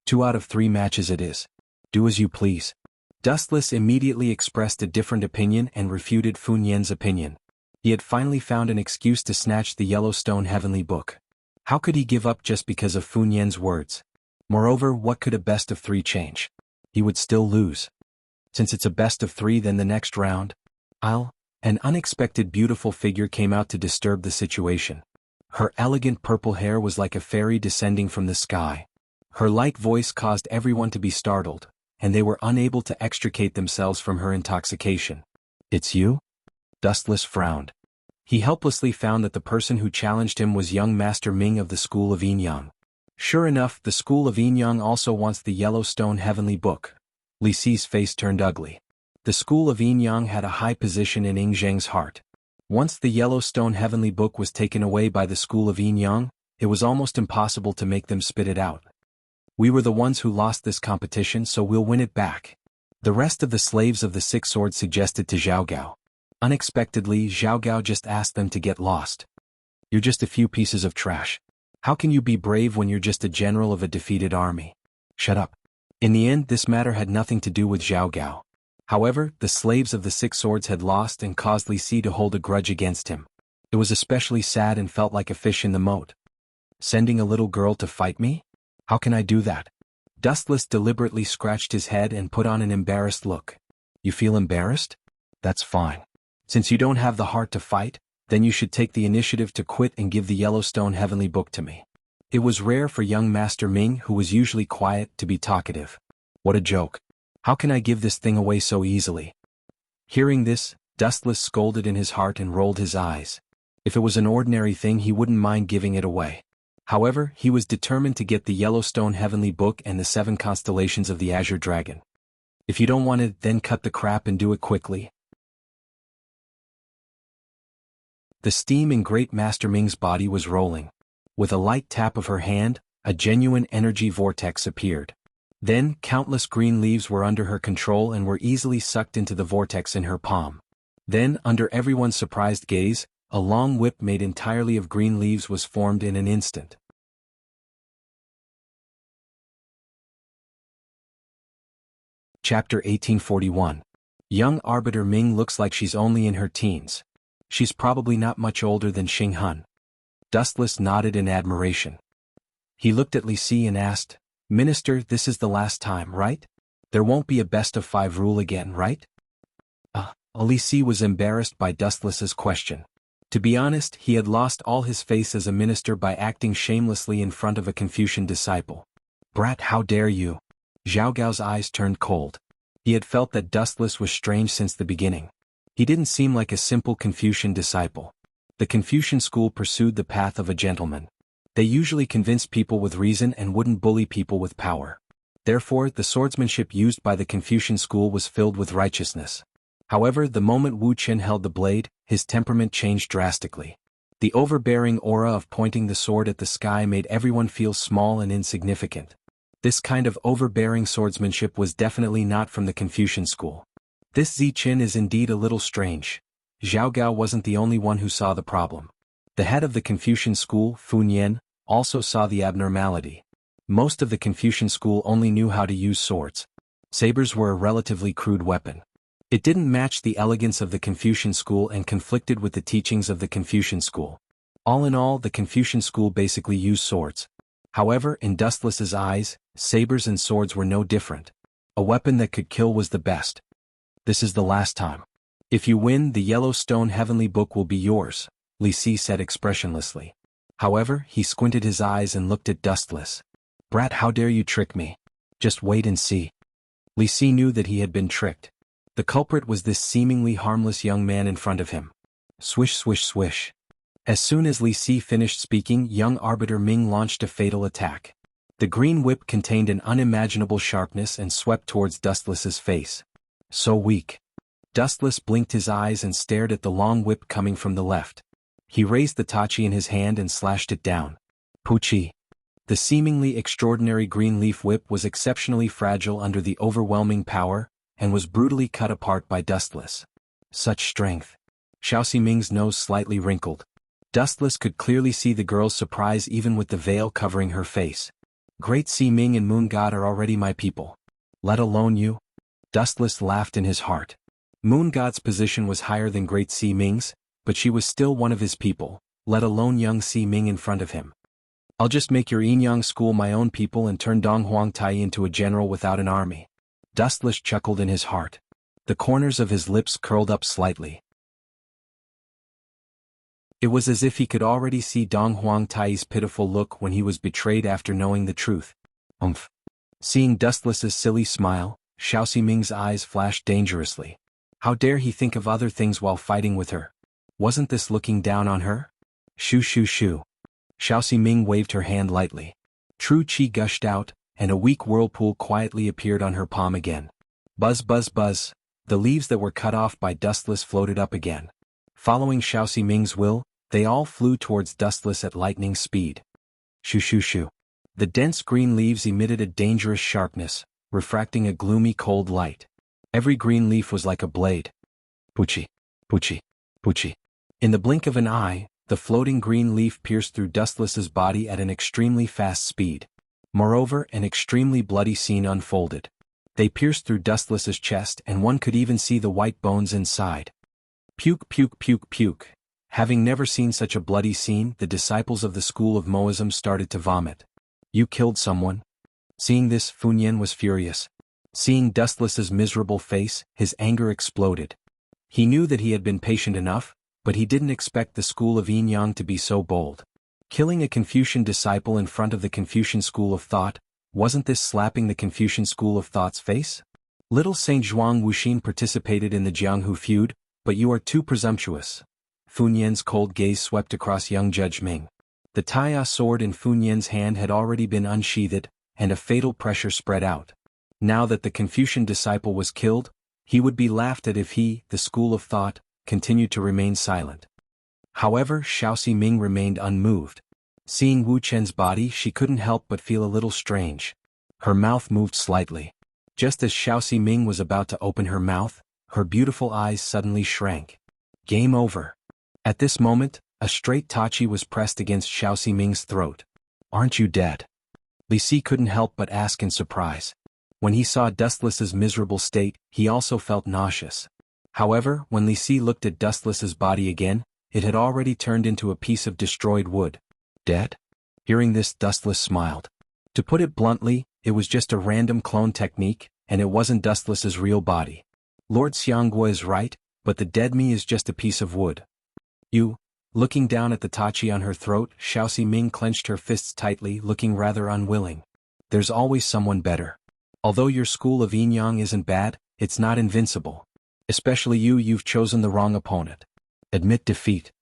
2 out of 3 matches it is. Do as you please." Dustless immediately expressed a different opinion and refuted Fun Yen's opinion. He had finally found an excuse to snatch the Yellowstone Heavenly Book. How could he give up just because of Fun Yen's words? Moreover, what could a best of 3 change? He would still lose. Since it's a best of 3, then the next round, An unexpected beautiful figure came out to disturb the situation. Her elegant purple hair was like a fairy descending from the sky. Her light voice caused everyone to be startled, and they were unable to extricate themselves from her intoxication. "It's you?" Dustless frowned. He helplessly found that the person who challenged him was young Master Ming of the School of Yinyang. Sure enough, the School of Yinyang also wants the Yellowstone Heavenly Book. Li Si's face turned ugly. The School of Yinyang had a high position in Ing Zheng's heart. Once the Yellowstone Heavenly Book was taken away by the School of Yinyang, it was almost impossible to make them spit it out. "We were the ones who lost this competition, so we'll win it back." The rest of the slaves of the 6 Swords suggested to Zhao Gao. Unexpectedly, Zhao Gao just asked them to get lost. "You're just a few pieces of trash. How can you be brave when you're just a general of a defeated army?" "Shut up." In the end, this matter had nothing to do with Zhao Gao. However, the slaves of the 6 Swords had lost and caused Li Si to hold a grudge against him. It was especially sad and felt like a fish in the moat. "Sending a little girl to fight me? How can I do that?" Dustless deliberately scratched his head and put on an embarrassed look. "You feel embarrassed? That's fine. Since you don't have the heart to fight, then you should take the initiative to quit and give the Yellowstone Heavenly Book to me." It was rare for young Master Ming, who was usually quiet, to be talkative. "What a joke. How can I give this thing away so easily?" Hearing this, Dustless scolded in his heart and rolled his eyes. If it was an ordinary thing, he wouldn't mind giving it away. However, he was determined to get the Yellowstone Heavenly Book and the 7 constellations of the Azure Dragon. "If you don't want it, then cut the crap and do it quickly." The steam in Great Master Ming's body was rolling. With a light tap of her hand, a genuine energy vortex appeared. Then, countless green leaves were under her control and were easily sucked into the vortex in her palm. Then, under everyone's surprised gaze, a long whip made entirely of green leaves was formed in an instant. Chapter 1841. Young Arbiter Ming looks like she's only in her teens. She's probably not much older than Xing Hun. Dustless nodded in admiration. He looked at Li Si and asked, Minister, this is the last time, right? There won't be a best-of-5 rule again, right? Li Si was embarrassed by Dustless's question. To be honest, he had lost all his face as a minister by acting shamelessly in front of a Confucian disciple. Brat, how dare you? Zhao Gao's eyes turned cold. He had felt that Dustless was strange since the beginning. He didn't seem like a simple Confucian disciple. The Confucian school pursued the path of a gentleman. They usually convinced people with reason and wouldn't bully people with power. Therefore, the swordsmanship used by the Confucian school was filled with righteousness. However, the moment Wu Qin held the blade, his temperament changed drastically. The overbearing aura of pointing the sword at the sky made everyone feel small and insignificant. This kind of overbearing swordsmanship was definitely not from the Confucian school. This Zi Qin is indeed a little strange. Zhao Gao wasn't the only one who saw the problem. The head of the Confucian school, Fu Nian, also saw the abnormality. Most of the Confucian school only knew how to use swords. Sabers were a relatively crude weapon. It didn't match the elegance of the Confucian school and conflicted with the teachings of the Confucian school. All in all, the Confucian school basically used swords. However, in Dustless's eyes, sabers and swords were no different. A weapon that could kill was the best. This is the last time. If you win, the Yellowstone Heavenly Book will be yours, Li Si said expressionlessly. However, he squinted his eyes and looked at Dustless. Brat, how dare you trick me? Just wait and see. Li Si knew that he had been tricked. The culprit was this seemingly harmless young man in front of him. Swish swish swish. As soon as Li Si finished speaking, young Arbiter Ming launched a fatal attack. The green whip contained an unimaginable sharpness and swept towards Dustless's face. So weak. Dustless blinked his eyes and stared at the long whip coming from the left. He raised the tachi in his hand and slashed it down. Puchi. The seemingly extraordinary green leaf whip was exceptionally fragile under the overwhelming power, and was brutally cut apart by Dustless. Such strength. Xiao Ming's nose slightly wrinkled. Dustless could clearly see the girl's surprise even with the veil covering her face. Great Si Ming and Moon God are already my people. Let alone you? Dustless laughed in his heart. Moon God's position was higher than Great Si Ming's, but she was still one of his people, let alone young Si Ming in front of him. I'll just make your Yinyang school my own people and turn Dong Huang Tai into a general without an army. Dustless chuckled in his heart. The corners of his lips curled up slightly. It was as if he could already see Dong Huang Tai's pitiful look when he was betrayed after knowing the truth. Seeing Dustless's silly smile, Xiao Ming's eyes flashed dangerously. How dare he think of other things while fighting with her? Wasn't this looking down on her? Shoo shoo shoo. Xiao Ming waved her hand lightly. True qi gushed out, and a weak whirlpool quietly appeared on her palm again. Buzz buzz buzz, the leaves that were cut off by Dustless floated up again. Following Xiao Ming's will, they all flew towards Dustless at lightning speed. Shoo shoo shoo. The dense green leaves emitted a dangerous sharpness, refracting a gloomy cold light. Every green leaf was like a blade. Puchi, puchi, puchi. In the blink of an eye, the floating green leaf pierced through Dustless's body at an extremely fast speed. Moreover, an extremely bloody scene unfolded. They pierced through Dustless's chest and one could even see the white bones inside. Puke puke puke puke. Having never seen such a bloody scene, the disciples of the school of Moism started to vomit. You killed someone? Seeing this, Fu Nian was furious. Seeing Dustless's miserable face, his anger exploded. He knew that he had been patient enough, but he didn't expect the school of Yinyang to be so bold. Killing a Confucian disciple in front of the Confucian school of thought, wasn't this slapping the Confucian school of thought's face? Little Saint Zhuang Wuxin participated in the Jianghu feud, but you are too presumptuous. Fu Nian's cold gaze swept across young Judge Ming. The Taiya sword in Fu Nian's hand had already been unsheathed, and a fatal pressure spread out. Now that the Confucian disciple was killed, he would be laughed at if he, the school of thought, continued to remain silent. However, Xiao Ming remained unmoved. Seeing Wu Chen's body, she couldn't help but feel a little strange. Her mouth moved slightly. Just as Xiao Ming was about to open her mouth, her beautiful eyes suddenly shrank. Game over. At this moment, a straight tachi was pressed against Xiao Ming's throat. Aren't you dead? Li Si couldn't help but ask in surprise. When he saw Dustless's miserable state, he also felt nauseous. However, when Li Si looked at Dustless's body again, it had already turned into a piece of destroyed wood. Dead? Hearing this, Dustless smiled. To put it bluntly, it was just a random clone technique, and it wasn't Dustless's real body. Lord Xianghua is right, but the dead me is just a piece of wood. You. Looking down at the tachi on her throat, Xiao Ming clenched her fists tightly, looking rather unwilling. There's always someone better. Although your school of Yin Yang isn't bad, it's not invincible. Especially you've chosen the wrong opponent. Admit defeat.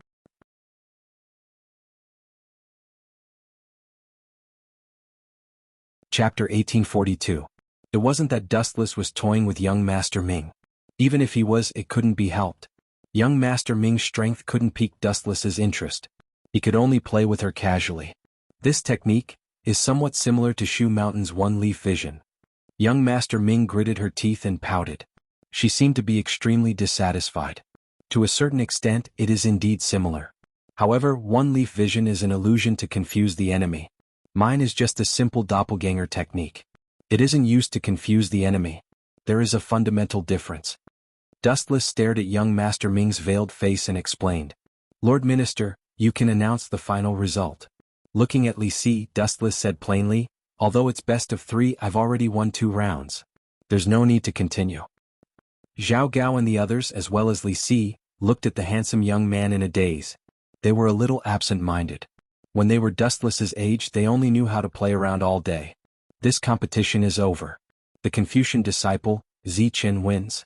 Chapter 1842. It wasn't that Dustless was toying with young Master Ming. Even if he was, it couldn't be helped. Young Master Ming's strength couldn't pique Dustless's interest. He could only play with her casually. This technique is somewhat similar to Shu Mountain's one-leaf vision. Young Master Ming gritted her teeth and pouted. She seemed to be extremely dissatisfied. To a certain extent, it is indeed similar. However, one-leaf vision is an illusion to confuse the enemy. Mine is just a simple doppelganger technique. It isn't used to confuse the enemy. There is a fundamental difference. Dustless stared at young Master Ming's veiled face and explained. Lord Minister, you can announce the final result. Looking at Li Si, Dustless said plainly, although it's best of 3, I've already won 2 rounds. There's no need to continue. Zhao Gao and the others, as well as Li Si, looked at the handsome young man in a daze. They were a little absent-minded. When they were Dustless's age, they only knew how to play around all day. This competition is over. The Confucian disciple, Zichen, wins.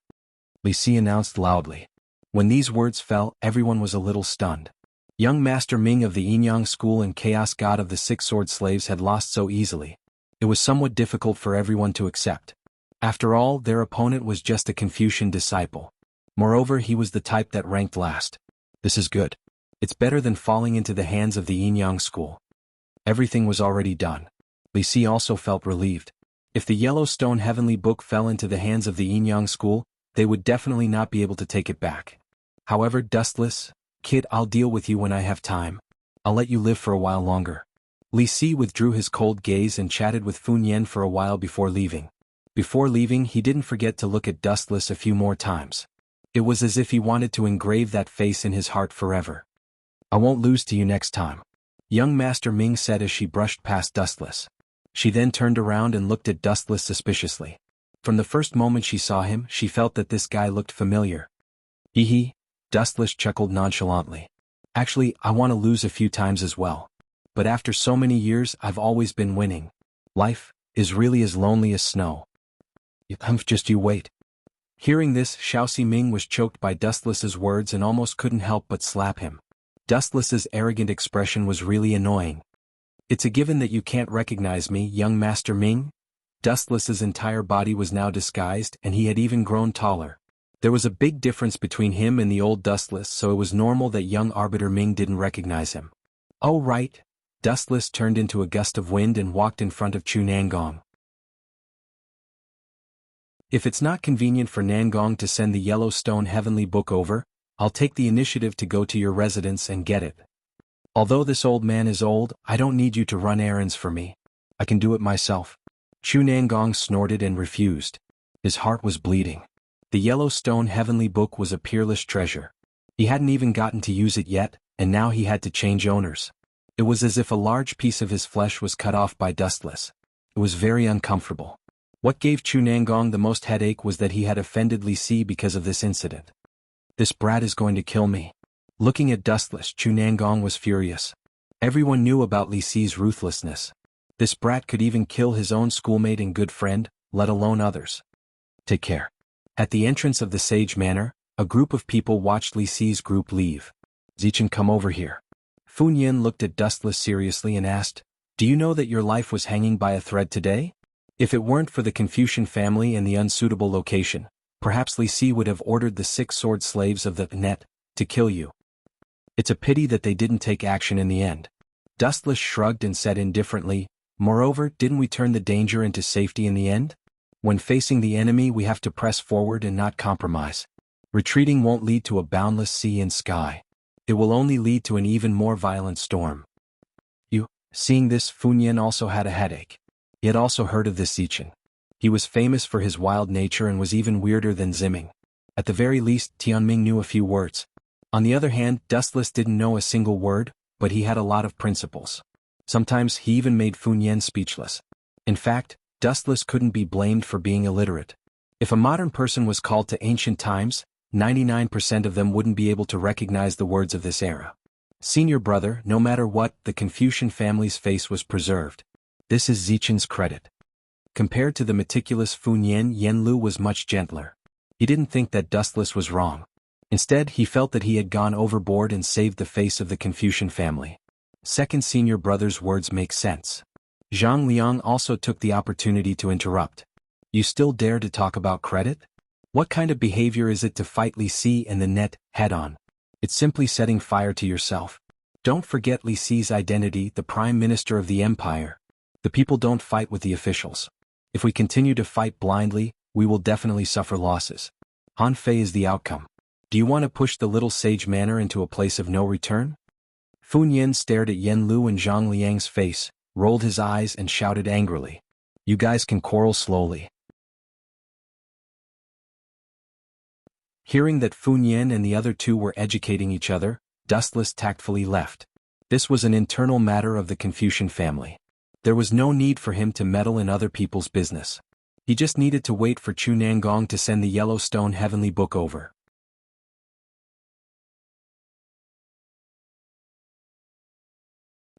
Li Si announced loudly. When these words fell, everyone was a little stunned. Young Master Ming of the Yin Yang School and Chaos God of the 6 Sword Slaves had lost so easily. It was somewhat difficult for everyone to accept. After all, their opponent was just a Confucian disciple. Moreover, he was the type that ranked last. This is good. It's better than falling into the hands of the Yin Yang School. Everything was already done. Li Si also felt relieved. If the Yellowstone Heavenly Book fell into the hands of the Yin Yang School, they would definitely not be able to take it back. However, Dustless, kid, I'll deal with you when I have time. I'll let you live for a while longer. Li Si withdrew his cold gaze and chatted with Fun Yen for a while before leaving. Before leaving, he didn't forget to look at Dustless a few more times. It was as if he wanted to engrave that face in his heart forever. I won't lose to you next time. Young Master Ming said as she brushed past Dustless. She then turned around and looked at Dustless suspiciously. From the first moment she saw him, she felt that this guy looked familiar. Hee, Dustless chuckled nonchalantly. Actually, I want to lose a few times as well. But after so many years, I've always been winning. Life is really as lonely as snow. Just you wait. Hearing this, Xiao Ming was choked by Dustless's words and almost couldn't help but slap him. Dustless's arrogant expression was really annoying. It's a given that you can't recognize me, young Master Ming? Dustless's entire body was now disguised, and he had even grown taller. There was a big difference between him and the old Dustless, so it was normal that young Arbiter Ming didn't recognize him. Oh right. Dustless turned into a gust of wind and walked in front of Chu Nangong. If it's not convenient for Nangong to send the Yellowstone Heavenly Book over, I'll take the initiative to go to your residence and get it. Although this old man is old, I don't need you to run errands for me. I can do it myself. Chu Nangong snorted and refused. His heart was bleeding. The Yellowstone Heavenly Book was a peerless treasure. He hadn't even gotten to use it yet, and now he had to change owners. It was as if a large piece of his flesh was cut off by Dustless. It was very uncomfortable. What gave Chu Nangong the most headache was that he had offended Li Si because of this incident. This brat is going to kill me. Looking at Dustless, Chu Nangong was furious. Everyone knew about Li Si's ruthlessness. This brat could even kill his own schoolmate and good friend, let alone others. Take care. At the entrance of the Sage Manor, a group of people watched Li Si's group leave. Zichen, come over here. Fun Yen looked at Dustless seriously and asked, do you know that your life was hanging by a thread today? If it weren't for the Confucian family and the unsuitable location, perhaps Li Si would have ordered the 6 sword slaves of the net to kill you. It's a pity that they didn't take action in the end. Dustless shrugged and said indifferently, moreover, didn't we turn the danger into safety in the end? When facing the enemy, we have to press forward and not compromise. Retreating won't lead to a boundless sea and sky. It will only lead to an even more violent storm. Seeing this, Fun Yen also had a headache. He had also heard of this Zichen. He was famous for his wild nature and was even weirder than Ziming. At the very least, Tianming knew a few words. On the other hand, Dustless didn't know a single word, but he had a lot of principles. Sometimes he even made Funyan speechless. In fact, Dustless couldn't be blamed for being illiterate. If a modern person was called to ancient times, 99% of them wouldn't be able to recognize the words of this era. Senior brother, no matter what, the Confucian family's face was preserved. This is Zichen's credit. Compared to the meticulous Funyan, Yenlu was much gentler. He didn't think that Dustless was wrong. Instead, he felt that he had gone overboard and saved the face of the Confucian family. Second senior brother's words make sense. Zhang Liang also took the opportunity to interrupt. You still dare to talk about credit? What kind of behavior is it to fight Li Si and the net, head-on? It's simply setting fire to yourself. Don't forget Li Si's identity, the Prime Minister of the Empire. The people don't fight with the officials. If we continue to fight blindly, we will definitely suffer losses. Han Fei is the outcome. Do you want to push the little sage manor into a place of no return? Fun Yin stared at Yen Lu and Zhang Liang's face, rolled his eyes and shouted angrily. You guys can quarrel slowly. Hearing that Fun Yin and the other two were educating each other, Dustless tactfully left. This was an internal matter of the Confucian family. There was no need for him to meddle in other people's business. He just needed to wait for Chu Nangong to send the Yellowstone Heavenly Book over.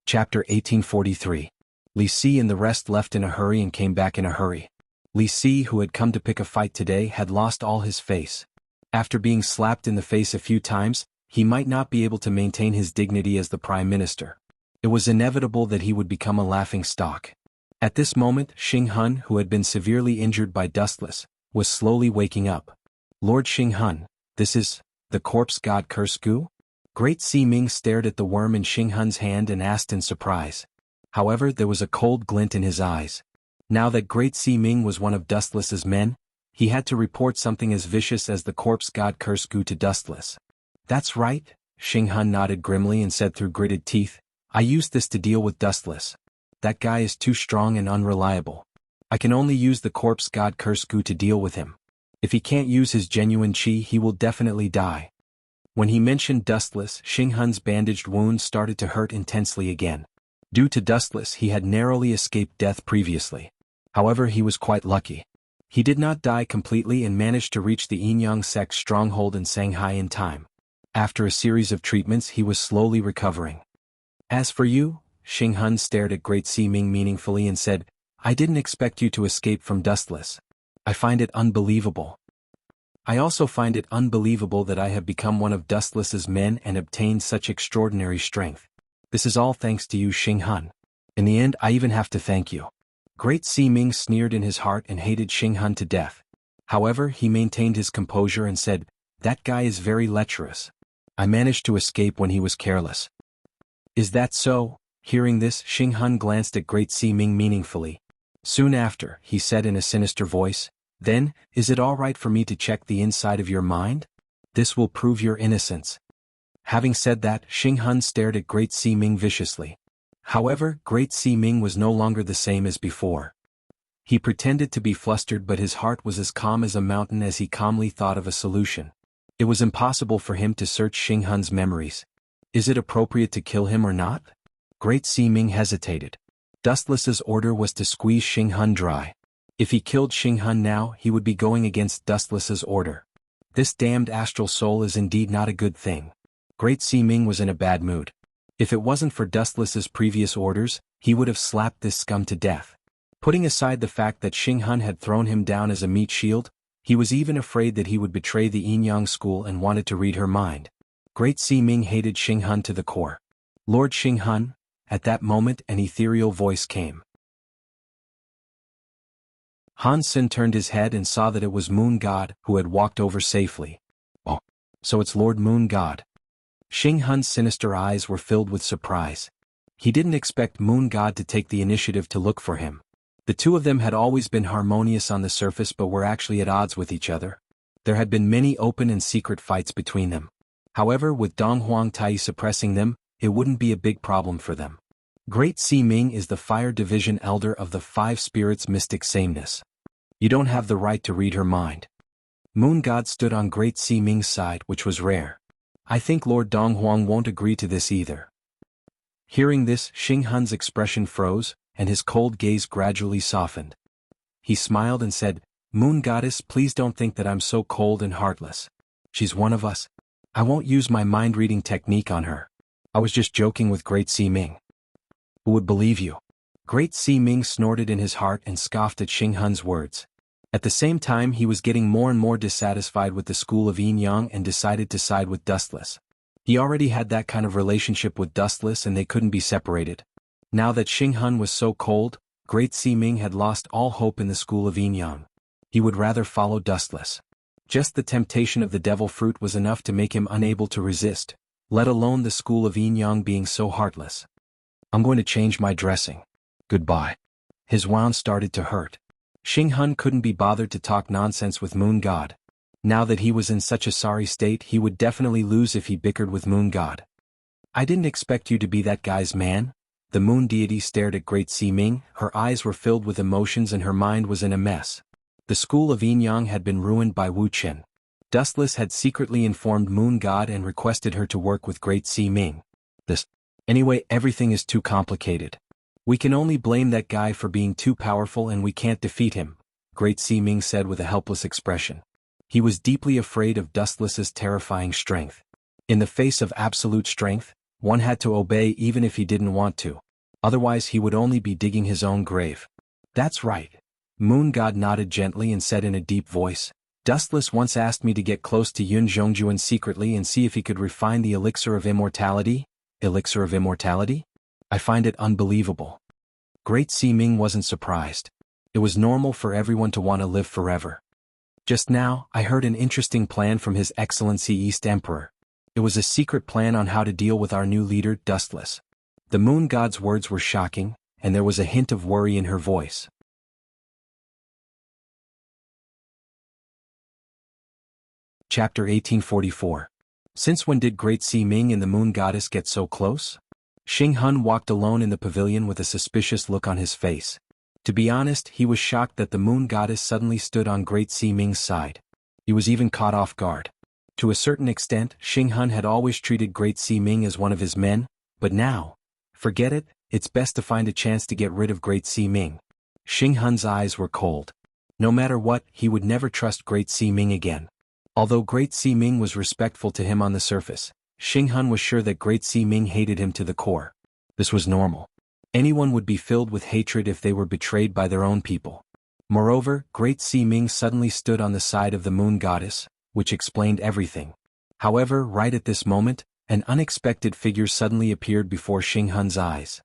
Chapter 1843. Li Si and the rest left in a hurry and came back in a hurry. Li Si, who had come to pick a fight today, had lost all his face. After being slapped in the face a few times, he might not be able to maintain his dignity as the Prime Minister. It was inevitable that he would become a laughing stock. At this moment, Xing Hun, who had been severely injured by Dustless, was slowly waking up. Lord Xing Hun, this is the corpse god Kursku? Great Si Ming stared at the worm in Xing Hun's hand and asked in surprise. However, there was a cold glint in his eyes. Now that Great Si Ming was one of Dustless's men, he had to report something as vicious as the corpse god Kursku to Dustless. That's right, Xing Hun nodded grimly and said through gritted teeth, I used this to deal with Dustless. That guy is too strong and unreliable. I can only use the corpse god Kursku to deal with him. If he can't use his genuine chi, he will definitely die. When he mentioned Dustless, Xing Hun's bandaged wounds started to hurt intensely again. Due to Dustless, he had narrowly escaped death previously. However, he was quite lucky. He did not die completely and managed to reach the Yinyang sect's stronghold in Shanghai in time. After a series of treatments, he was slowly recovering. As for you, Xing Hun stared at Great Si Ming meaningfully and said, I didn't expect you to escape from Dustless. I find it unbelievable. I also find it unbelievable that I have become one of Dustless's men and obtained such extraordinary strength. This is all thanks to you, Xing Hun. In the end, I even have to thank you. Great Si Ming sneered in his heart and hated Xing Hun to death. However, he maintained his composure and said, that guy is very lecherous. I managed to escape when he was careless. Is that so? Hearing this, Xing Hun glanced at Great Si Ming meaningfully. Soon after, he said in a sinister voice, then, is it all right for me to check the inside of your mind? This will prove your innocence. Having said that, Xing Hun stared at Great Si Ming viciously. However, Great Si Ming was no longer the same as before. He pretended to be flustered, but his heart was as calm as a mountain as he calmly thought of a solution. It was impossible for him to search Xing Hun's memories. Is it appropriate to kill him or not? Great Si Ming hesitated. Dustless's order was to squeeze Xing Hun dry. If he killed Xing Hun now, he would be going against Dustless's order. This damned astral soul is indeed not a good thing. Great Si Ming was in a bad mood. If it wasn't for Dustless's previous orders, he would have slapped this scum to death. Putting aside the fact that Xing Hun had thrown him down as a meat shield, he was even afraid that he would betray the Yinyang school and wanted to read her mind. Great Si Ming hated Xing Hun to the core. Lord Xing Hun, at that moment an ethereal voice came. Han Sen turned his head and saw that it was Moon God, who had walked over safely. Oh, so it's Lord Moon God. Xing Hun's sinister eyes were filled with surprise. He didn't expect Moon God to take the initiative to look for him. The two of them had always been harmonious on the surface but were actually at odds with each other. There had been many open and secret fights between them. However, with Dong Huangtai suppressing them, it wouldn't be a big problem for them. Great Si Ming is the Fire Division Elder of the Five Spirits Mystic Sameness. You don't have the right to read her mind. Moon God stood on Great Si Ming's side, which was rare. I think Lord Donghuang won't agree to this either. Hearing this, Xing Hun's expression froze, and his cold gaze gradually softened. He smiled and said, Moon Goddess, please don't think that I'm so cold and heartless. She's one of us. I won't use my mind-reading technique on her. I was just joking with Great Si Ming. Who would believe you? Great Si Ming snorted in his heart and scoffed at Xing Hun's words. At the same time, he was getting more and more dissatisfied with the school of Yin Yang and decided to side with Dustless. He already had that kind of relationship with Dustless and they couldn't be separated. Now that Xing Hun was so cold, Great Si Ming had lost all hope in the school of Yin Yang. He would rather follow Dustless. Just the temptation of the devil fruit was enough to make him unable to resist, let alone the school of Yin Yang being so heartless. I'm going to change my dressing. Goodbye. His wound started to hurt. Xing Hun couldn't be bothered to talk nonsense with Moon God. Now that he was in such a sorry state, he would definitely lose if he bickered with Moon God. I didn't expect you to be that guy's man. The moon deity stared at Great Si Ming, her eyes were filled with emotions and her mind was in a mess. The school of Yin Yang had been ruined by Wuxia. Dustless had secretly informed Moon God and requested her to work with Great Si Ming. Anyway, everything is too complicated. We can only blame that guy for being too powerful and we can't defeat him, Great Si Ming said with a helpless expression. He was deeply afraid of Dustless's terrifying strength. In the face of absolute strength, one had to obey even if he didn't want to. Otherwise he would only be digging his own grave. That's right. Moon God nodded gently and said in a deep voice, Dustless once asked me to get close to Yun Zhongjuan secretly and see if he could refine the elixir of immortality. Elixir of immortality? I find it unbelievable. Great Si Ming wasn't surprised. It was normal for everyone to want to live forever. Just now, I heard an interesting plan from His Excellency East Emperor. It was a secret plan on how to deal with our new leader, Dustless. The Moon God's words were shocking, and there was a hint of worry in her voice. Chapter 1844. Since when did Great Si Ming and the Moon Goddess get so close? Xing Hun walked alone in the pavilion with a suspicious look on his face. To be honest, he was shocked that the Moon Goddess suddenly stood on Great Si Ming's side. He was even caught off guard. To a certain extent, Xing Hun had always treated Great Si Ming as one of his men, but now, forget it, it's best to find a chance to get rid of Great Si Ming. Xing Hun's eyes were cold. No matter what, he would never trust Great Si Ming again. Although Great Si Ming was respectful to him on the surface, Xing Hun was sure that Great Si Ming hated him to the core. This was normal. Anyone would be filled with hatred if they were betrayed by their own people. Moreover, Great Si Ming suddenly stood on the side of the Moon Goddess, which explained everything. However, right at this moment, an unexpected figure suddenly appeared before Xing Hun's eyes.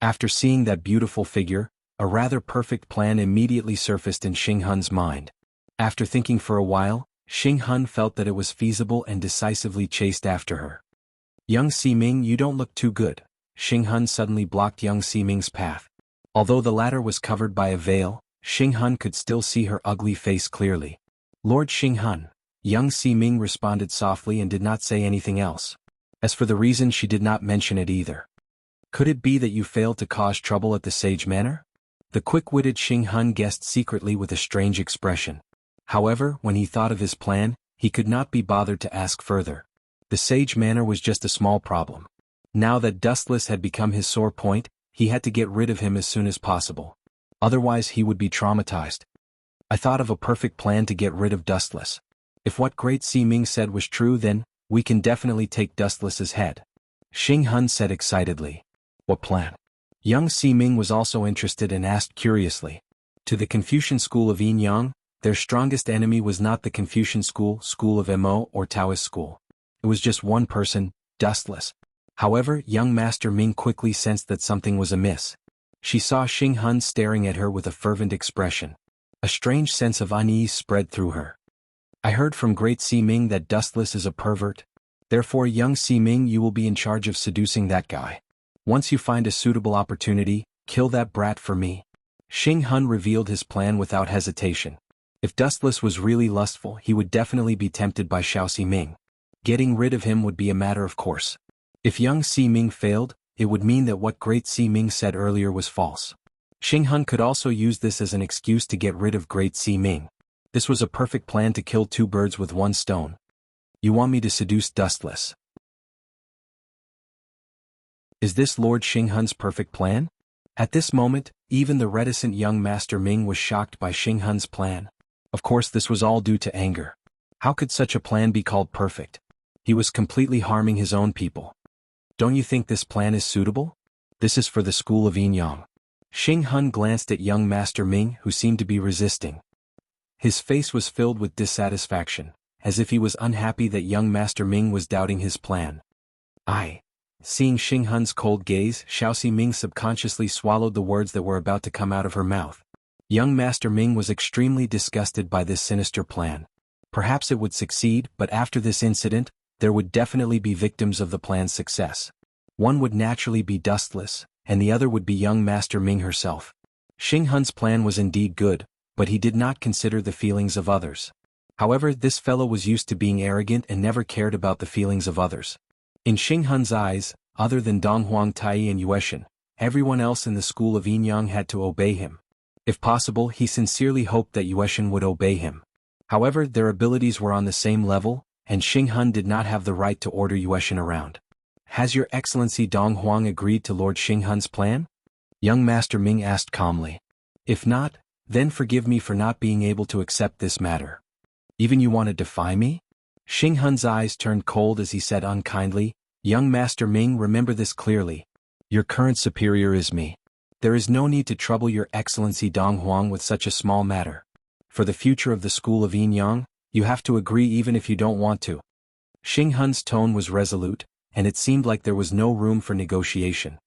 After seeing that beautiful figure, a rather perfect plan immediately surfaced in Xing Hun's mind. After thinking for a while, Xing Hun felt that it was feasible and decisively chased after her. Young Si Ming, you don't look too good. Xing Hun suddenly blocked young Si Ming's path. Although the latter was covered by a veil, Xing Hun could still see her ugly face clearly. Lord Xing Hun. Young Si Ming responded softly and did not say anything else. As for the reason, she did not mention it either. Could it be that you failed to cause trouble at the Sage Manor? The quick-witted Xing Hun guessed secretly with a strange expression. However, when he thought of his plan, he could not be bothered to ask further. The Sage Manor was just a small problem. Now that Dustless had become his sore point, he had to get rid of him as soon as possible. Otherwise he would be traumatized. I thought of a perfect plan to get rid of Dustless. If what Great Si Ming said was true, then we can definitely take Dustless's head. Xing Hun said excitedly. What plan? Young Si Ming was also interested and asked curiously. To the Confucian school of Yin Yang, their strongest enemy was not the Confucian school of Mo, or Taoist school. It was just one person, Dustless. However, young Master Ming quickly sensed that something was amiss. She saw Xing Hun staring at her with a fervent expression. A strange sense of unease spread through her. I heard from Great Si Ming that Dustless is a pervert. Therefore, young Si Ming, you will be in charge of seducing that guy. Once you find a suitable opportunity, kill that brat for me. Xing Hun revealed his plan without hesitation. If Dustless was really lustful, he would definitely be tempted by Xiao Si Ming. Getting rid of him would be a matter of course. If young Si Ming failed, it would mean that what Great Si Ming said earlier was false. Xinghun could also use this as an excuse to get rid of Great Si Ming. This was a perfect plan to kill two birds with one stone. You want me to seduce Dustless? Is this Lord Xinghun's perfect plan? At this moment, even the reticent young Master Ming was shocked by Xinghun's plan. Of course, this was all due to anger. How could such a plan be called perfect? He was completely harming his own people. Don't you think this plan is suitable? This is for the school of Yin-Yang. Xinghun glanced at young Master Ming, who seemed to be resisting. His face was filled with dissatisfaction, as if he was unhappy that young Master Ming was doubting his plan. Seeing Xinghun's cold gaze, Xiaoxi Ming subconsciously swallowed the words that were about to come out of her mouth. Young Master Ming was extremely disgusted by this sinister plan. Perhaps it would succeed, but after this incident, there would definitely be victims of the plan's success. One would naturally be Dustless, and the other would be young Master Ming herself. Xinghun's plan was indeed good, but he did not consider the feelings of others. However, this fellow was used to being arrogant and never cared about the feelings of others. In Xinghun's eyes, other than Donghuang Tai and Yueshan, everyone else in the school of Yin-Yang had to obey him. If possible, he sincerely hoped that Yueshan would obey him. However, their abilities were on the same level, and Xinghun did not have the right to order Yueshan around. Has Your Excellency Donghuang agreed to Lord Xinghun's plan? Young Master Ming asked calmly. If not, then forgive me for not being able to accept this matter. Even you want to defy me? Xinghun's eyes turned cold as he said unkindly, Young Master Ming, remember this clearly. Your current superior is me. There is no need to trouble Your Excellency Donghuang with such a small matter. For the future of the school of Yin-Yang, you have to agree even if you don't want to. Xinghun's tone was resolute, and it seemed like there was no room for negotiation.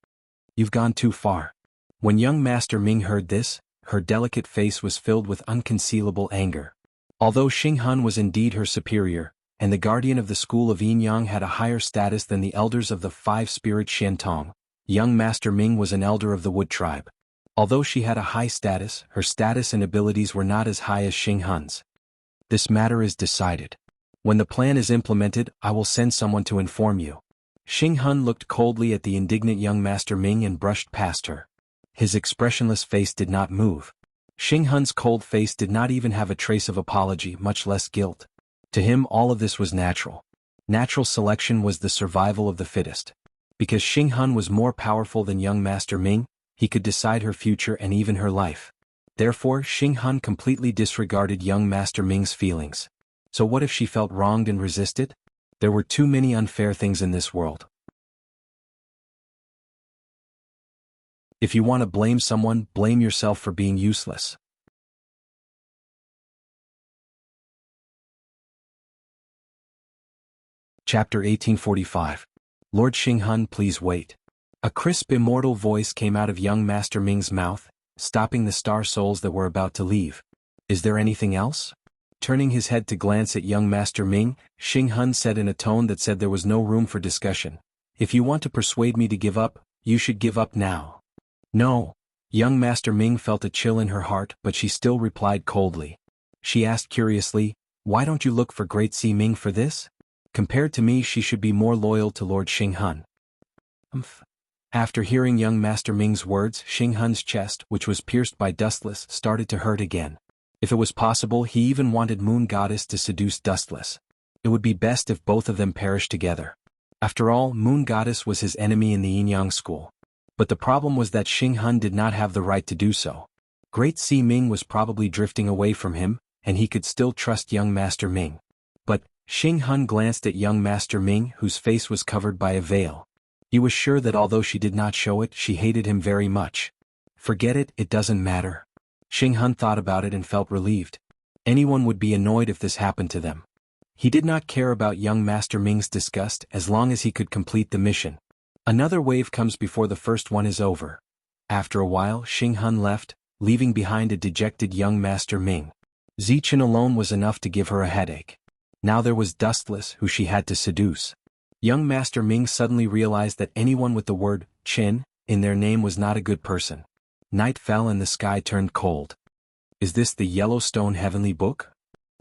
You've gone too far. When young Master Ming heard this, her delicate face was filled with unconcealable anger. Although Xinghun was indeed her superior, and the guardian of the school of Yin-Yang had a higher status than the elders of the five spirit Xiantong, young Master Ming was an elder of the Wood tribe. Although she had a high status, her status and abilities were not as high as Xinghun's. This matter is decided. When the plan is implemented, I will send someone to inform you. Xinghun looked coldly at the indignant young Master Ming and brushed past her. His expressionless face did not move. Xinghun's cold face did not even have a trace of apology, much less guilt. To him, all of this was natural. Natural selection was the survival of the fittest. Because Xinghun was more powerful than young Master Ming, he could decide her future and even her life. Therefore, Xinghun completely disregarded young Master Ming's feelings. So what if she felt wronged and resisted? There were too many unfair things in this world. If you want to blame someone, blame yourself for being useless. Chapter 1845. Lord Xinghun, please wait. A crisp immortal voice came out of young Master Ming's mouth, stopping the star souls that were about to leave. Is there anything else? Turning his head to glance at young Master Ming, Xinghun said in a tone that said there was no room for discussion. If you want to persuade me to give up, you should give up now. No. Young Master Ming felt a chill in her heart, but she still replied coldly. She asked curiously, why don't you look for Great Si Ming for this? Compared to me, she should be more loyal to Lord Xinghun. After hearing young Master Ming's words, Xinghun's chest, which was pierced by Dustless, started to hurt again. If it was possible, he even wanted Moon Goddess to seduce Dustless. It would be best if both of them perished together. After all, Moon Goddess was his enemy in the Yin-Yang school. But the problem was that Xinghun did not have the right to do so. Great Si Ming was probably drifting away from him, and he could still trust young Master Ming. But Xinghun glanced at young Master Ming, whose face was covered by a veil. He was sure that although she did not show it, she hated him very much. Forget it, it doesn't matter. Xinghun thought about it and felt relieved. Anyone would be annoyed if this happened to them. He did not care about young Master Ming's disgust as long as he could complete the mission. Another wave comes before the first one is over. After a while, Xinghun left, leaving behind a dejected young Master Ming. Zichen alone was enough to give her a headache. Now there was Dustless, who she had to seduce. Young Master Ming suddenly realized that anyone with the word Qin in their name was not a good person. Night fell and the sky turned cold. Is this the Yellowstone Heavenly Book?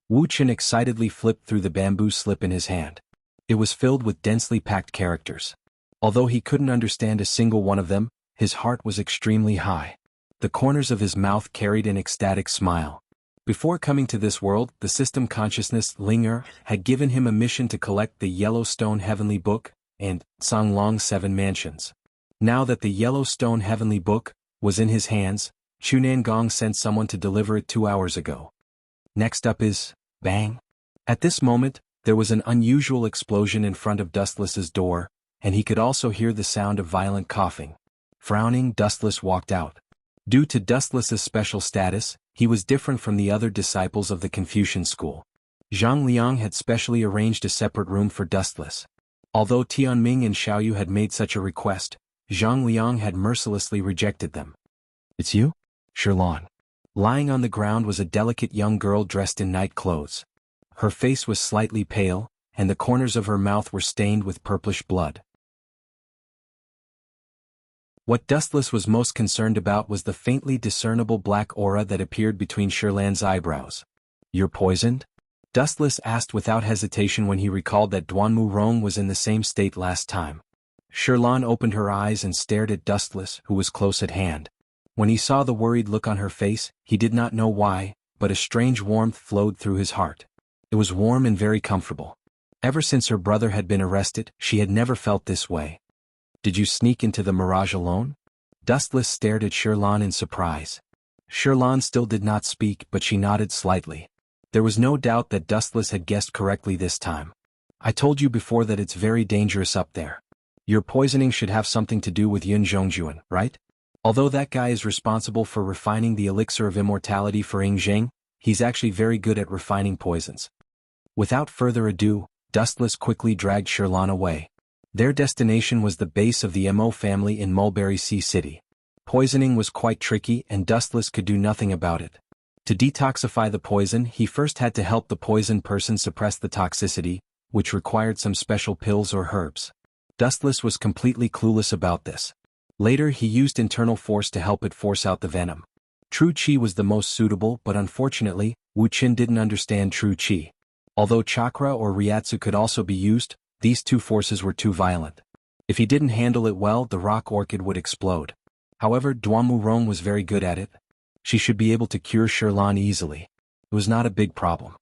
Wu Qin excitedly flipped through the bamboo slip in his hand. It was filled with densely packed characters. Although he couldn't understand a single one of them, his heart was extremely high. The corners of his mouth carried an ecstatic smile. Before coming to this world, the system consciousness Linger had given him a mission to collect the Yellowstone Heavenly Book and Songlong's 7 mansions. Now that the Yellowstone Heavenly Book was in his hands, Chunangong sent someone to deliver it 2 hours ago. Next up is bang. At this moment, there was an unusual explosion in front of Dustless's door, and he could also hear the sound of violent coughing. Frowning, Dustless walked out. Due to Dustless's special status, he was different from the other disciples of the Confucian school. Zhang Liang had specially arranged a separate room for Dustless. Although Tianming and Xiaoyu had made such a request, Zhang Liang had mercilessly rejected them. "It's you?" Sherlan. Lying on the ground was a delicate young girl dressed in night clothes. Her face was slightly pale, and the corners of her mouth were stained with purplish blood. What Dustless was most concerned about was the faintly discernible black aura that appeared between Sherlan's eyebrows. "You're poisoned?" Dustless asked without hesitation when he recalled that Duanmu Rong was in the same state last time. Sherlan opened her eyes and stared at Dustless, who was close at hand. When he saw the worried look on her face, he did not know why, but a strange warmth flowed through his heart. It was warm and very comfortable. Ever since her brother had been arrested, she had never felt this way. "Did you sneak into the mirage alone?" Dustless stared at Sherlan in surprise. Sherlan still did not speak, but she nodded slightly. There was no doubt that Dustless had guessed correctly this time. "I told you before that it's very dangerous up there. Your poisoning should have something to do with Yun Zhongjuan, right? Although that guy is responsible for refining the elixir of immortality for Ying Zheng, he's actually very good at refining poisons." Without further ado, Dustless quickly dragged Sherlan away. Their destination was the base of the Mo family in Mulberry Sea City. Poisoning was quite tricky and Dustless could do nothing about it. To detoxify the poison, he first had to help the poisoned person suppress the toxicity, which required some special pills or herbs. Dustless was completely clueless about this. Later he used internal force to help it force out the venom. True Qi was the most suitable, but unfortunately, Wu Qin didn't understand True Qi. Although chakra or Ryatsu could also be used, these two forces were too violent. If he didn't handle it well, the rock orchid would explode. However, Duanmu Rong was very good at it. She should be able to cure Sherlan easily. It was not a big problem.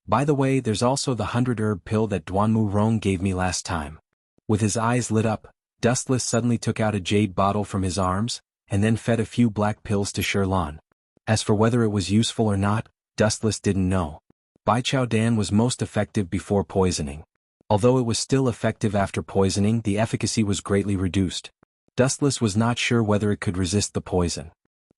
By the way, there's also the 100-herb pill that Duanmu Rong gave me last time. With his eyes lit up, Dustless suddenly took out a jade bottle from his arms, and then fed a few black pills to Sherlan. As for whether it was useful or not, Dustless didn't know. Bai Chao Dan was most effective before poisoning. Although it was still effective after poisoning, the efficacy was greatly reduced. Dustless was not sure whether it could resist the poison.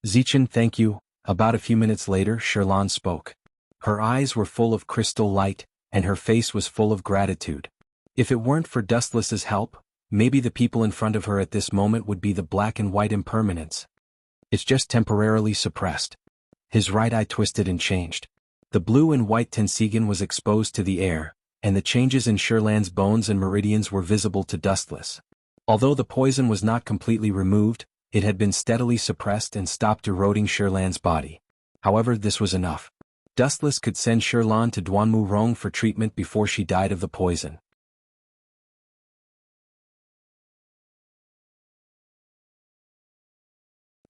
"Zichen, thank you." About a few minutes later, Sherlan spoke. Her eyes were full of crystal light, and her face was full of gratitude. If it weren't for Dustless's help, maybe the people in front of her at this moment would be the black and white impermanence. It's just temporarily suppressed. His right eye twisted and changed. The blue and white Tensigan was exposed to the air, and the changes in Sherlan's bones and meridians were visible to Dustless. Although the poison was not completely removed, it had been steadily suppressed and stopped eroding Sherlan's body. However, this was enough. Dustless could send Sherlan to Duanmu Rong for treatment before she died of the poison.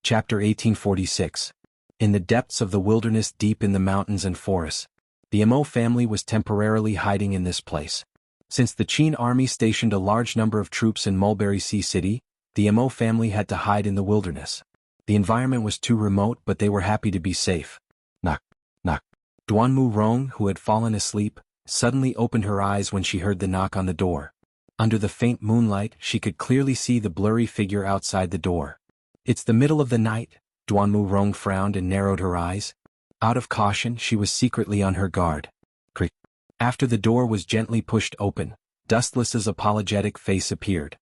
Chapter 1846. In the depths of the wilderness deep in the mountains and forests, the Mo family was temporarily hiding in this place. Since the Qin army stationed a large number of troops in Mulberry Sea City, the Mo family had to hide in the wilderness. The environment was too remote, but they were happy to be safe. Knock, knock. Duanmu Rong, who had fallen asleep, suddenly opened her eyes when she heard the knock on the door. Under the faint moonlight, she could clearly see the blurry figure outside the door. "It's the middle of the night." Duanmu Rong frowned and narrowed her eyes. Out of caution, she was secretly on her guard. Creak. After the door was gently pushed open, Dustless's apologetic face appeared.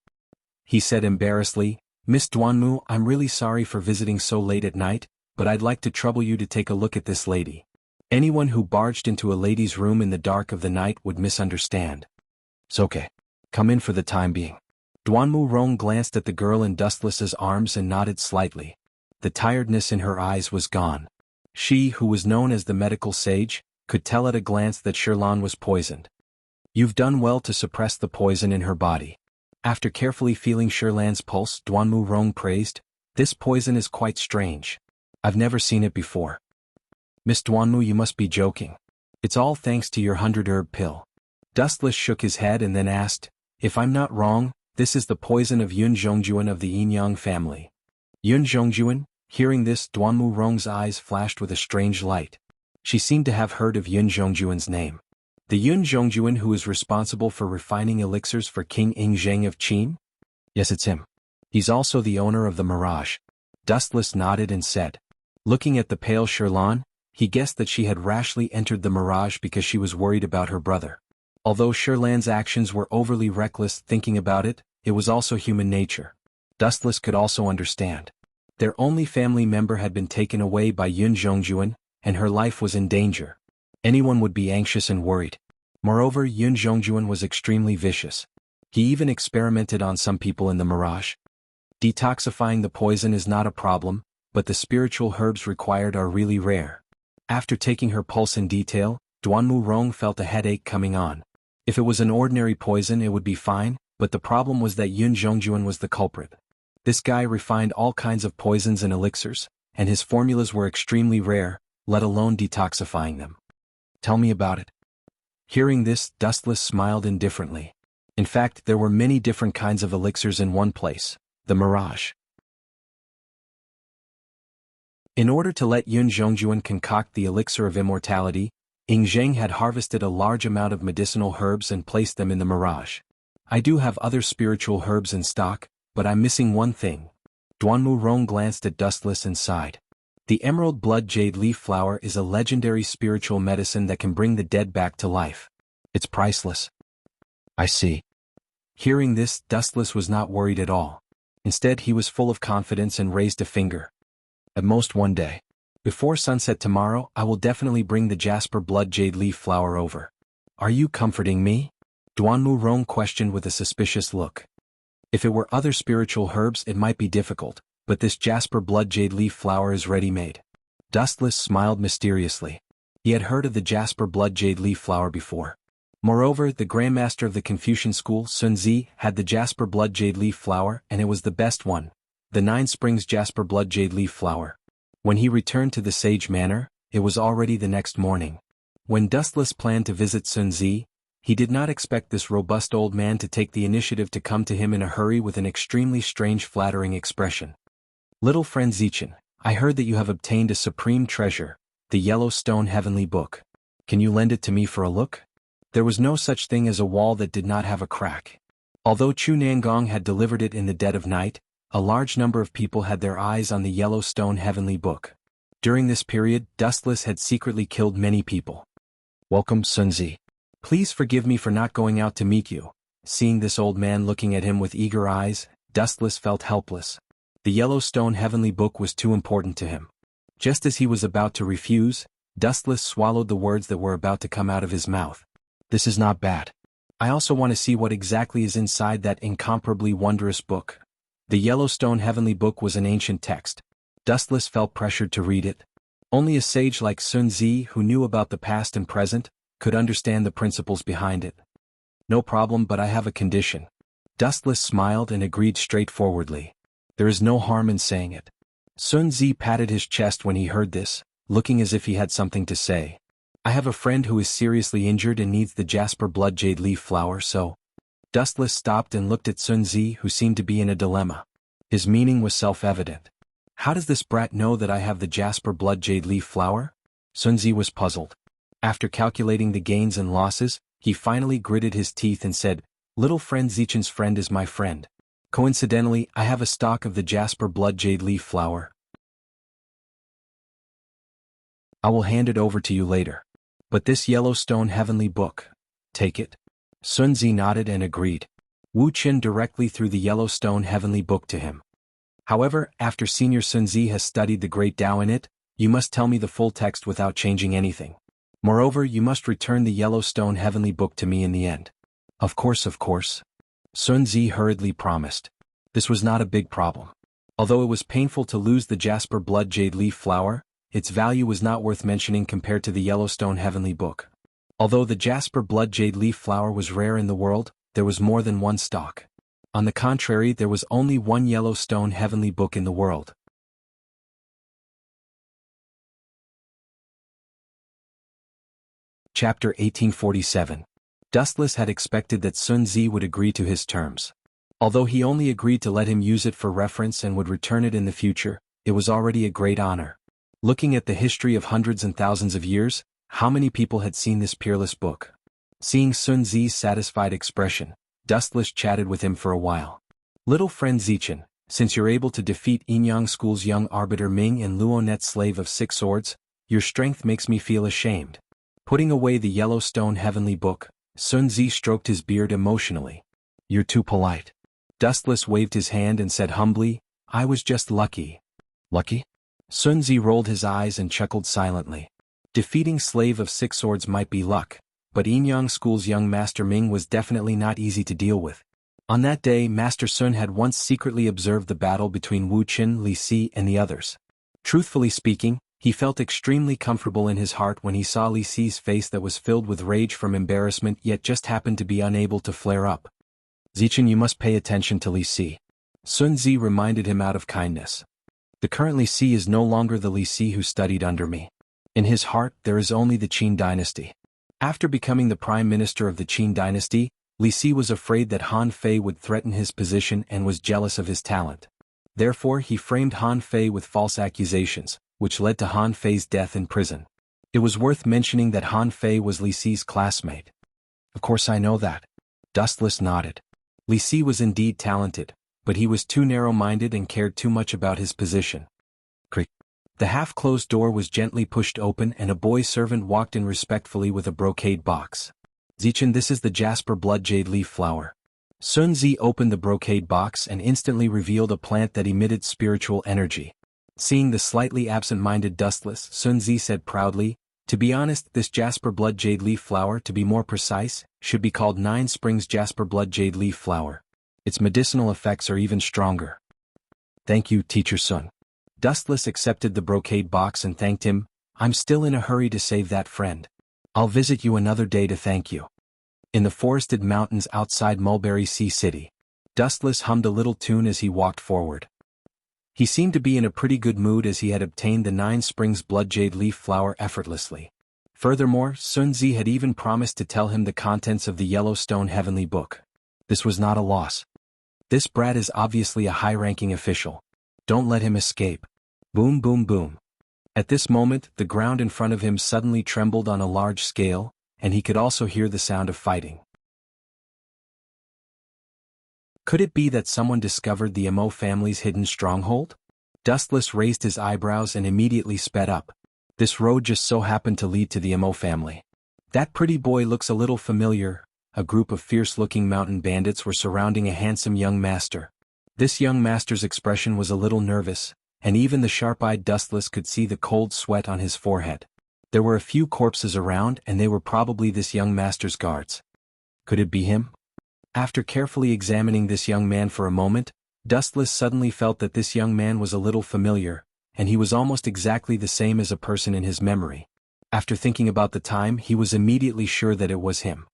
He said embarrassedly, "Miss Duanmu, I'm really sorry for visiting so late at night, but I'd like to trouble you to take a look at this lady. Anyone who barged into a lady's room in the dark of the night would misunderstand." "It's okay. Come in for the time being." Duanmu Rong glanced at the girl in Dustless's arms and nodded slightly. The tiredness in her eyes was gone. She, who was known as the medical sage, could tell at a glance that Sherlan was poisoned. "You've done well to suppress the poison in her body." After carefully feeling Sherlan's pulse, Duanmu Rong praised, "This poison is quite strange. I've never seen it before. Miss Duanmu, you must be joking. It's all thanks to your 100-herb pill. Dustless shook his head and then asked, if I'm not wrong, this is the poison of Yun Zhongjuan of the Yin-Yang family. Yun Zhongjuan? Hearing this, Duanmu Rong's eyes flashed with a strange light. She seemed to have heard of Yun Zhongjuan's name. The Yun Zhongjuan who is responsible for refining elixirs for King Ingzheng of Qin? Yes, it's him. He's also the owner of the Mirage. Dustless nodded and said. Looking at the pale Shirlan, he guessed that she had rashly entered the Mirage because she was worried about her brother. Although Shirlan's actions were overly reckless thinking about it, it was also human nature. Dustless could also understand. Their only family member had been taken away by Yun Zhongjuan, and her life was in danger. Anyone would be anxious and worried. Moreover, Yun Zhongjuan was extremely vicious. He even experimented on some people in the Mirage. Detoxifying the poison is not a problem, but the spiritual herbs required are really rare. After taking her pulse in detail, Duanmu Rong felt a headache coming on. If it was an ordinary poison it would be fine, but the problem was that Yun Zhongjuan was the culprit. This guy refined all kinds of poisons and elixirs, and his formulas were extremely rare, let alone detoxifying them. Tell me about it. Hearing this, Dustless smiled indifferently. In fact, there were many different kinds of elixirs in one place, the Mirage. In order to let Yun Zhongjuan concoct the elixir of immortality, Ingzheng had harvested a large amount of medicinal herbs and placed them in the Mirage. I do have other spiritual herbs in stock, but I'm missing one thing. Duanmu Rong glanced at Dustless and sighed. The emerald blood jade leaf flower is a legendary spiritual medicine that can bring the dead back to life. It's priceless. I see. Hearing this, Dustless was not worried at all. Instead, he was full of confidence and raised a finger. At most one day. Before sunset tomorrow, I will definitely bring the jasper blood jade leaf flower over. Are you comforting me? Duanmu Rong questioned with a suspicious look. If it were other spiritual herbs it might be difficult, but this jasper blood jade leaf flower is ready-made. Dustless smiled mysteriously. He had heard of the jasper blood jade leaf flower before. Moreover, the Grandmaster of the Confucian school, Sun Zi, had the jasper blood jade leaf flower and it was the best one, the 9 Springs jasper blood jade leaf flower. When he returned to the Sage Manor, it was already the next morning. When Dustless planned to visit Sun Zi, he did not expect this robust old man to take the initiative to come to him in a hurry with an extremely strange flattering expression. Little friend Zichin, I heard that you have obtained a supreme treasure, the Yellowstone Heavenly Book. Can you lend it to me for a look? There was no such thing as a wall that did not have a crack. Although Chu Nangong had delivered it in the dead of night, a large number of people had their eyes on the Yellowstone Heavenly Book. During this period, Dustless had secretly killed many people. Welcome, Sun Zi. Please forgive me for not going out to meet you. Seeing this old man looking at him with eager eyes, Dustless felt helpless. The Yellowstone Heavenly Book was too important to him. Just as he was about to refuse, Dustless swallowed the words that were about to come out of his mouth. This is not bad. I also want to see what exactly is inside that incomparably wondrous book. The Yellowstone Heavenly Book was an ancient text. Dustless felt pressured to read it. Only a sage like Sun Zi, who knew about the past and present, could understand the principles behind it. No problem, but I have a condition. Dustless smiled and agreed straightforwardly. There is no harm in saying it. Sun Zi patted his chest when he heard this, looking as if he had something to say. I have a friend who is seriously injured and needs the jasper blood jade leaf flower, so... Dustless stopped and looked at Sun Zi, who seemed to be in a dilemma. His meaning was self-evident. How does this brat know that I have the jasper blood jade leaf flower? Sun Zi was puzzled. After calculating the gains and losses, he finally gritted his teeth and said, Little friend Zichin's friend is my friend. Coincidentally, I have a stock of the jasper blood jade leaf flower. I will hand it over to you later. But this Yellowstone Heavenly Book, take it. Sun Zi nodded and agreed. Wu Qin directly threw the Yellowstone Heavenly Book to him. However, after Senior Sun Zi has studied the great Tao in it, you must tell me the full text without changing anything. Moreover, you must return the Yellowstone Heavenly Book to me in the end. Of course. Sun Zi hurriedly promised. This was not a big problem. Although it was painful to lose the jasper blood jade leaf flower, its value was not worth mentioning compared to the Yellowstone Heavenly Book. Although the jasper blood jade leaf flower was rare in the world, there was more than one stock. On the contrary, there was only one Yellowstone Heavenly Book in the world. Chapter 1847. Dustless had expected that Sun Zi would agree to his terms. Although he only agreed to let him use it for reference and would return it in the future, it was already a great honor. Looking at the history of hundreds and thousands of years, how many people had seen this peerless book? Seeing Sun Zi's satisfied expression, Dustless chatted with him for a while. Little friend Zichen, since you're able to defeat Inyang School's young arbiter Ming and Luonet's slave of 6 swords, your strength makes me feel ashamed. Putting away the Yellowstone Heavenly Book, Sun Zi stroked his beard emotionally. You're too polite. Dustless waved his hand and said humbly, I was just lucky. Lucky? Sun Zi rolled his eyes and chuckled silently. Defeating Slave of 6 Swords might be luck, but Inyang School's young Master Ming was definitely not easy to deal with. On that day, Master Sun had once secretly observed the battle between Wu Qin, Li Si, and the others. Truthfully speaking, he felt extremely comfortable in his heart when he saw Li Si's face that was filled with rage from embarrassment yet just happened to be unable to flare up. Zichen, you must pay attention to Li Si. Sun Zi reminded him out of kindness. The current Li Si is no longer the Li Si who studied under me. In his heart there is only the Qin dynasty. After becoming the prime minister of the Qin dynasty, Li Si was afraid that Han Fei would threaten his position and was jealous of his talent. Therefore he framed Han Fei with false accusations, which led to Han Fei's death in prison. It was worth mentioning that Han Fei was Li Si's classmate. Of course I know that. Dustless nodded. Li Si was indeed talented, but he was too narrow-minded and cared too much about his position. Creak. The half-closed door was gently pushed open and a boy servant walked in respectfully with a brocade box. Zichen, this is the jasper blood jade leaf flower. Sun Zi opened the brocade box and instantly revealed a plant that emitted spiritual energy. Seeing the slightly absent-minded Dustless, Sun Zi said proudly, to be honest, this jasper blood jade leaf flower, to be more precise, should be called 9 Springs jasper blood jade leaf flower. Its medicinal effects are even stronger. Thank you, Teacher Sun. Dustless accepted the brocade box and thanked him. I'm still in a hurry to save that friend. I'll visit you another day to thank you. In the forested mountains outside Mulberry Sea City, Dustless hummed a little tune as he walked forward. He seemed to be in a pretty good mood as he had obtained the 9 Springs blood jade leaf flower effortlessly. Furthermore, Sun Zi had even promised to tell him the contents of the Yellowstone Heavenly Book. This was not a loss. This brat is obviously a high-ranking official. Don't let him escape. Boom, boom, boom. At this moment, the ground in front of him suddenly trembled on a large scale, and he could also hear the sound of fighting. Could it be that someone discovered the Mo family's hidden stronghold? Dustless raised his eyebrows and immediately sped up. This road just so happened to lead to the Mo family. That pretty boy looks a little familiar. A group of fierce-looking mountain bandits were surrounding a handsome young master. This young master's expression was a little nervous, and even the sharp-eyed Dustless could see the cold sweat on his forehead. There were a few corpses around and they were probably this young master's guards. Could it be him? After carefully examining this young man for a moment, Dustless suddenly felt that this young man was a little familiar, and he was almost exactly the same as a person in his memory. After thinking about the time, he was immediately sure that it was him.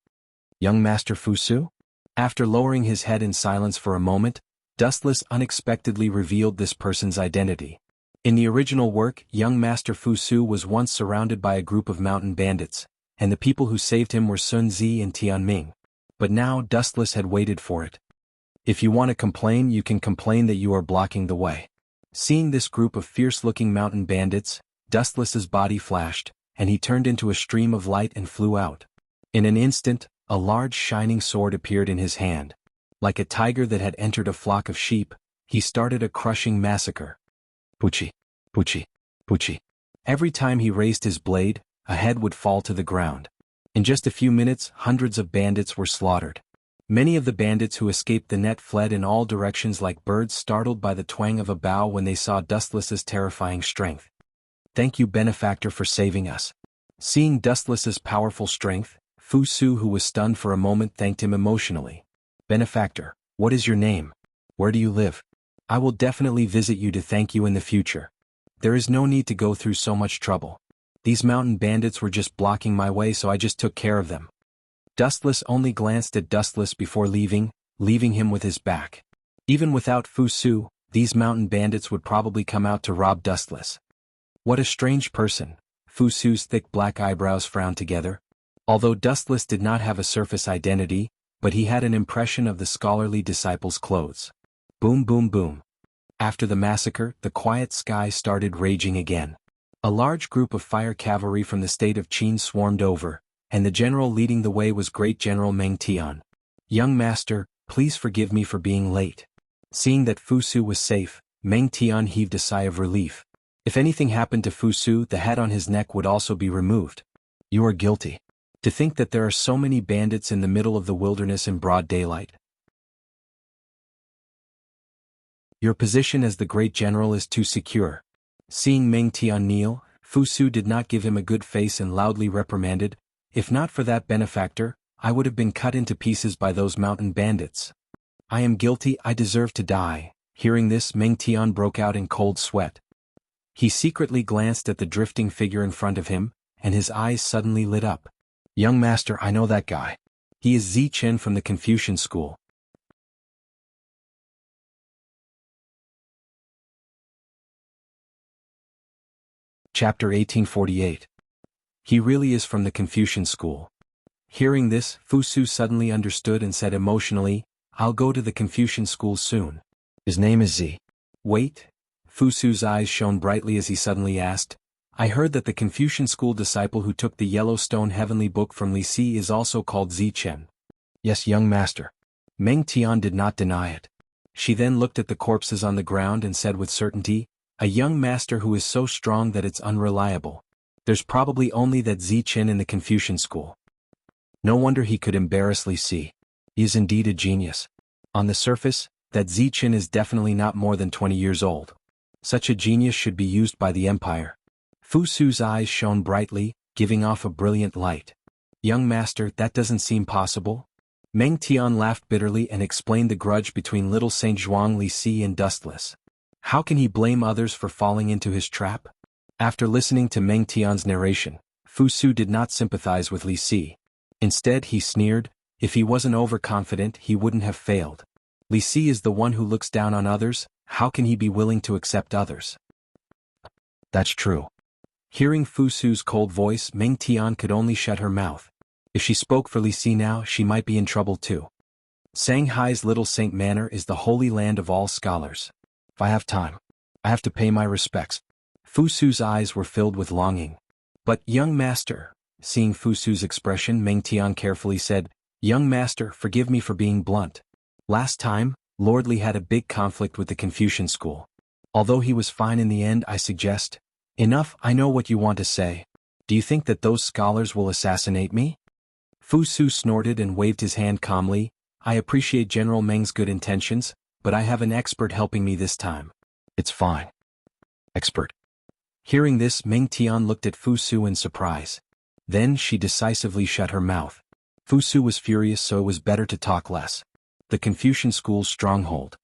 Young Master Fusu? After lowering his head in silence for a moment, Dustless unexpectedly revealed this person's identity. In the original work, young Master Fusu was once surrounded by a group of mountain bandits, and the people who saved him were Sun Zi and Tianming. But now Dustless had waited for it. If you want to complain, you can complain that you are blocking the way. Seeing this group of fierce-looking mountain bandits, Dustless's body flashed, and he turned into a stream of light and flew out. In an instant, a large shining sword appeared in his hand. Like a tiger that had entered a flock of sheep, he started a crushing massacre. Puchi, puchi, puchi. Every time he raised his blade, a head would fall to the ground. In just a few minutes, hundreds of bandits were slaughtered. Many of the bandits who escaped the net fled in all directions like birds startled by the twang of a bow when they saw Dustless's terrifying strength. Thank you, benefactor, for saving us. Seeing Dustless's powerful strength, Fusu, who was stunned for a moment, thanked him emotionally. Benefactor, what is your name? Where do you live? I will definitely visit you to thank you in the future. There is no need to go through so much trouble. These mountain bandits were just blocking my way, so I just took care of them. Dustless only glanced at Dustless before leaving him with his back. Even without Fusu, these mountain bandits would probably come out to rob Dustless. What a strange person. Fusu's thick black eyebrows frowned together. Although Dustless did not have a surface identity, but he had an impression of the scholarly disciple's clothes. Boom boom boom. After the massacre, the quiet sky started raging again. A large group of fire cavalry from the state of Qin swarmed over, and the general leading the way was Great General Meng Tian. Young master, please forgive me for being late. Seeing that Fusu was safe, Meng Tian heaved a sigh of relief. If anything happened to Fusu, the hat on his neck would also be removed. You are guilty. To think that there are so many bandits in the middle of the wilderness in broad daylight. Your position as the great general is too secure. Seeing Meng Tian kneel, Fusu did not give him a good face and loudly reprimanded, if not for that benefactor, I would have been cut into pieces by those mountain bandits. I am guilty, I deserve to die. Hearing this, Meng Tian broke out in cold sweat. He secretly glanced at the drifting figure in front of him, and his eyes suddenly lit up. Young master, I know that guy. He is Zi Chen from the Confucian school. Chapter 1848. He really is from the Confucian school. Hearing this, Fusu suddenly understood and said emotionally, I'll go to the Confucian school soon. His name is Zi. Wait? Fusu's eyes shone brightly as he suddenly asked, I heard that the Confucian school disciple who took the Yellowstone Heavenly Book from Li Si is also called Zi Chen. Yes, young master. Meng Tian did not deny it. She then looked at the corpses on the ground and said with certainty, a young master who is so strong that it's unreliable. There's probably only that Zi Chen in the Confucian school. No wonder he could embarrass Li Si. He is indeed a genius. On the surface, that Zi Chen is definitely not more than 20 years old. Such a genius should be used by the empire. Fusu's eyes shone brightly, giving off a brilliant light. Young master, that doesn't seem possible. Meng Tian laughed bitterly and explained the grudge between little Saint Zhuang Li Si and Dustless. How can he blame others for falling into his trap? After listening to Meng Tian's narration, Fusu did not sympathize with Li Si. Instead he sneered, if he wasn't overconfident he wouldn't have failed. Li Si is the one who looks down on others, how can he be willing to accept others? That's true. Hearing Fusu's cold voice, Meng Tian could only shut her mouth. If she spoke for Li Si now, she might be in trouble too. Shanghai's Little Saint Manor is the holy land of all scholars. If I have time, I have to pay my respects. Fusu's eyes were filled with longing. But, young master, seeing Fusu's expression, Meng Tian carefully said, young master, forgive me for being blunt. Last time, Lord Li had a big conflict with the Confucian school. Although he was fine in the end, I suggest. Enough, I know what you want to say. Do you think that those scholars will assassinate me? Fusu snorted and waved his hand calmly. I appreciate General Meng's good intentions, but I have an expert helping me this time. It's fine. Expert. Hearing this, Meng Tian looked at Fusu in surprise. Then she decisively shut her mouth. Fusu was furious, so it was better to talk less. The Confucian school's stronghold.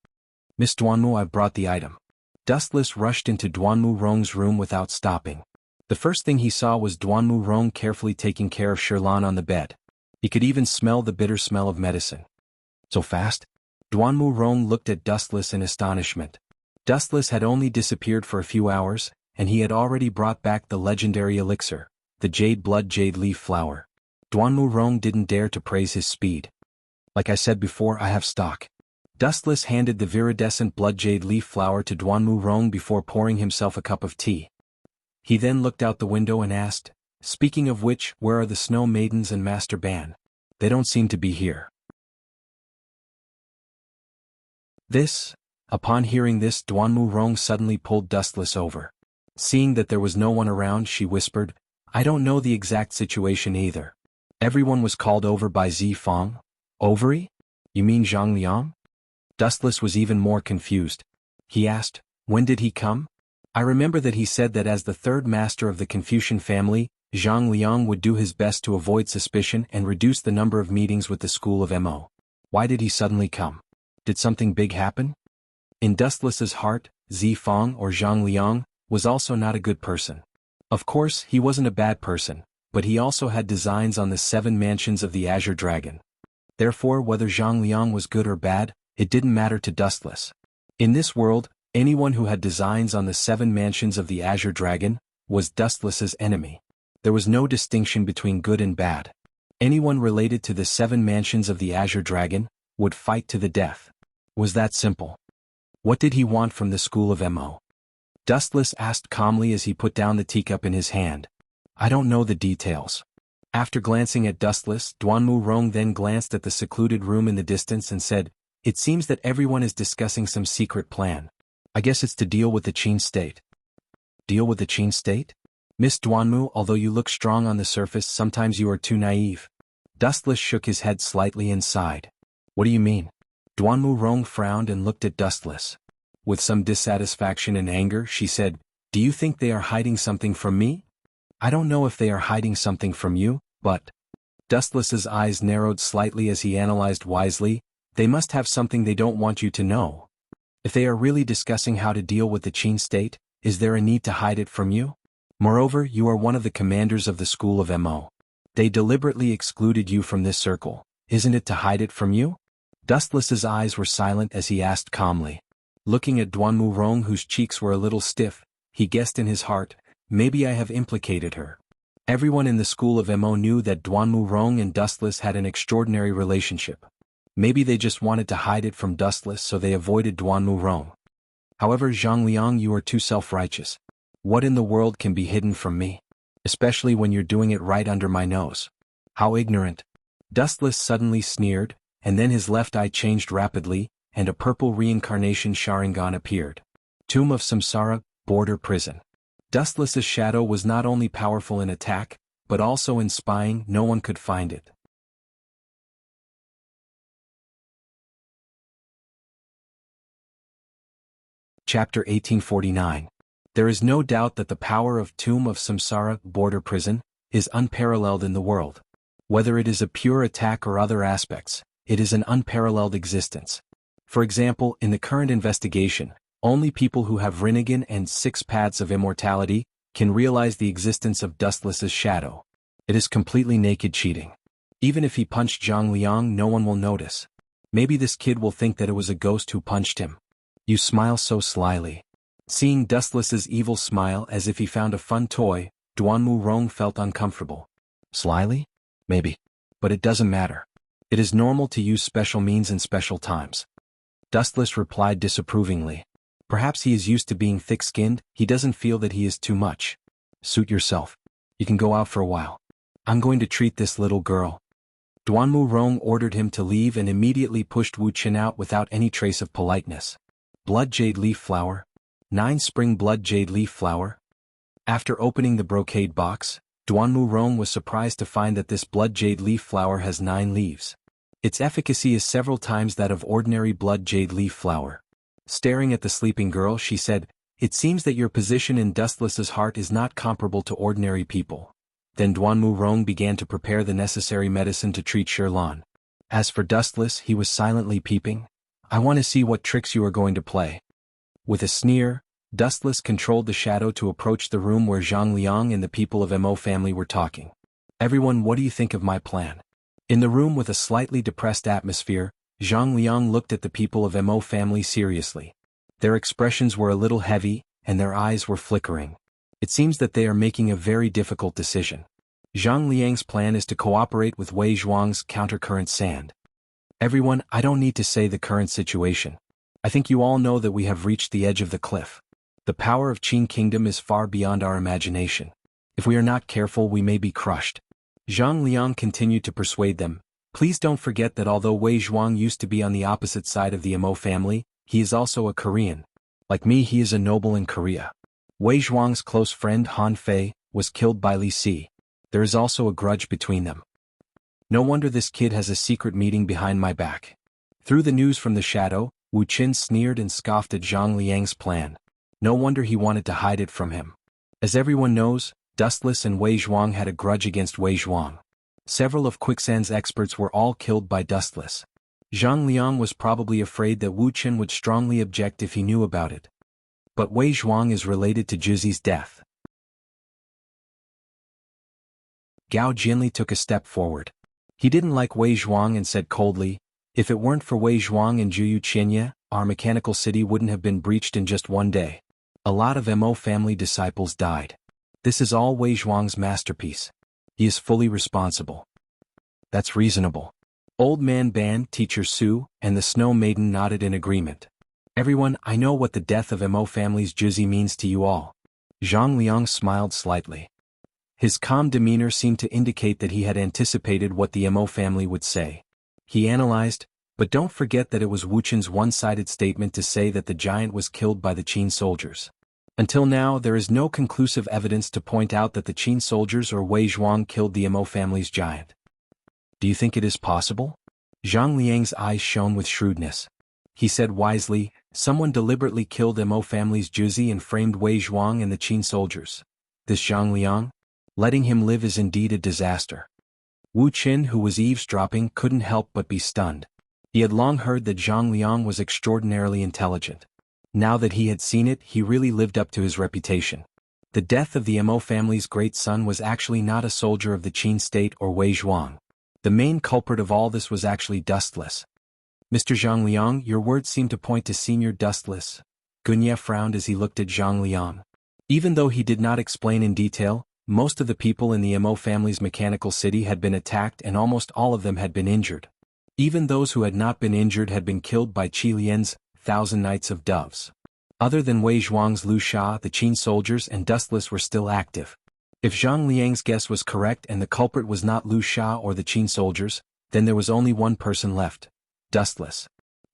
Miss Duanmu, I've brought the item. Dustless rushed into Duanmu Rong's room without stopping. The first thing he saw was Duanmu Rong carefully taking care of Shirlan on the bed. He could even smell the bitter smell of medicine. So fast? Duanmu Rong looked at Dustless in astonishment. Dustless had only disappeared for a few hours, and he had already brought back the legendary elixir, the Jade Blood Jade Leaf Flower. Duanmu Rong didn't dare to praise his speed. Like I said before, I have stock. Dustless handed the viridescent blood jade leaf flower to Duanmu Rong before pouring himself a cup of tea. He then looked out the window and asked, speaking of which, where are the Snow Maidens and Master Ban? They don't seem to be here. Upon hearing this, Duanmu Rong suddenly pulled Dustless over. Seeing that there was no one around, she whispered, I don't know the exact situation either. Everyone was called over by Zi Fang? Ovary? You mean Zhang Liang? Dustless was even more confused. He asked, when did he come? I remember that he said that as the third master of the Confucian family, Zhang Liang would do his best to avoid suspicion and reduce the number of meetings with the school of Mo. Why did he suddenly come? Did something big happen? In Dustless's heart, Zi Fang or Zhang Liang was also not a good person. Of course, he wasn't a bad person, but he also had designs on the 7 mansions of the Azure Dragon. Therefore, whether Zhang Liang was good or bad, it didn't matter to Dustless. In this world, anyone who had designs on the 7 mansions of the Azure Dragon was Dustless's enemy. There was no distinction between good and bad. Anyone related to the 7 mansions of the Azure Dragon would fight to the death. Was that simple? What did he want from the school of Mo? Dustless asked calmly as he put down the teacup in his hand. I don't know the details. After glancing at Dustless, Duanmu Rong then glanced at the secluded room in the distance and said, It seems that everyone is discussing some secret plan. I guess it's to deal with the Qin state. Deal with the Qin state? Miss Duanmu, although you look strong on the surface, sometimes you are too naive. Dustless shook his head slightly and sighed. What do you mean? Duanmu Rong frowned and looked at Dustless. With some dissatisfaction and anger, she said, Do you think they are hiding something from me? I don't know if they are hiding something from you, but... Dustless's eyes narrowed slightly as he analyzed wisely. They must have something they don't want you to know. If they are really discussing how to deal with the Qin state, is there a need to hide it from you? Moreover, you are one of the commanders of the school of Mo. They deliberately excluded you from this circle. Isn't it to hide it from you? Dustless's eyes were silent as he asked calmly. Looking at Duanmu Rong, whose cheeks were a little stiff, he guessed in his heart, maybe I have implicated her. Everyone in the school of Mo knew that Duanmu Rong and Dustless had an extraordinary relationship. Maybe they just wanted to hide it from Dustless, so they avoided Duanmu Rong. However, Zhang Liang, you are too self-righteous. What in the world can be hidden from me? Especially when you're doing it right under my nose. How ignorant. Dustless suddenly sneered, and then his left eye changed rapidly, and a purple reincarnation Sharingan appeared. Tomb of Samsara, Border Prison. Dustless's shadow was not only powerful in attack, but also in spying. No one could find it. Chapter 1849. There is no doubt that the power of Tomb of Samsara, Border Prison, is unparalleled in the world. Whether it is a pure attack or other aspects, it is an unparalleled existence. For example, in the current investigation, only people who have Rinnegan and 6 paths of immortality can realize the existence of Dustless's shadow. It is completely naked cheating. Even if he punched Zhang Liang, no one will notice. Maybe this kid will think that it was a ghost who punched him. You smile so slyly. Seeing Dustless's evil smile as if he found a fun toy, Duanmu Rong felt uncomfortable. Slyly? Maybe. But it doesn't matter. It is normal to use special means in special times. Dustless replied disapprovingly. Perhaps he is used to being thick-skinned, he doesn't feel that he is too much. Suit yourself. You can go out for a while. I'm going to treat this little girl. Duanmu Rong ordered him to leave and immediately pushed Wu Qin out without any trace of politeness. Blood Jade Leaf Flower? 9 Spring Blood Jade Leaf Flower? After opening the brocade box, Duanmu Rong was surprised to find that this Blood Jade Leaf Flower has 9 leaves. Its efficacy is several times that of ordinary Blood Jade Leaf Flower. Staring at the sleeping girl, she said, It seems that your position in Dustless's heart is not comparable to ordinary people. Then Duanmu Rong began to prepare the necessary medicine to treat Shirlan. As for Dustless, he was silently peeping. I want to see what tricks you are going to play. With a sneer, Dustless controlled the shadow to approach the room where Zhang Liang and the people of Mo family were talking. Everyone, what do you think of my plan? In the room with a slightly depressed atmosphere, Zhang Liang looked at the people of Mo family seriously. Their expressions were a little heavy, and their eyes were flickering. It seems that they are making a very difficult decision. Zhang Liang's plan is to cooperate with Wei Zhuang's countercurrent sand. Everyone, I don't need to say the current situation. I think you all know that we have reached the edge of the cliff. The power of Qin Kingdom is far beyond our imagination. If we are not careful, we may be crushed. Zhang Liang continued to persuade them. Please don't forget that although Wei Zhuang used to be on the opposite side of the Mo family, he is also a Korean. Like me, he is a noble in Korea. Wei Zhuang's close friend Han Fei was killed by Li Si. There is also a grudge between them. No wonder this kid has a secret meeting behind my back. Through the news from the shadow, Wu Qin sneered and scoffed at Zhang Liang's plan. No wonder he wanted to hide it from him. As everyone knows, Dustless and Wei Zhuang had a grudge against Wei Zhuang. Several of Quicksand's experts were all killed by Dustless. Zhang Liang was probably afraid that Wu Qin would strongly object if he knew about it. But Wei Zhuang is related to Juzi's death. Gao Jinli took a step forward. He didn't like Wei Zhuang and said coldly, if it weren't for Wei Zhuang and Juyu Qianye, our mechanical city wouldn't have been breached in just one day. A lot of Mo family disciples died. This is all Wei Zhuang's masterpiece. He is fully responsible. That's reasonable. Old Man Ban, Teacher Su, and the Snow Maiden nodded in agreement. Everyone, I know what the death of Mo family's Juzi means to you all. Zhang Liang smiled slightly. His calm demeanor seemed to indicate that he had anticipated what the Mo family would say. He analyzed, but don't forget that it was Wu Qin's one-sided statement to say that the giant was killed by the Qin soldiers. Until now, there is no conclusive evidence to point out that the Qin soldiers or Wei Zhuang killed the Mo family's giant. Do you think it is possible? Zhang Liang's eyes shone with shrewdness. He said wisely, someone deliberately killed Mo family's Juzi and framed Wei Zhuang and the Qin soldiers. This Zhang Liang? Letting him live is indeed a disaster. Wu Qin, who was eavesdropping, couldn't help but be stunned. He had long heard that Zhang Liang was extraordinarily intelligent. Now that he had seen it, he really lived up to his reputation. The death of the Mo family's great son was actually not a soldier of the Qin state or Wei Zhuang. The main culprit of all this was actually Dustless. Mr. Zhang Liang, your words seem to point to Senior Dustless. Gunya frowned as he looked at Zhang Liang. Even though he did not explain in detail, most of the people in the Mo family's mechanical city had been attacked and almost all of them had been injured. Even those who had not been injured had been killed by Qi Lian's 1,000 Knights of Doves. Other than Wei Zhuang's Lu Sha, the Qin soldiers and Dustless were still active. If Zhang Liang's guess was correct and the culprit was not Lu Sha or the Qin soldiers, then there was only one person left. Dustless.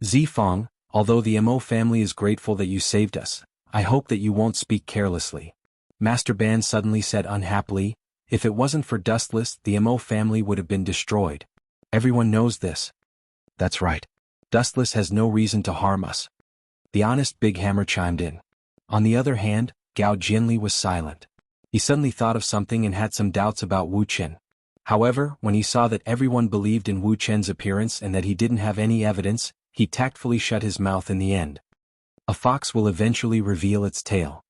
Zifeng, although the Mo family is grateful that you saved us, I hope that you won't speak carelessly. Master Ban suddenly said unhappily, if it wasn't for Dustless, the Mo family would have been destroyed. Everyone knows this. That's right. Dustless has no reason to harm us. The honest Big Hammer chimed in. On the other hand, Gao Jinli was silent. He suddenly thought of something and had some doubts about Wu Qin. However, when he saw that everyone believed in Wu Qin's appearance and that he didn't have any evidence, he tactfully shut his mouth in the end. A fox will eventually reveal its tail.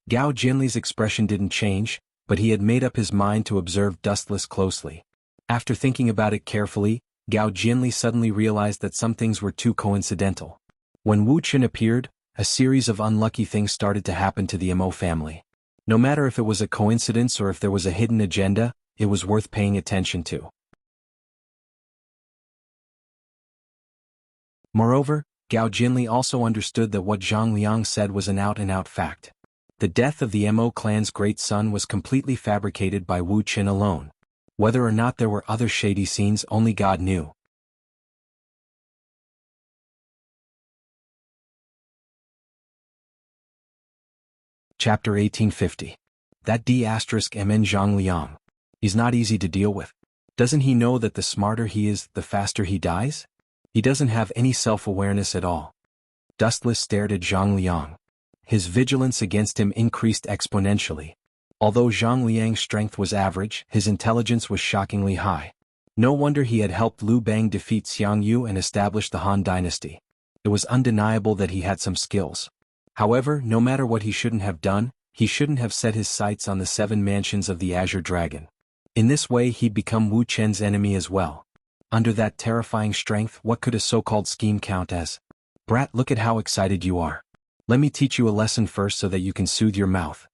Gao Jinli's expression didn't change, but he had made up his mind to observe Dustless closely. After thinking about it carefully, Gao Jinli suddenly realized that some things were too coincidental. When Wu Qin appeared, a series of unlucky things started to happen to the Mo family. No matter if it was a coincidence or if there was a hidden agenda, it was worth paying attention to. Moreover, Gao Jinli also understood that what Zhang Liang said was an out-and-out fact. The death of the Mo clan's great son was completely fabricated by Wu Qin alone. Whether or not there were other shady scenes, only God knew. Chapter 1850. That D*MN Zhang Liang. He's not easy to deal with. Doesn't he know that the smarter he is, the faster he dies? He doesn't have any self-awareness at all. Dustless stared at Zhang Liang. His vigilance against him increased exponentially. Although Zhang Liang's strength was average, his intelligence was shockingly high. No wonder he had helped Liu Bang defeat Jianghu and establish the Han dynasty. It was undeniable that he had some skills. However, no matter what he shouldn't have done, he shouldn't have set his sights on the 7 mansions of the Azure Dragon. In this way he'd become Wu Chen's enemy as well. Under that terrifying strength, what could a so-called scheme count as? Brat, look at how excited you are. Let me teach you a lesson first so that you can soothe your mouth.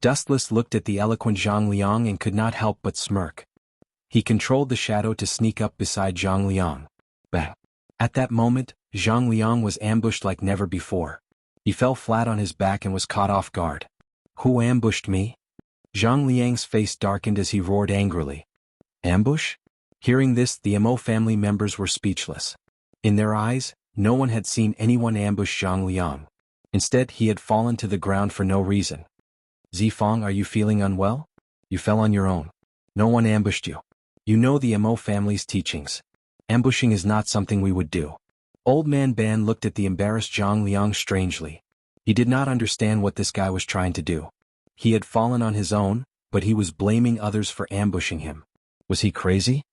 Dustless looked at the eloquent Zhang Liang and could not help but smirk. He controlled the shadow to sneak up beside Zhang Liang. Bang! At that moment, Zhang Liang was ambushed like never before. He fell flat on his back and was caught off guard. Who ambushed me? Zhang Liang's face darkened as he roared angrily. Ambush? Hearing this, the Mo family members were speechless. In their eyes, no one had seen anyone ambush Zhang Liang. Instead, he had fallen to the ground for no reason. Zifeng, are you feeling unwell? You fell on your own. No one ambushed you. You know the Mo family's teachings. Ambushing is not something we would do. Old Man Ban looked at the embarrassed Zhang Liang strangely. He did not understand what this guy was trying to do. He had fallen on his own, but he was blaming others for ambushing him. Was he crazy?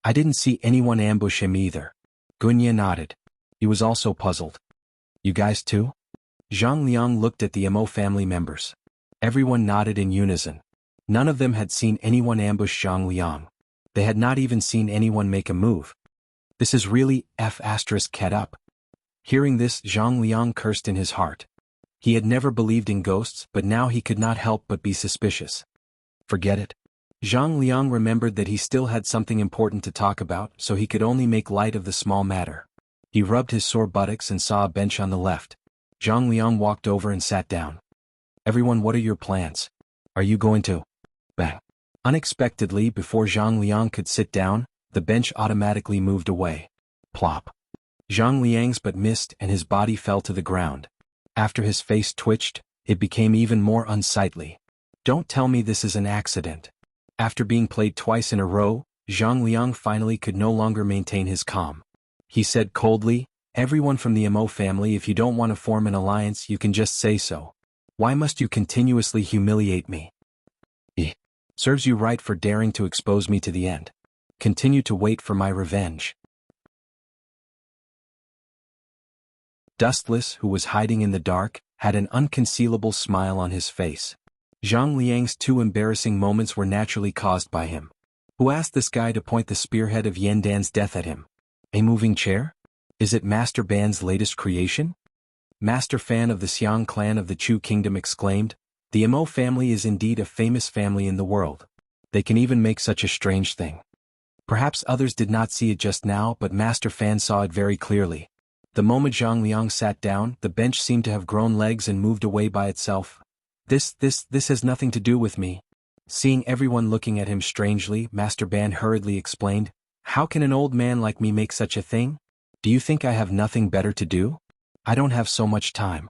I didn't see anyone ambush him either. Gunya nodded. He was also puzzled. You guys too? Zhang Liang looked at the Mo family members. Everyone nodded in unison. None of them had seen anyone ambush Zhang Liang. They had not even seen anyone make a move. This is really *cat up. Hearing this, Zhang Liang cursed in his heart. He had never believed in ghosts, but now he could not help but be suspicious. Forget it. Zhang Liang remembered that he still had something important to talk about, so he could only make light of the small matter. He rubbed his sore buttocks and saw a bench on the left. Zhang Liang walked over and sat down. "Everyone, what are your plans? Are you going to?" Bang. Unexpectedly, before Zhang Liang could sit down, the bench automatically moved away. Plop. Zhang Liang's but missed and his body fell to the ground. After his face twitched, it became even more unsightly. "Don't tell me this is an accident." After being played twice in a row, Zhang Liang finally could no longer maintain his calm. He said coldly, "Everyone from the Mo family, if you don't want to form an alliance, you can just say so. Why must you continuously humiliate me? Serves you right for daring to expose me to the end. Continue to wait for my revenge." Dustless, who was hiding in the dark, had an unconcealable smile on his face. Zhang Liang's two embarrassing moments were naturally caused by him. Who asked this guy to point the spearhead of Yandan's death at him? A moving chair? Is it Master Ban's latest creation? Master Fan of the Xiang clan of the Chu kingdom exclaimed, "The Mo family is indeed a famous family in the world. They can even make such a strange thing." Perhaps others did not see it just now, but Master Fan saw it very clearly. The moment Zhang Liang sat down, the bench seemed to have grown legs and moved away by itself. This has nothing to do with me." Seeing everyone looking at him strangely, Master Ban hurriedly explained, "How can an old man like me make such a thing? Do you think I have nothing better to do? I don't have so much time."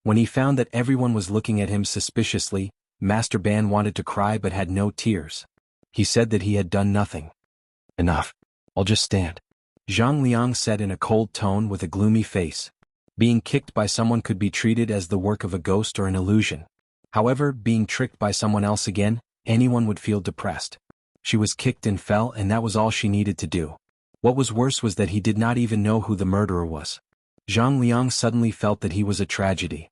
When he found that everyone was looking at him suspiciously, Master Ban wanted to cry but had no tears. He said that he had done nothing. "Enough. I'll just stand," Zhang Liang said in a cold tone with a gloomy face. Being kicked by someone could be treated as the work of a ghost or an illusion. However, being tricked by someone else again, anyone would feel depressed. She was kicked and fell, and that was all she needed to do. What was worse was that he did not even know who the murderer was. Zhang Liang suddenly felt that he was a tragedy.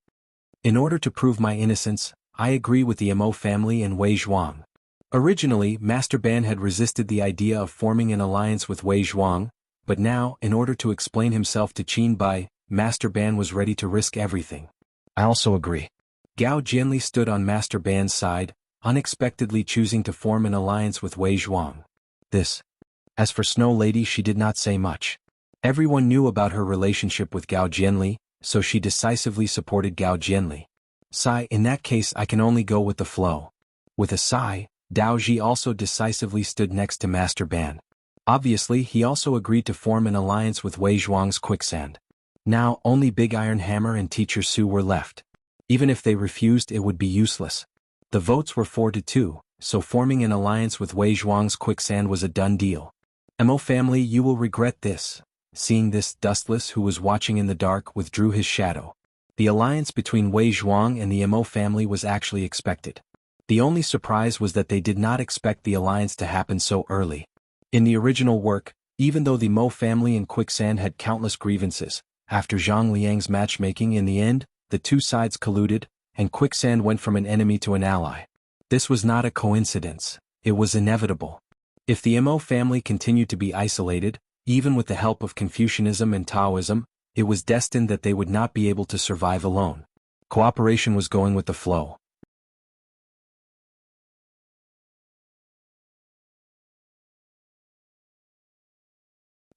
"In order to prove my innocence, I agree with the Mo family and Wei Zhuang." Originally, Master Ban had resisted the idea of forming an alliance with Wei Zhuang, but now, in order to explain himself to Qin Bai, Master Ban was ready to risk everything. "I also agree." Gao Jianli stood on Master Ban's side, unexpectedly choosing to form an alliance with Wei Zhuang. As for Snow Lady, she did not say much. Everyone knew about her relationship with Gao Jianli, so she decisively supported Gao Jianli. "Sigh, in that case I can only go with the flow." With a sigh, Dao Ji also decisively stood next to Master Ban. Obviously, he also agreed to form an alliance with Wei Zhuang's quicksand. Now, only Big Iron Hammer and Teacher Su were left. Even if they refused, it would be useless. The votes were 4-2, so forming an alliance with Wei Zhuang's quicksand was a done deal. "Mo family, you will regret this." Seeing this, Dustless, who was watching in the dark, withdrew his shadow. The alliance between Wei Zhuang and the Mo family was actually expected. The only surprise was that they did not expect the alliance to happen so early. In the original work, even though the Mo family and Quicksand had countless grievances, after Zhang Liang's matchmaking, in the end, the two sides colluded, and Quicksand went from an enemy to an ally. This was not a coincidence, it was inevitable. If the Mo family continued to be isolated, even with the help of Confucianism and Taoism, it was destined that they would not be able to survive alone. Cooperation was going with the flow.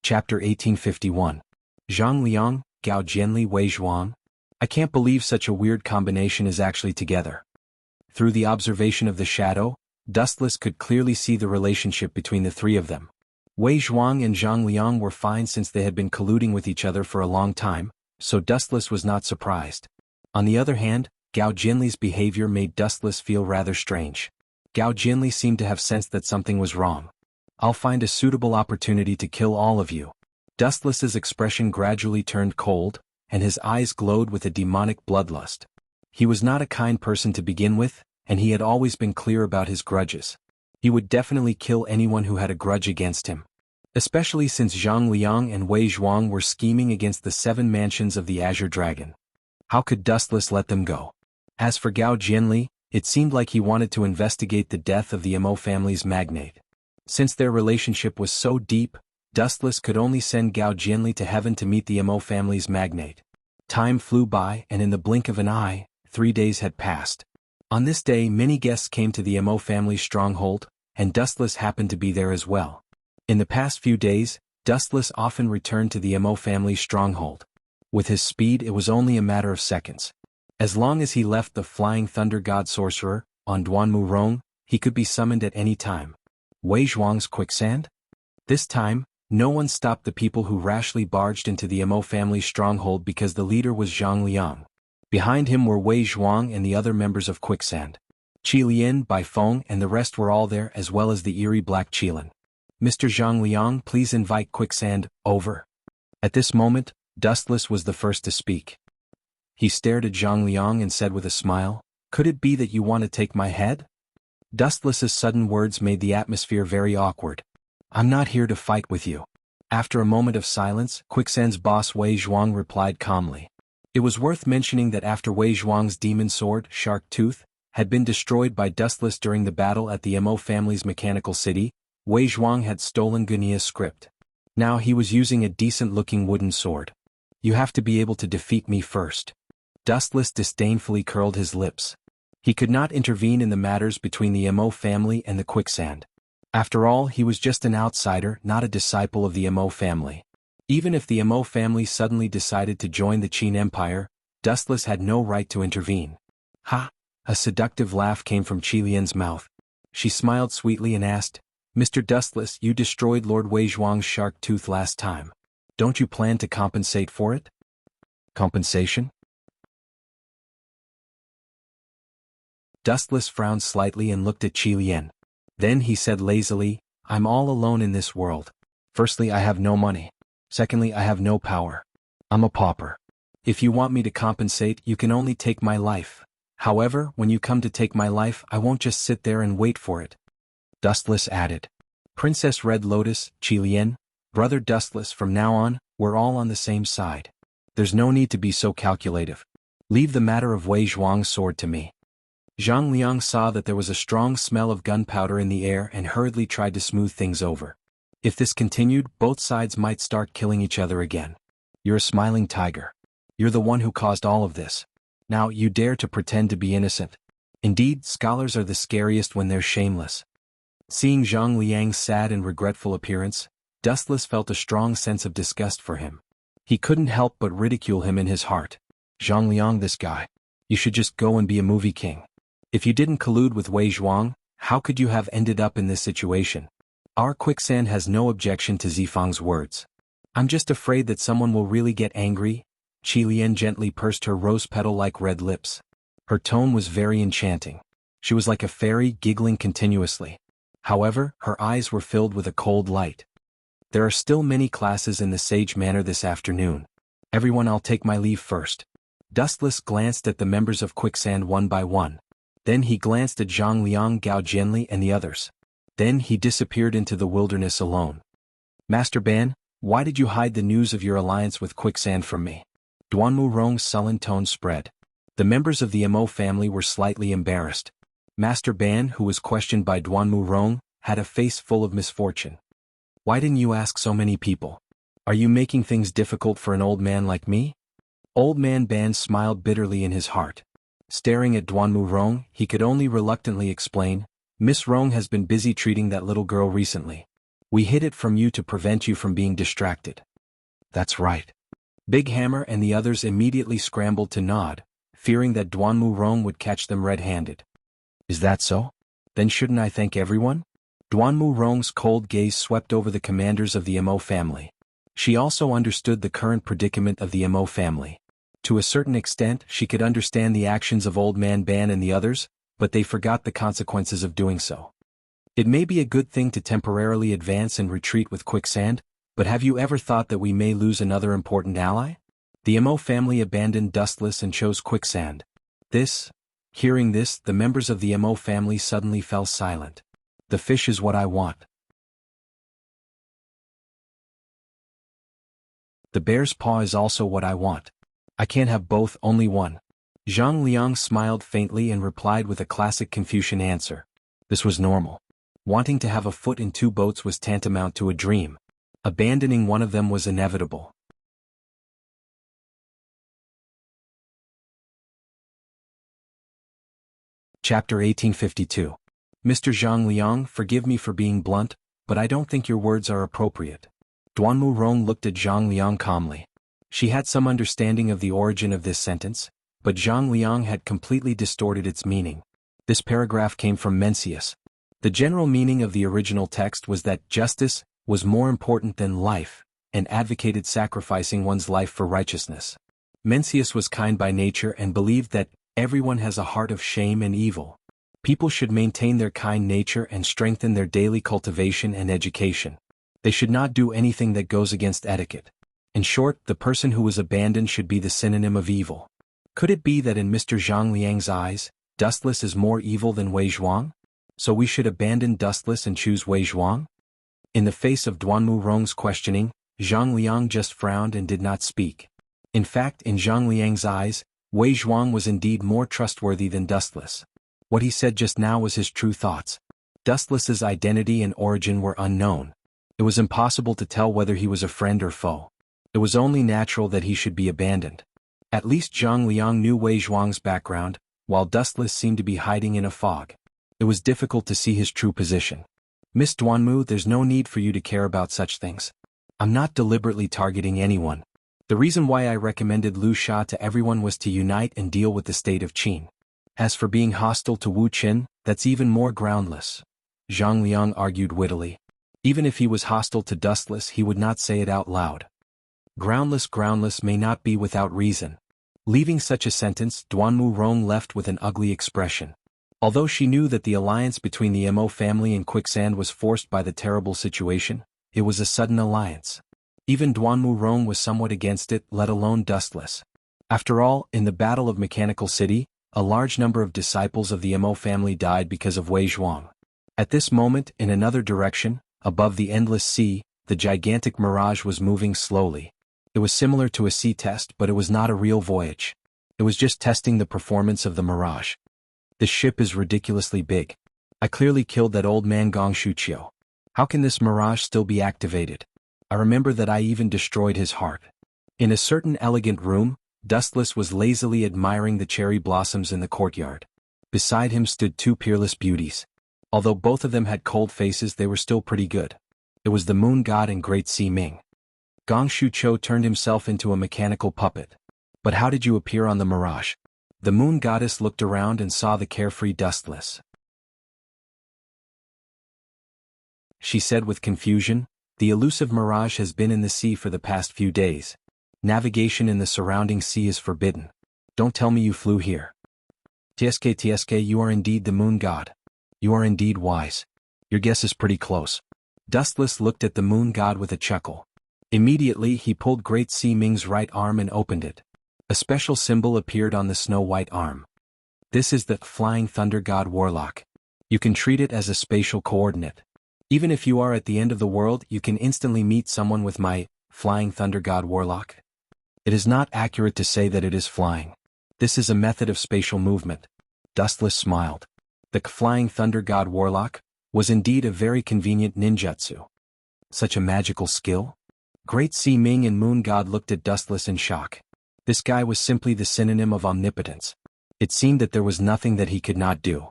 Chapter 1851. Zhang Liang, Gao Jianli, Wei Zhuang. I can't believe such a weird combination is actually together. Through the observation of the shadow, Dustless could clearly see the relationship between the three of them. Wei Zhuang and Zhang Liang were fine since they had been colluding with each other for a long time, so Dustless was not surprised. On the other hand, Gao Jianli's behavior made Dustless feel rather strange. Gao Jianli seemed to have sensed that something was wrong. "I'll find a suitable opportunity to kill all of you." Dustless's expression gradually turned cold, and his eyes glowed with a demonic bloodlust. He was not a kind person to begin with, and he had always been clear about his grudges. He would definitely kill anyone who had a grudge against him. Especially since Zhang Liang and Wei Zhuang were scheming against the 7 mansions of the Azure Dragon. How could Dustless let them go? As for Gao Jianli, it seemed like he wanted to investigate the death of the Mo family's magnate. Since their relationship was so deep, Dustless could only send Gao Jianli to heaven to meet the Mo family's magnate. Time flew by, and in the blink of an eye, 3 days had passed. On this day, many guests came to the Mo family's stronghold, and Dustless happened to be there as well. In the past few days, Dustless often returned to the Mo family's stronghold. With his speed, it was only a matter of seconds. As long as he left the Flying Thunder God Sorcerer on Duanmu Rong, he could be summoned at any time. Wei Zhuang's quicksand? This time, no one stopped the people who rashly barged into the Mo family's stronghold because the leader was Zhang Liang. Behind him were Wei Zhuang and the other members of Quicksand. Qi Lian, Bai Feng, and the rest were all there, as well as the eerie Black Qilin. Mr. Zhang Liang, please invite Quicksand over. At this moment, Dustless was the first to speak. He stared at Zhang Liang and said with a smile, "Could it be that you want to take my head?" Dustless's sudden words made the atmosphere very awkward. "I'm not here to fight with you." After a moment of silence, Quicksand's boss Wei Zhuang replied calmly. It was worth mentioning that after Wei Zhuang's demon sword, Shark Tooth, had been destroyed by Dustless during the battle at the Mo family's mechanical city, Wei Zhuang had stolen Gunia's script. Now he was using a decent-looking wooden sword. "You have to be able to defeat me first." Dustless disdainfully curled his lips. He could not intervene in the matters between the Mo family and the Quicksand. After all, he was just an outsider, not a disciple of the Mo family. Even if the Mo family suddenly decided to join the Qin Empire, Dustless had no right to intervene. "Ha!" A seductive laugh came from Qi Lian's mouth. She smiled sweetly and asked, "Mr. Dustless, you destroyed Lord Wei Zhuang's shark tooth last time. Don't you plan to compensate for it?" "Compensation?" Dustless frowned slightly and looked at Qi Lian. Then he said lazily, "I'm all alone in this world. Firstly, I have no money. Secondly, I have no power. I'm a pauper. If you want me to compensate, you can only take my life. However, when you come to take my life, I won't just sit there and wait for it." Dustless added. "Princess Red Lotus, Qi Lian, Brother Dustless, from now on, we're all on the same side. There's no need to be so calculative. Leave the matter of Wei Zhuang's sword to me." Zhang Liang saw that there was a strong smell of gunpowder in the air and hurriedly tried to smooth things over. If this continued, both sides might start killing each other again. "You're a smiling tiger. You're the one who caused all of this. Now you dare to pretend to be innocent. Indeed, scholars are the scariest when they're shameless." Seeing Zhang Liang's sad and regretful appearance, Dustless felt a strong sense of disgust for him. He couldn't help but ridicule him in his heart. "Zhang Liang, this guy. You should just go and be a movie king. If you didn't collude with Wei Zhuang, how could you have ended up in this situation?" Our Quicksand has no objection to Zifang's words. "I'm just afraid that someone will really get angry." Qi Lian gently pursed her rose-petal-like red lips. Her tone was very enchanting. She was like a fairy, giggling continuously. However, her eyes were filled with a cold light. "There are still many classes in the Sage Manor this afternoon. Everyone, I'll take my leave first." Dustless glanced at the members of Quicksand one by one. Then he glanced at Zhang Liang, Gao Jianli, and the others. Then he disappeared into the wilderness alone. "Master Ban, why did you hide the news of your alliance with Quicksand from me?" Duanmu Rong's sullen tone spread. The members of the Mo family were slightly embarrassed. Master Ban, who was questioned by Duanmu Rong, had a face full of misfortune. "Why didn't you ask so many people? Are you making things difficult for an old man like me?" Old Man Ban smiled bitterly in his heart. Staring at Duanmu Rong, he could only reluctantly explain, "Miss Rong has been busy treating that little girl recently. We hid it from you to prevent you from being distracted." "That's right." Big Hammer and the others immediately scrambled to nod, fearing that Duanmu Rong would catch them red-handed. "Is that so? Then shouldn't I thank everyone?" Duanmu Rong's cold gaze swept over the commanders of the Mo family. She also understood the current predicament of the Mo family. To a certain extent, she could understand the actions of Old Man Ban and the others, but they forgot the consequences of doing so. It may be a good thing to temporarily advance and retreat with Quicksand, but have you ever thought that we may lose another important ally? The Mo family abandoned Dustless and chose Quicksand. Hearing this, the members of the Mo family suddenly fell silent. "The fish is what I want. The bear's paw is also what I want. I can't have both, only one." Zhang Liang smiled faintly and replied with a classic Confucian answer. This was normal. Wanting to have a foot in two boats was tantamount to a dream. Abandoning one of them was inevitable. Chapter 1852. Mr. Zhang Liang, forgive me for being blunt, but I don't think your words are appropriate. Duanmu Rong looked at Zhang Liang calmly. She had some understanding of the origin of this sentence, but Zhang Liang had completely distorted its meaning. This paragraph came from Mencius. The general meaning of the original text was that justice was more important than life, and advocated sacrificing one's life for righteousness. Mencius was kind by nature and believed that everyone has a heart of shame and evil. People should maintain their kind nature and strengthen their daily cultivation and education. They should not do anything that goes against etiquette. In short, the person who was abandoned should be the synonym of evil. Could it be that in Mr. Zhang Liang's eyes, Dustless is more evil than Wei Zhuang? So we should abandon Dustless and choose Wei Zhuang? In the face of Duanmu Rong's questioning, Zhang Liang just frowned and did not speak. In fact, in Zhang Liang's eyes, Wei Zhuang was indeed more trustworthy than Dustless. What he said just now was his true thoughts. Dustless's identity and origin were unknown. It was impossible to tell whether he was a friend or foe. It was only natural that he should be abandoned. At least Zhang Liang knew Wei Zhuang's background, while Dustless seemed to be hiding in a fog. It was difficult to see his true position. Miss Duanmu, there's no need for you to care about such things. I'm not deliberately targeting anyone. The reason why I recommended Lu Sha to everyone was to unite and deal with the state of Qin. As for being hostile to Wu Qin, that's even more groundless. Zhang Liang argued wittily. Even if he was hostile to Dustless, he would not say it out loud. Groundless may not be without reason. Leaving such a sentence, Duanmu Rong left with an ugly expression. Although she knew that the alliance between the Mo family and Quicksand was forced by the terrible situation, it was a sudden alliance. Even Duanmu Rong was somewhat against it, let alone Dustless. After all, in the Battle of Mechanical City, a large number of disciples of the Mo family died because of Wei Zhuang. At this moment, in another direction, above the endless sea, the gigantic mirage was moving slowly. It was similar to a sea test, but it was not a real voyage. It was just testing the performance of the mirage. This ship is ridiculously big. I clearly killed that old man Gong Shuqiu. How can this mirage still be activated? I remember that I even destroyed his heart. In a certain elegant room, Dustless was lazily admiring the cherry blossoms in the courtyard. Beside him stood two peerless beauties. Although both of them had cold faces, they were still pretty good. It was the moon god and great Si Ming. Gong Shuqiu turned himself into a mechanical puppet. But how did you appear on the mirage? The moon goddess looked around and saw the carefree Dustless. She said with confusion, the elusive mirage has been in the sea for the past few days. Navigation in the surrounding sea is forbidden. Don't tell me you flew here. Tsk, you are indeed the moon god. You are indeed wise. Your guess is pretty close. Dustless looked at the moon god with a chuckle. Immediately he pulled Great Si Ming's right arm and opened it. A special symbol appeared on the snow-white arm. This is the Flying Thunder God Warlock. You can treat it as a spatial coordinate. Even if you are at the end of the world, you can instantly meet someone with my Flying Thunder God Warlock. It is not accurate to say that it is flying. This is a method of spatial movement. Dustless smiled. The Flying Thunder God Warlock was indeed a very convenient ninjutsu. Such a magical skill? Great Si Ming and Moon God looked at Dustless in shock. This guy was simply the synonym of omnipotence. It seemed that there was nothing that he could not do.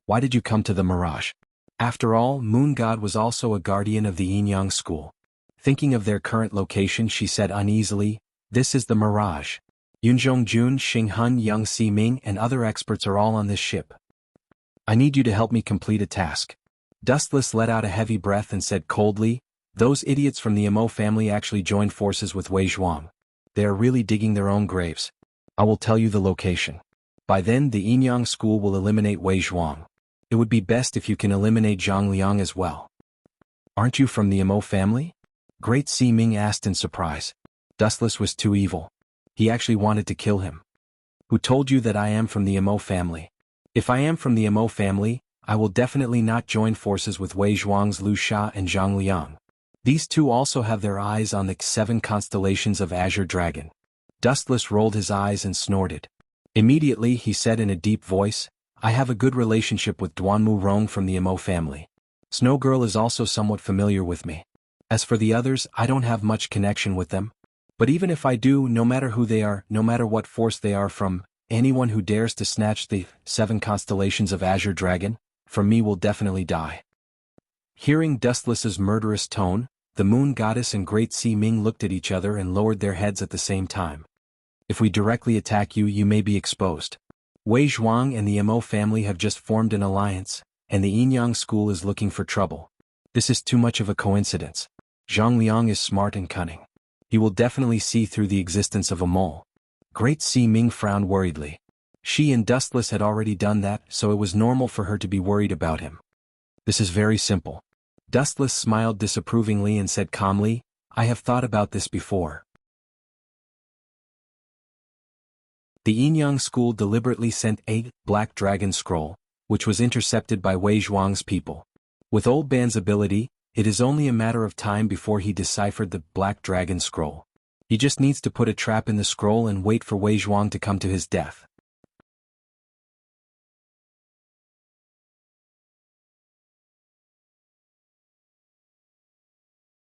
Why did you come to the mirage? After all, Moon God was also a guardian of the Yin-Yang school. Thinking of their current location, she said uneasily, this is the mirage. Yunzhong Jun, Xing Hun, Yang Si Ming, and other experts are all on this ship. I need you to help me complete a task. Dustless let out a heavy breath and said coldly, those idiots from the Mo family actually joined forces with Wei Zhuang. They are really digging their own graves. I will tell you the location. By then the Yin-Yang school will eliminate Wei Zhuang. It would be best if you can eliminate Zhang Liang as well. Aren't you from the Mo family? Great Si Ming asked in surprise. Dustless was too evil. He actually wanted to kill him. Who told you that I am from the Mo family? If I am from the Mo family, I will definitely not join forces with Wei Zhuang's Lu Sha and Zhang Liang. These two also have their eyes on the 7 constellations of Azure Dragon. Dustless rolled his eyes and snorted. Immediately he said in a deep voice, I have a good relationship with Duanmu Rong from the Mo family. Snow Girl is also somewhat familiar with me. As for the others, I don't have much connection with them. But even if I do, no matter who they are, no matter what force they are from, anyone who dares to snatch the 7 constellations of Azure Dragon, from me will definitely die. Hearing Dustless's murderous tone, the Moon Goddess and Great Sea Ming looked at each other and lowered their heads at the same time. If we directly attack you, you may be exposed. Wei Zhuang and the Mo family have just formed an alliance, and the Yinyang school is looking for trouble. This is too much of a coincidence. Zhang Liang is smart and cunning. He will definitely see through the existence of a mole. Great Sea Ming frowned worriedly. She and Dustless had already done that, so it was normal for her to be worried about him. This is very simple. Dustless smiled disapprovingly and said calmly, I have thought about this before. The Yinyang school deliberately sent a Black Dragon Scroll, which was intercepted by Wei Zhuang's people. With Old Ban's ability, it is only a matter of time before he deciphered the Black Dragon Scroll. He just needs to put a trap in the scroll and wait for Wei Zhuang to come to his death.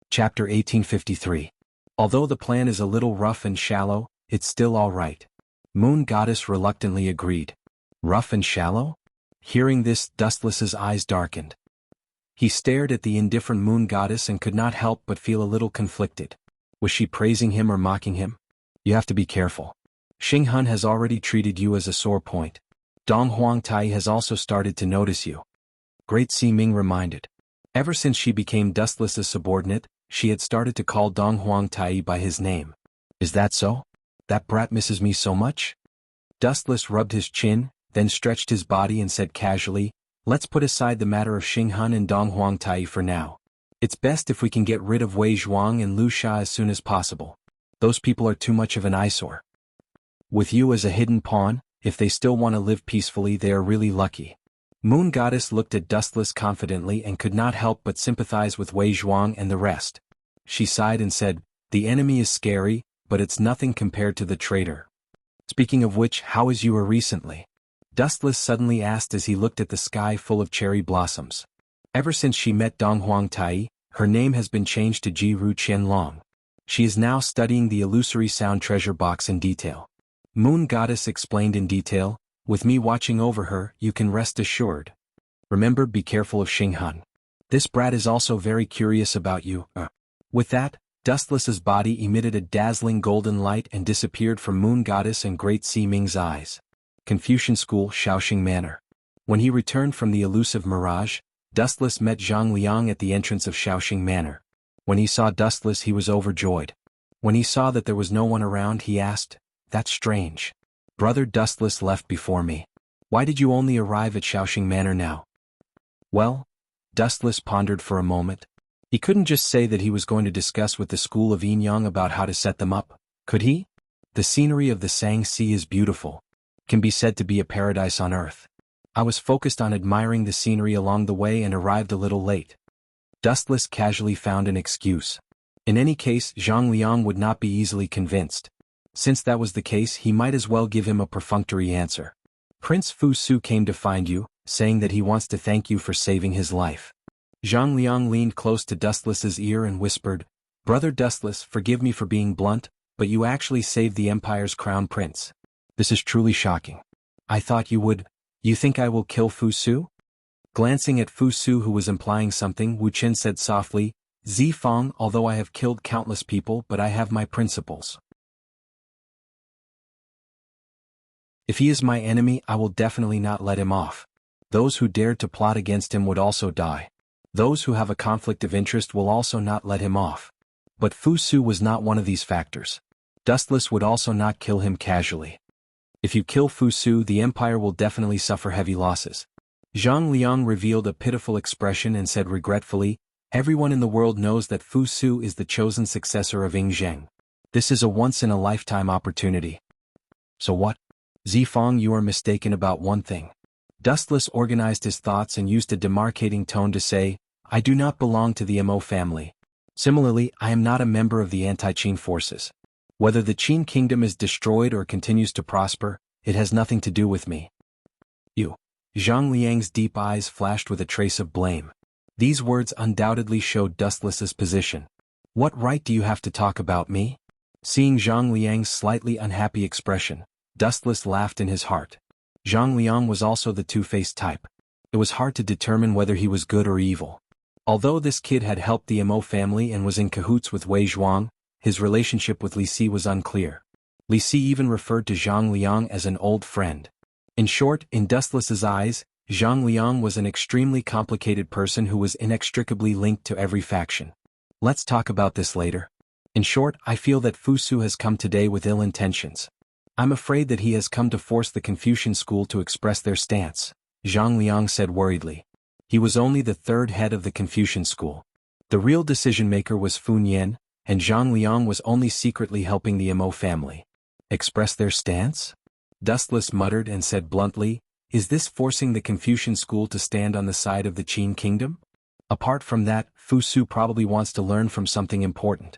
Chapter 1853. Although the plan is a little rough and shallow, it's still all right. Moon Goddess reluctantly agreed. Rough and shallow? Hearing this, Dustless's eyes darkened. He stared at the indifferent Moon Goddess and could not help but feel a little conflicted. Was she praising him or mocking him? You have to be careful. Xing Hun has already treated you as a sore point. Dong Huangtai has also started to notice you. Great Sea Ming reminded. Ever since she became Dustless's subordinate, she had started to call Dong Huangtai by his name. Is that so? That brat misses me so much? Dustless rubbed his chin, then stretched his body and said casually, let's put aside the matter of Xing Hun and Dong Huangtai for now. It's best if we can get rid of Wei Zhuang and Lu Sha as soon as possible. Those people are too much of an eyesore. With you as a hidden pawn, if they still want to live peacefully, they are really lucky. Moon Goddess looked at Dustless confidently and could not help but sympathize with Wei Zhuang and the rest. She sighed and said, the enemy is scary, but it's nothing compared to the traitor. Speaking of which, how is you recently? Dustless suddenly asked as he looked at the sky full of cherry blossoms. Ever since she met Dong Huangtai, her name has been changed to Ji Ru Qianlong. She is now studying the illusory sound treasure box in detail. Moon Goddess explained in detail, with me watching over her, you can rest assured. Remember, be careful of Xing Hun. This brat is also very curious about you. With that, Dustless's body emitted a dazzling golden light and disappeared from Moon Goddess and Great Sea Ming's eyes. Confucian School, Shaoxing Manor. When he returned from the elusive mirage, Dustless met Zhang Liang at the entrance of Shaoxing Manor. When he saw Dustless, he was overjoyed. When he saw that there was no one around, he asked, that's strange. Brother Dustless left before me. Why did you only arrive at Shaoxing Manor now? Well, Dustless pondered for a moment. He couldn't just say that he was going to discuss with the school of Yinyang about how to set them up, could he? The scenery of the Sang Sea is beautiful. Can be said to be a paradise on earth. I was focused on admiring the scenery along the way and arrived a little late. Dustless casually found an excuse. In any case, Zhang Liang would not be easily convinced. Since that was the case, he might as well give him a perfunctory answer. Prince Fu Su came to find you, saying that he wants to thank you for saving his life. Zhang Liang leaned close to Dustless's ear and whispered, Brother Dustless, forgive me for being blunt, but you actually saved the Empire's crown prince. This is truly shocking. I thought you would. You think I will kill Fu Su? Glancing at Fu Su, who was implying something, Wu Chen said softly, Zifang, although I have killed countless people, but I have my principles. If he is my enemy, I will definitely not let him off. Those who dared to plot against him would also die. Those who have a conflict of interest will also not let him off. But Fu Su was not one of these factors. Dustless would also not kill him casually. If you kill Fu Su, the Empire will definitely suffer heavy losses. Zhang Liang revealed a pitiful expression and said regretfully, everyone in the world knows that Fu Su is the chosen successor of Ying Zheng. This is a once-in-a-lifetime opportunity. So what? Zifang, you are mistaken about one thing. Dustless organized his thoughts and used a demarcating tone to say, I do not belong to the Mo family. Similarly, I am not a member of the anti-Qin forces. Whether the Qin kingdom is destroyed or continues to prosper, it has nothing to do with me. You. Zhang Liang's deep eyes flashed with a trace of blame. These words undoubtedly showed Dustless's position. What right do you have to talk about me? Seeing Zhang Liang's slightly unhappy expression, Dustless laughed in his heart. Zhang Liang was also the two-faced type. It was hard to determine whether he was good or evil. Although this kid had helped the Mo family and was in cahoots with Wei Zhuang, his relationship with Li Si was unclear. Li Si even referred to Zhang Liang as an old friend. In short, in Dustless's eyes, Zhang Liang was an extremely complicated person who was inextricably linked to every faction. Let's talk about this later. In short, I feel that Fu Su has come today with ill intentions. I'm afraid that he has come to force the Confucian school to express their stance, Zhang Liang said worriedly. He was only the third head of the Confucian school. The real decision-maker was Fu Nian, and Zhang Liang was only secretly helping the Mo family. Express their stance? Dustless muttered and said bluntly, is this forcing the Confucian school to stand on the side of the Qin kingdom? Apart from that, Fu Su probably wants to learn from something important.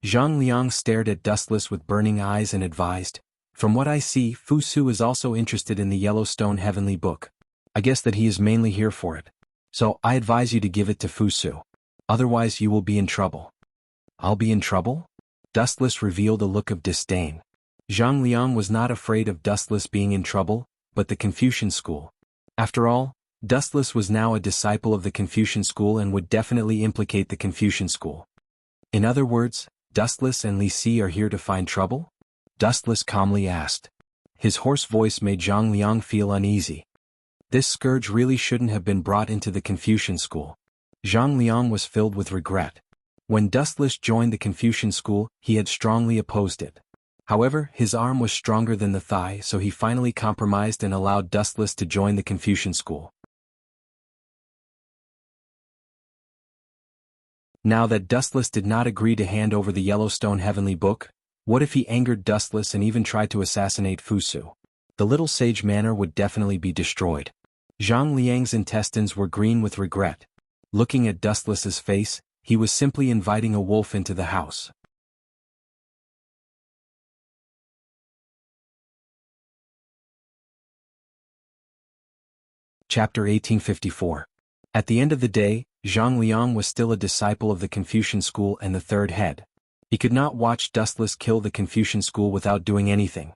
Zhang Liang stared at Dustless with burning eyes and advised, from what I see, Fu Su is also interested in the Yellowstone Heavenly Book. I guess that he is mainly here for it. So, I advise you to give it to Fu Su. Otherwise you will be in trouble. I'll be in trouble? Dustless revealed a look of disdain. Zhang Liang was not afraid of Dustless being in trouble, but the Confucian school. After all, Dustless was now a disciple of the Confucian school and would definitely implicate the Confucian school. In other words, Dustless and Li Si are here to find trouble? Dustless calmly asked. His hoarse voice made Zhang Liang feel uneasy. This scourge really shouldn't have been brought into the Confucian school. Zhang Liang was filled with regret. When Dustless joined the Confucian school, he had strongly opposed it. However, his arm was stronger than the thigh, so he finally compromised and allowed Dustless to join the Confucian school. Now that Dustless did not agree to hand over the Yellowstone Heavenly Book, what if he angered Dustless and even tried to assassinate Fu Su? The Little Sage Manor would definitely be destroyed. Zhang Liang's intestines were green with regret. Looking at Dustless's face, he was simply inviting a wolf into the house. Chapter 1854. At the end of the day, Zhang Liang was still a disciple of the Confucian school and the third head. He could not watch Dustless kill the Confucian school without doing anything.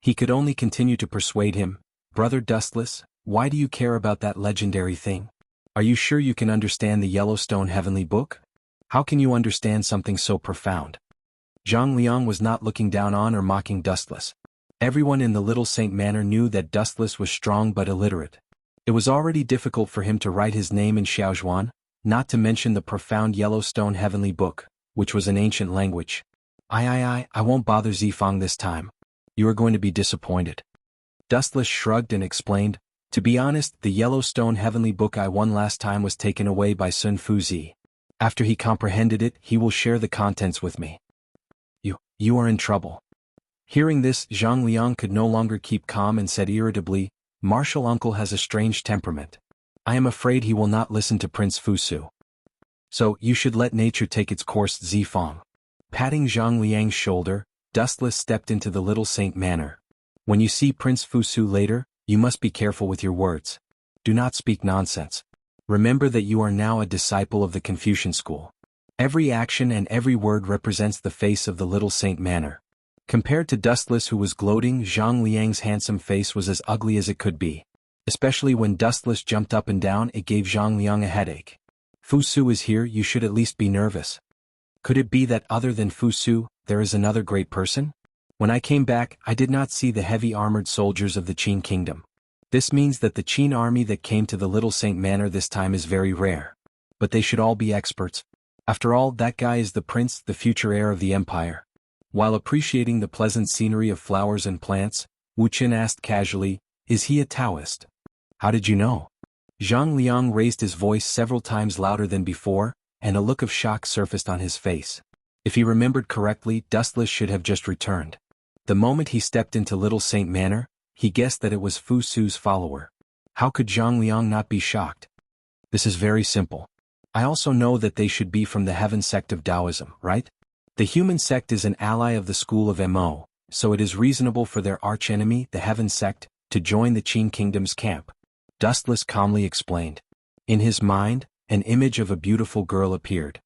He could only continue to persuade him, Brother Dustless, why do you care about that legendary thing? Are you sure you can understand the Yellowstone Heavenly Book? How can you understand something so profound? Zhang Liang was not looking down on or mocking Dustless. Everyone in the Little Saint Manor knew that Dustless was strong but illiterate. It was already difficult for him to write his name in Xiaozhuan, not to mention the profound Yellowstone Heavenly Book, which was an ancient language. I won't bother Zifang this time. You are going to be disappointed. Dustless shrugged and explained, to be honest, the Yellowstone Heavenly Book I won last time was taken away by Sun Fuzi. After he comprehended it, he will share the contents with me. You are in trouble. Hearing this, Zhang Liang could no longer keep calm and said irritably, Martial Uncle has a strange temperament. I am afraid he will not listen to Prince Fu Su. So, you should let nature take its course, Zifang. Patting Zhang Liang's shoulder, Dustless stepped into the Little Saint Manor. When you see Prince Fu Su later, you must be careful with your words. Do not speak nonsense. Remember that you are now a disciple of the Confucian school. Every action and every word represents the face of the Little Saint Manor. Compared to Dustless, who was gloating, Zhang Liang's handsome face was as ugly as it could be. Especially when Dustless jumped up and down, it gave Zhang Liang a headache. Fu Su is here, you should at least be nervous. Could it be that other than Fu Su, there is another great person? When I came back, I did not see the heavy armored soldiers of the Qin kingdom. This means that the Qin army that came to the Little Saint Manor this time is very rare. But they should all be experts. After all, that guy is the prince, the future heir of the empire. While appreciating the pleasant scenery of flowers and plants, Wuxia asked casually, is he a Taoist? How did you know? Zhang Liang raised his voice several times louder than before, and a look of shock surfaced on his face. If he remembered correctly, Dustless should have just returned. The moment he stepped into Little Saint Manor, he guessed that it was Fu Su's follower. How could Zhang Liang not be shocked? This is very simple. I also know that they should be from the Heaven sect of Taoism, right? The human sect is an ally of the school of Mo, so it is reasonable for their archenemy, the Heaven sect, to join the Qin kingdom's camp. Dustless calmly explained. In his mind, an image of a beautiful girl appeared.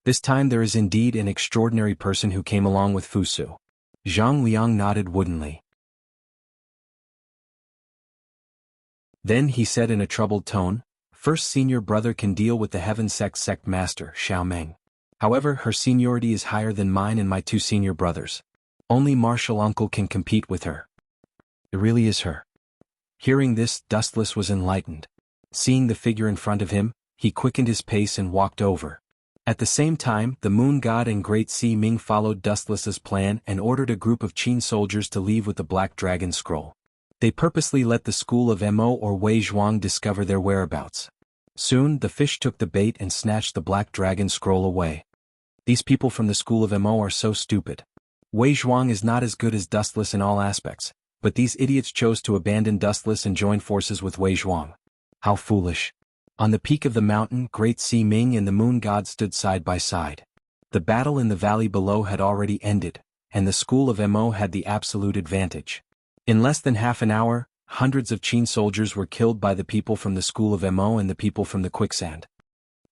This time there is indeed an extraordinary person who came along with Fu Su. Zhang Liang nodded woodenly. Then he said in a troubled tone, "First senior brother can deal with the Heaven sect master, Xiao Meng. However, her seniority is higher than mine and my two senior brothers. Only martial uncle can compete with her." It really is her. Hearing this, Dustless was enlightened. Seeing the figure in front of him, he quickened his pace and walked over. At the same time, the Moon God and Great Sea Ming followed Dustless's plan and ordered a group of Qin soldiers to leave with the Black Dragon Scroll. They purposely let the school of Mo or Wei Zhuang discover their whereabouts. Soon, the fish took the bait and snatched the Black Dragon Scroll away. These people from the school of Mo are so stupid. Wei Zhuang is not as good as Dustless in all aspects, but these idiots chose to abandon Dustless and join forces with Wei Zhuang. How foolish. On the peak of the mountain, Great Sea Ming and the Moon God stood side by side. The battle in the valley below had already ended, and the school of Mo had the absolute advantage. In less than half an hour, hundreds of Qin soldiers were killed by the people from the school of Mo and the people from the quicksand.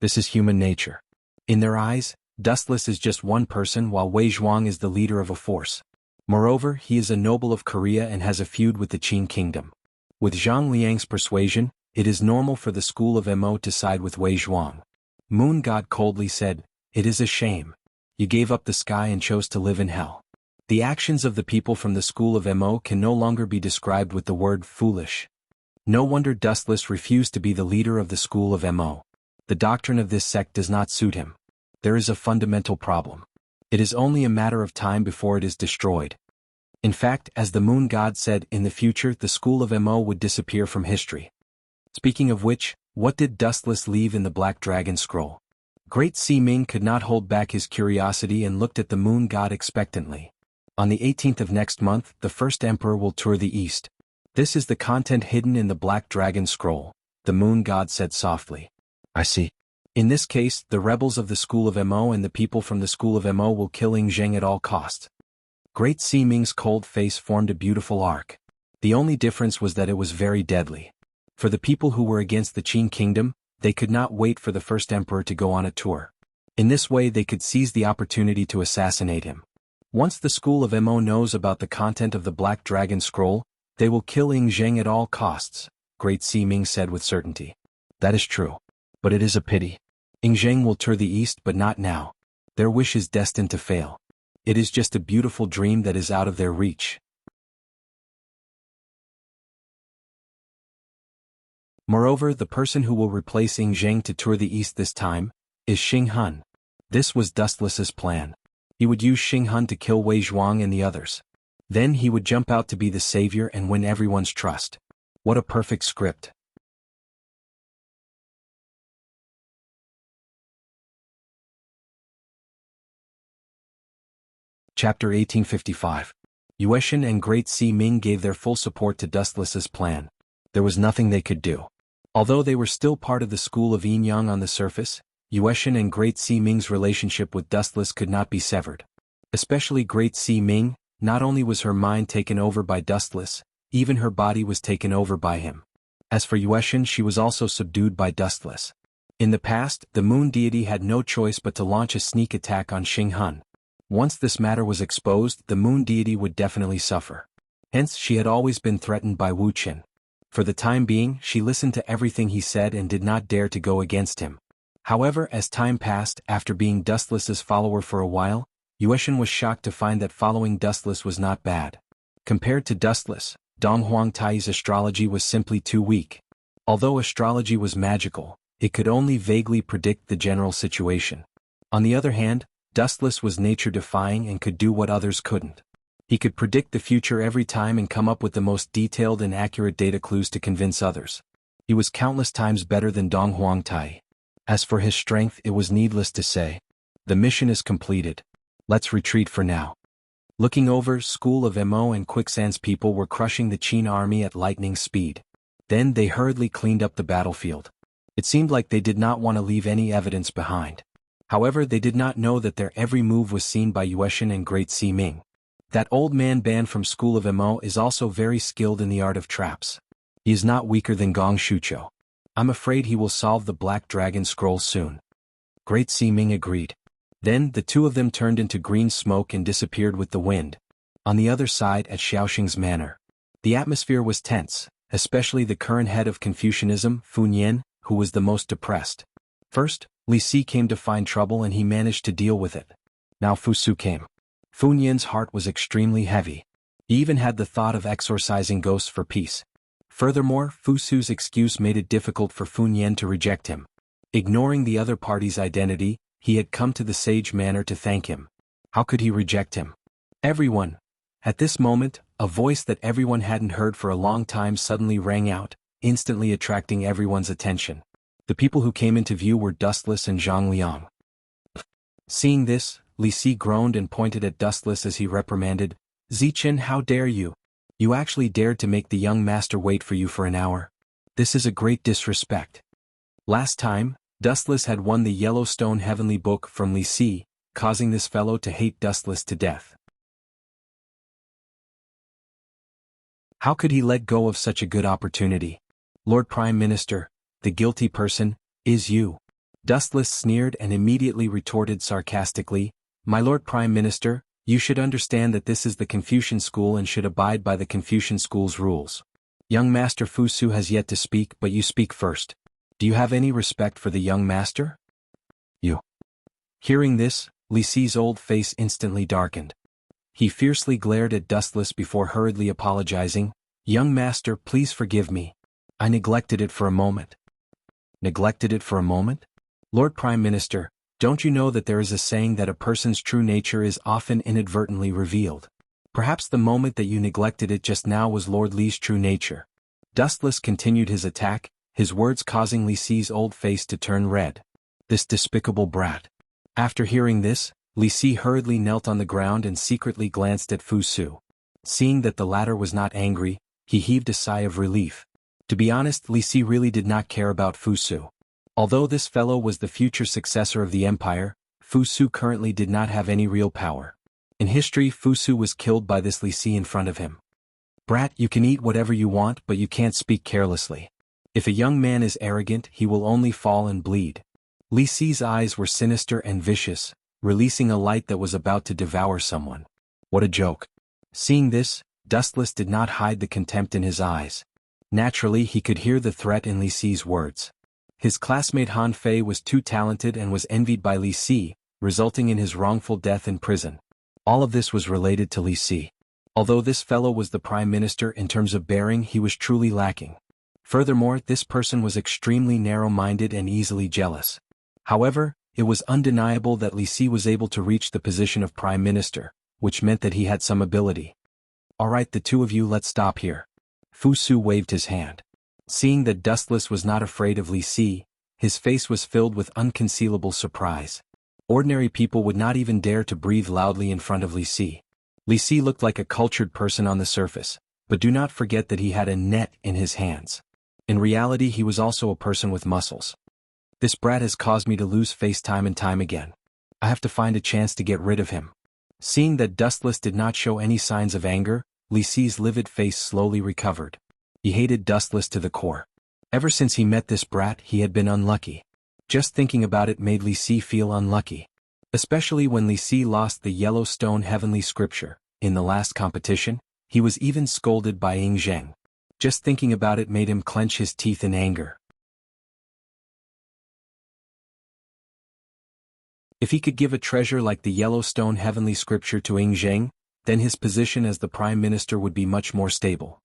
This is human nature. In their eyes, Dustless is just one person while Wei Zhuang is the leader of a force. Moreover, he is a noble of Korea and has a feud with the Qin kingdom. With Zhang Liang's persuasion, it is normal for the school of Mo to side with Wei Zhuang. Moon God coldly said, "It is a shame. You gave up the sky and chose to live in hell." The actions of the people from the school of Mo can no longer be described with the word foolish. No wonder Dustless refused to be the leader of the school of Mo. The doctrine of this sect does not suit him. There is a fundamental problem. It is only a matter of time before it is destroyed. In fact, as the Moon God said, in the future the school of Mo would disappear from history. Speaking of which, what did Dustless leave in the Black Dragon Scroll? Great Sea Ming could not hold back his curiosity and looked at the Moon God expectantly. On the 18th of next month, the first emperor will tour the east. This is the content hidden in the Black Dragon Scroll, the Moon God said softly. I see. In this case, the rebels of the school of Mo and the people from the school of Mo will kill Zheng at all costs. Great Sea Ming's cold face formed a beautiful arc. The only difference was that it was very deadly. For the people who were against the Qin kingdom, they could not wait for the first emperor to go on a tour. In this way they could seize the opportunity to assassinate him. Once the school of Mo knows about the content of the Black Dragon Scroll, they will kill Zheng at all costs, Great Sea Ming said with certainty. That is true. But it is a pity. Zheng will tour the east but not now. Their wish is destined to fail. It is just a beautiful dream that is out of their reach. Moreover, the person who will replace Zheng to tour the east this time is Xing Hun. This was Dustless's plan. He would use Xing Hun to kill Wei Zhuang and the others. Then he would jump out to be the savior and win everyone's trust. What a perfect script. Chapter 1855. Yueshan and Great Sea Ming gave their full support to Dustless's plan. There was nothing they could do. Although they were still part of the school of Yin-Yang on the surface, Yueshan and Great Sea Ming's relationship with Dustless could not be severed. Especially Great Sea Ming, not only was her mind taken over by Dustless, even her body was taken over by him. As for Yueshan, she was also subdued by Dustless. In the past, the moon deity had no choice but to launch a sneak attack on Xing Hun. Once this matter was exposed, the moon deity would definitely suffer. Hence, she had always been threatened by Wuxia. For the time being, she listened to everything he said and did not dare to go against him. However, as time passed, after being Dustless's follower for a while, Yueshan was shocked to find that following Dustless was not bad. Compared to Dustless, Dong Huangtai's astrology was simply too weak. Although astrology was magical, it could only vaguely predict the general situation. On the other hand, Dustless was nature-defying and could do what others couldn't. He could predict the future every time and come up with the most detailed and accurate data clues to convince others. He was countless times better than Dong Huangtai. As for his strength, it was needless to say. The mission is completed. Let's retreat for now. Looking over, School of Mo and Quicksand's people were crushing the Qin army at lightning speed. Then they hurriedly cleaned up the battlefield. It seemed like they did not want to leave any evidence behind. However, they did not know that their every move was seen by Yueshan and Great Sea Ming. That old man banned from School of Mo is also very skilled in the art of traps. He is not weaker than Gong Shuqiu. I'm afraid he will solve the Black Dragon Scroll soon. Great Sea Ming agreed. Then the two of them turned into green smoke and disappeared with the wind. On the other side at Xiaoxing's manor, the atmosphere was tense, especially the current head of Confucianism, Fu Nian, who was the most depressed. First, Li Si came to find trouble and he managed to deal with it. Now Fu Su came. Fu Nian's heart was extremely heavy. He even had the thought of exorcising ghosts for peace. Furthermore, Fu Su's excuse made it difficult for Fu Nian to reject him. Ignoring the other party's identity, he had come to the sage manor to thank him. How could he reject him? Everyone. At this moment, a voice that everyone hadn't heard for a long time suddenly rang out, instantly attracting everyone's attention. The people who came into view were Dustless and Zhang Liang. Seeing this, Li Si groaned and pointed at Dustless as he reprimanded, "Zichen, how dare you? You actually dared to make the young master wait for you for an hour. This is a great disrespect." Last time, Dustless had won the Yellowstone Heavenly Book from Li Si, causing this fellow to hate Dustless to death. How could he let go of such a good opportunity? "Lord Prime Minister, the guilty person is you." Dustless sneered and immediately retorted sarcastically, "My Lord Prime Minister, you should understand that this is the Confucian school and should abide by the Confucian school's rules. Young Master Fu Su has yet to speak, but you speak first. Do you have any respect for the young master?" "You." Hearing this, Li Si's old face instantly darkened. He fiercely glared at Dustless before hurriedly apologizing, "Young master, please forgive me. I neglected it for a moment." "Neglected it for a moment? Lord Prime Minister, don't you know that there is a saying that a person's true nature is often inadvertently revealed? Perhaps the moment that you neglected it just now was Lord Li's true nature." Dustless continued his attack, his words causing Li Si's old face to turn red. This despicable brat. After hearing this, Li Si hurriedly knelt on the ground and secretly glanced at Fu Su. Seeing that the latter was not angry, he heaved a sigh of relief. To be honest, Li Si really did not care about Fu Su. Although this fellow was the future successor of the empire, Fu Su currently did not have any real power. In history, Fu Su was killed by this Li Si in front of him. "Brat, you can eat whatever you want, but you can't speak carelessly. If a young man is arrogant, he will only fall and bleed." Li Si's eyes were sinister and vicious, releasing a light that was about to devour someone. What a joke. Seeing this, Dustless did not hide the contempt in his eyes. Naturally, he could hear the threat in Li Si's words. His classmate Han Fei was too talented and was envied by Li Si, resulting in his wrongful death in prison. All of this was related to Li Si. Although this fellow was the prime minister, in terms of bearing he was truly lacking. Furthermore, this person was extremely narrow-minded and easily jealous. However, it was undeniable that Li Si was able to reach the position of prime minister, which meant that he had some ability. "Alright, the two of you, let's stop here." Fu Su waved his hand. Seeing that Dustless was not afraid of Li Si, his face was filled with unconcealable surprise. Ordinary people would not even dare to breathe loudly in front of Li Si. Li Si looked like a cultured person on the surface, but do not forget that he had a net in his hands. In reality, he was also a person with muscles. This brat has caused me to lose face time and time again. I have to find a chance to get rid of him. Seeing that Dustless did not show any signs of anger, Li Si's livid face slowly recovered. He hated Dustless to the core. Ever since he met this brat, he had been unlucky. Just thinking about it made Li Si feel unlucky. Especially when Li Si lost the Yellowstone Heavenly Scripture. In the last competition, he was even scolded by Ying Zheng. Just thinking about it made him clench his teeth in anger. If he could give a treasure like the Yellowstone Heavenly Scripture to Ying Zheng, then his position as the Prime Minister would be much more stable.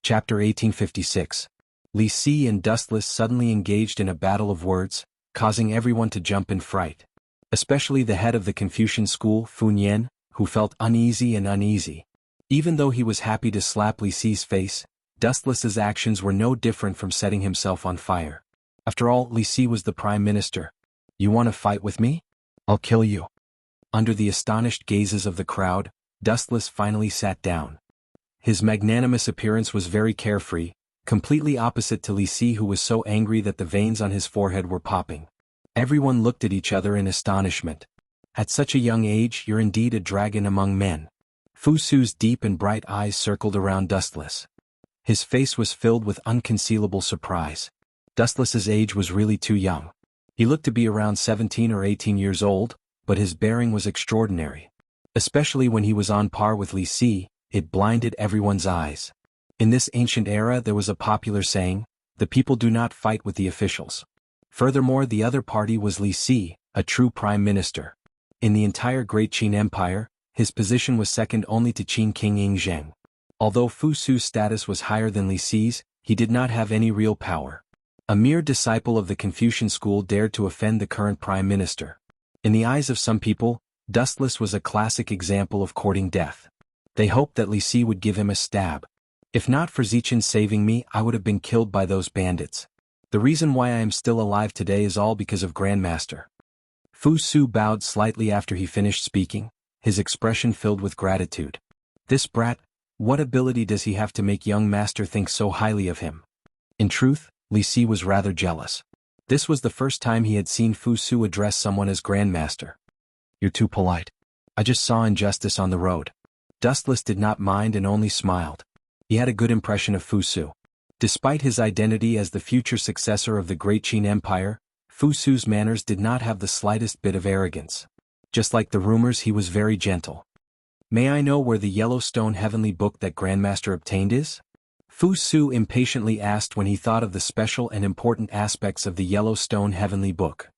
Chapter 1856. Li Si and Dustless suddenly engaged in a battle of words, causing everyone to jump in fright. Especially the head of the Confucian school, Fu Nian, who felt uneasy. Even though he was happy to slap Li Si's face, Dustless's actions were no different from setting himself on fire. After all, Li Si was the prime minister. "You want to fight with me? I'll kill you." Under the astonished gazes of the crowd, Dustless finally sat down. His magnanimous appearance was very carefree, completely opposite to Li Si, who was so angry that the veins on his forehead were popping. Everyone looked at each other in astonishment. At such a young age, you're indeed a dragon among men. Fu Su's deep and bright eyes circled around Dustless. His face was filled with unconcealable surprise. Dustless's age was really too young. He looked to be around 17 or 18 years old, but his bearing was extraordinary. Especially when he was on par with Li Si, it blinded everyone's eyes. In this ancient era there was a popular saying, "The people do not fight with the officials." Furthermore, the other party was Li Si, a true prime minister. In the entire Great Qin Empire, his position was second only to Qin King Yingzheng. Although Fu Su's status was higher than Li Si's, he did not have any real power. A mere disciple of the Confucian school dared to offend the current prime minister. In the eyes of some people, Dustless was a classic example of courting death. They hoped that Li Si would give him a stab. "If not for Zichen saving me, I would have been killed by those bandits. The reason why I am still alive today is all because of Grandmaster." Fu Su bowed slightly after he finished speaking, his expression filled with gratitude. This brat, what ability does he have to make young master think so highly of him? In truth, Li Si was rather jealous. This was the first time he had seen Fu Su address someone as Grandmaster. "You're too polite. I just saw injustice on the road." Dustless did not mind and only smiled. He had a good impression of Fu Su. Despite his identity as the future successor of the Great Qin Empire, Fu Su's manners did not have the slightest bit of arrogance. Just like the rumors, he was very gentle. "May I know where the Yellowstone Heavenly Book that Grandmaster obtained is?" Fu Su impatiently asked when he thought of the special and important aspects of the Yellowstone Heavenly Book.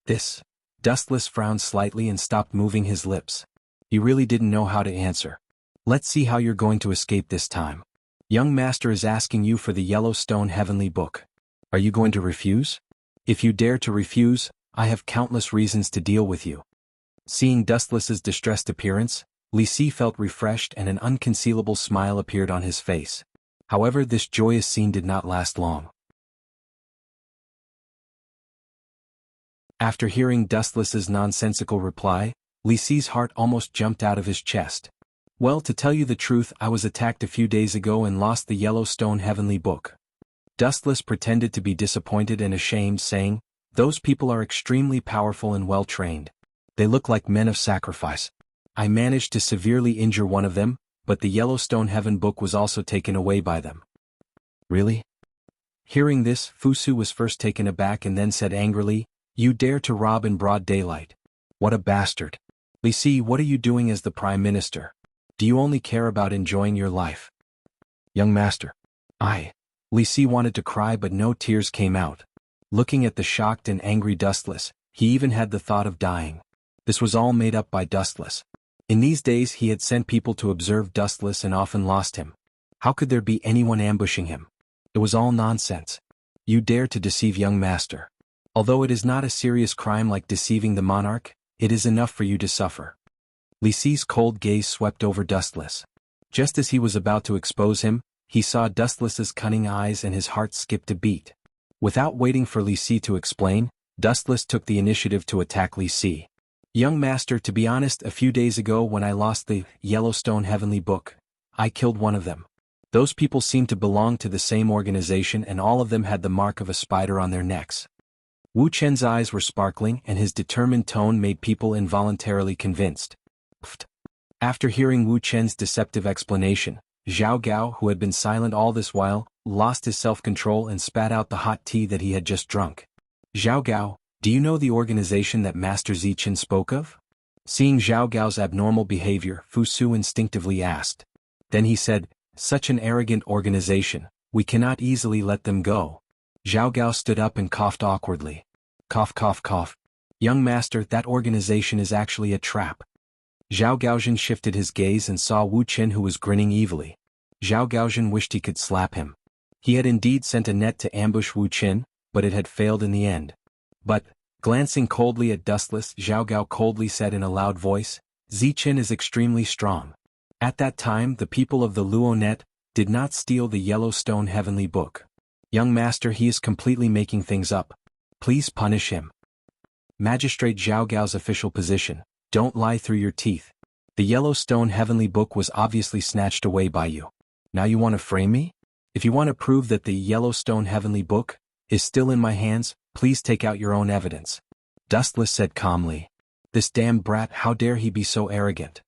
"This." Dustless frowned slightly and stopped moving his lips. He really didn't know how to answer. "Let's see how you're going to escape this time. Young master is asking you for the Yellowstone Heavenly Book. Are you going to refuse? If you dare to refuse, I have countless reasons to deal with you." Seeing Dustless's distressed appearance, Li Si felt refreshed and an unconcealable smile appeared on his face. However, this joyous scene did not last long. After hearing Dustless's nonsensical reply, Li Si's heart almost jumped out of his chest. "Well, to tell you the truth, I was attacked a few days ago and lost the Yellowstone Heavenly Book." Dustless pretended to be disappointed and ashamed, saying, "Those people are extremely powerful and well-trained. They look like men of sacrifice. I managed to severely injure one of them, but the Yellowstone Heaven Book was also taken away by them." "Really?" Hearing this, Fu Su was first taken aback and then said angrily, "You dare to rob in broad daylight. What a bastard. Li Si, what are you doing as the Prime Minister? Do you only care about enjoying your life?" "Young master, Li Si wanted to cry but no tears came out. Looking at the shocked and angry Dustless, he even had the thought of dying. This was all made up by Dustless. In these days he had sent people to observe Dustless and often lost him. How could there be anyone ambushing him? It was all nonsense. "You dare to deceive young master. Although it is not a serious crime like deceiving the monarch, it is enough for you to suffer." Li Si's cold gaze swept over Dustless. Just as he was about to expose him, he saw Dustless's cunning eyes and his heart skipped a beat. Without waiting for Li Si to explain, Dustless took the initiative to attack Li Si. "Young master, to be honest, a few days ago when I lost the Yellowstone Heavenly Book, I killed one of them. Those people seemed to belong to the same organization and all of them had the mark of a spider on their necks." Wu Chen's eyes were sparkling and his determined tone made people involuntarily convinced. Pfft. After hearing Wu Chen's deceptive explanation, Zhao Gao, who had been silent all this while, lost his self-control and spat out the hot tea that he had just drunk. "Zhao Gao, do you know the organization that Master Zichen spoke of?" Seeing Zhao Gao's abnormal behavior, Fu Su instinctively asked. Then he said, "Such an arrogant organization, we cannot easily let them go." Zhao Gao stood up and coughed awkwardly. Cough cough cough. "Young master, that organization is actually a trap." Zhao Gaozhen shifted his gaze and saw Wu Chen, who was grinning evilly. Zhao Gaozhen wished he could slap him. He had indeed sent a net to ambush Wu Chen, but it had failed in the end. But, glancing coldly at Dustless, Zhao Gao coldly said in a loud voice, "Zichen is extremely strong. At that time the people of the Luo net did not steal the Yellowstone Heavenly Book. Young master, he is completely making things up. Please punish him." Magistrate Zhao Gao's official position. "Don't lie through your teeth. The Yellowstone Heavenly Book was obviously snatched away by you. Now you want to frame me? If you want to prove that the Yellowstone Heavenly Book is still in my hands, please take out your own evidence." Dustless said calmly. "This damned brat, how dare he be so arrogant?"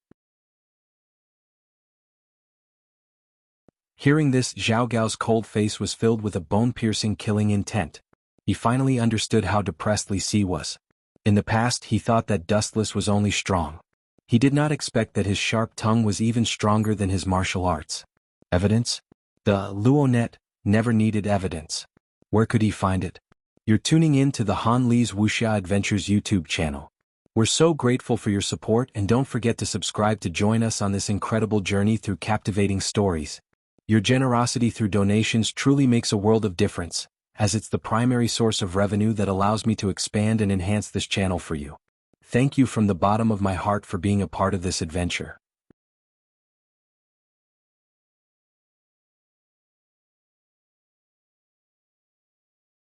Hearing this, Zhao Gao's cold face was filled with a bone-piercing killing intent. He finally understood how depressed Li Si was. In the past he thought that Dustless was only strong. He did not expect that his sharp tongue was even stronger than his martial arts. Evidence? The Luonet never needed evidence. Where could he find it? You're tuning in to the Han Li's Wuxia Adventures YouTube channel. We're so grateful for your support, and don't forget to subscribe to join us on this incredible journey through captivating stories. Your generosity through donations truly makes a world of difference, as it's the primary source of revenue that allows me to expand and enhance this channel for you. Thank you from the bottom of my heart for being a part of this adventure.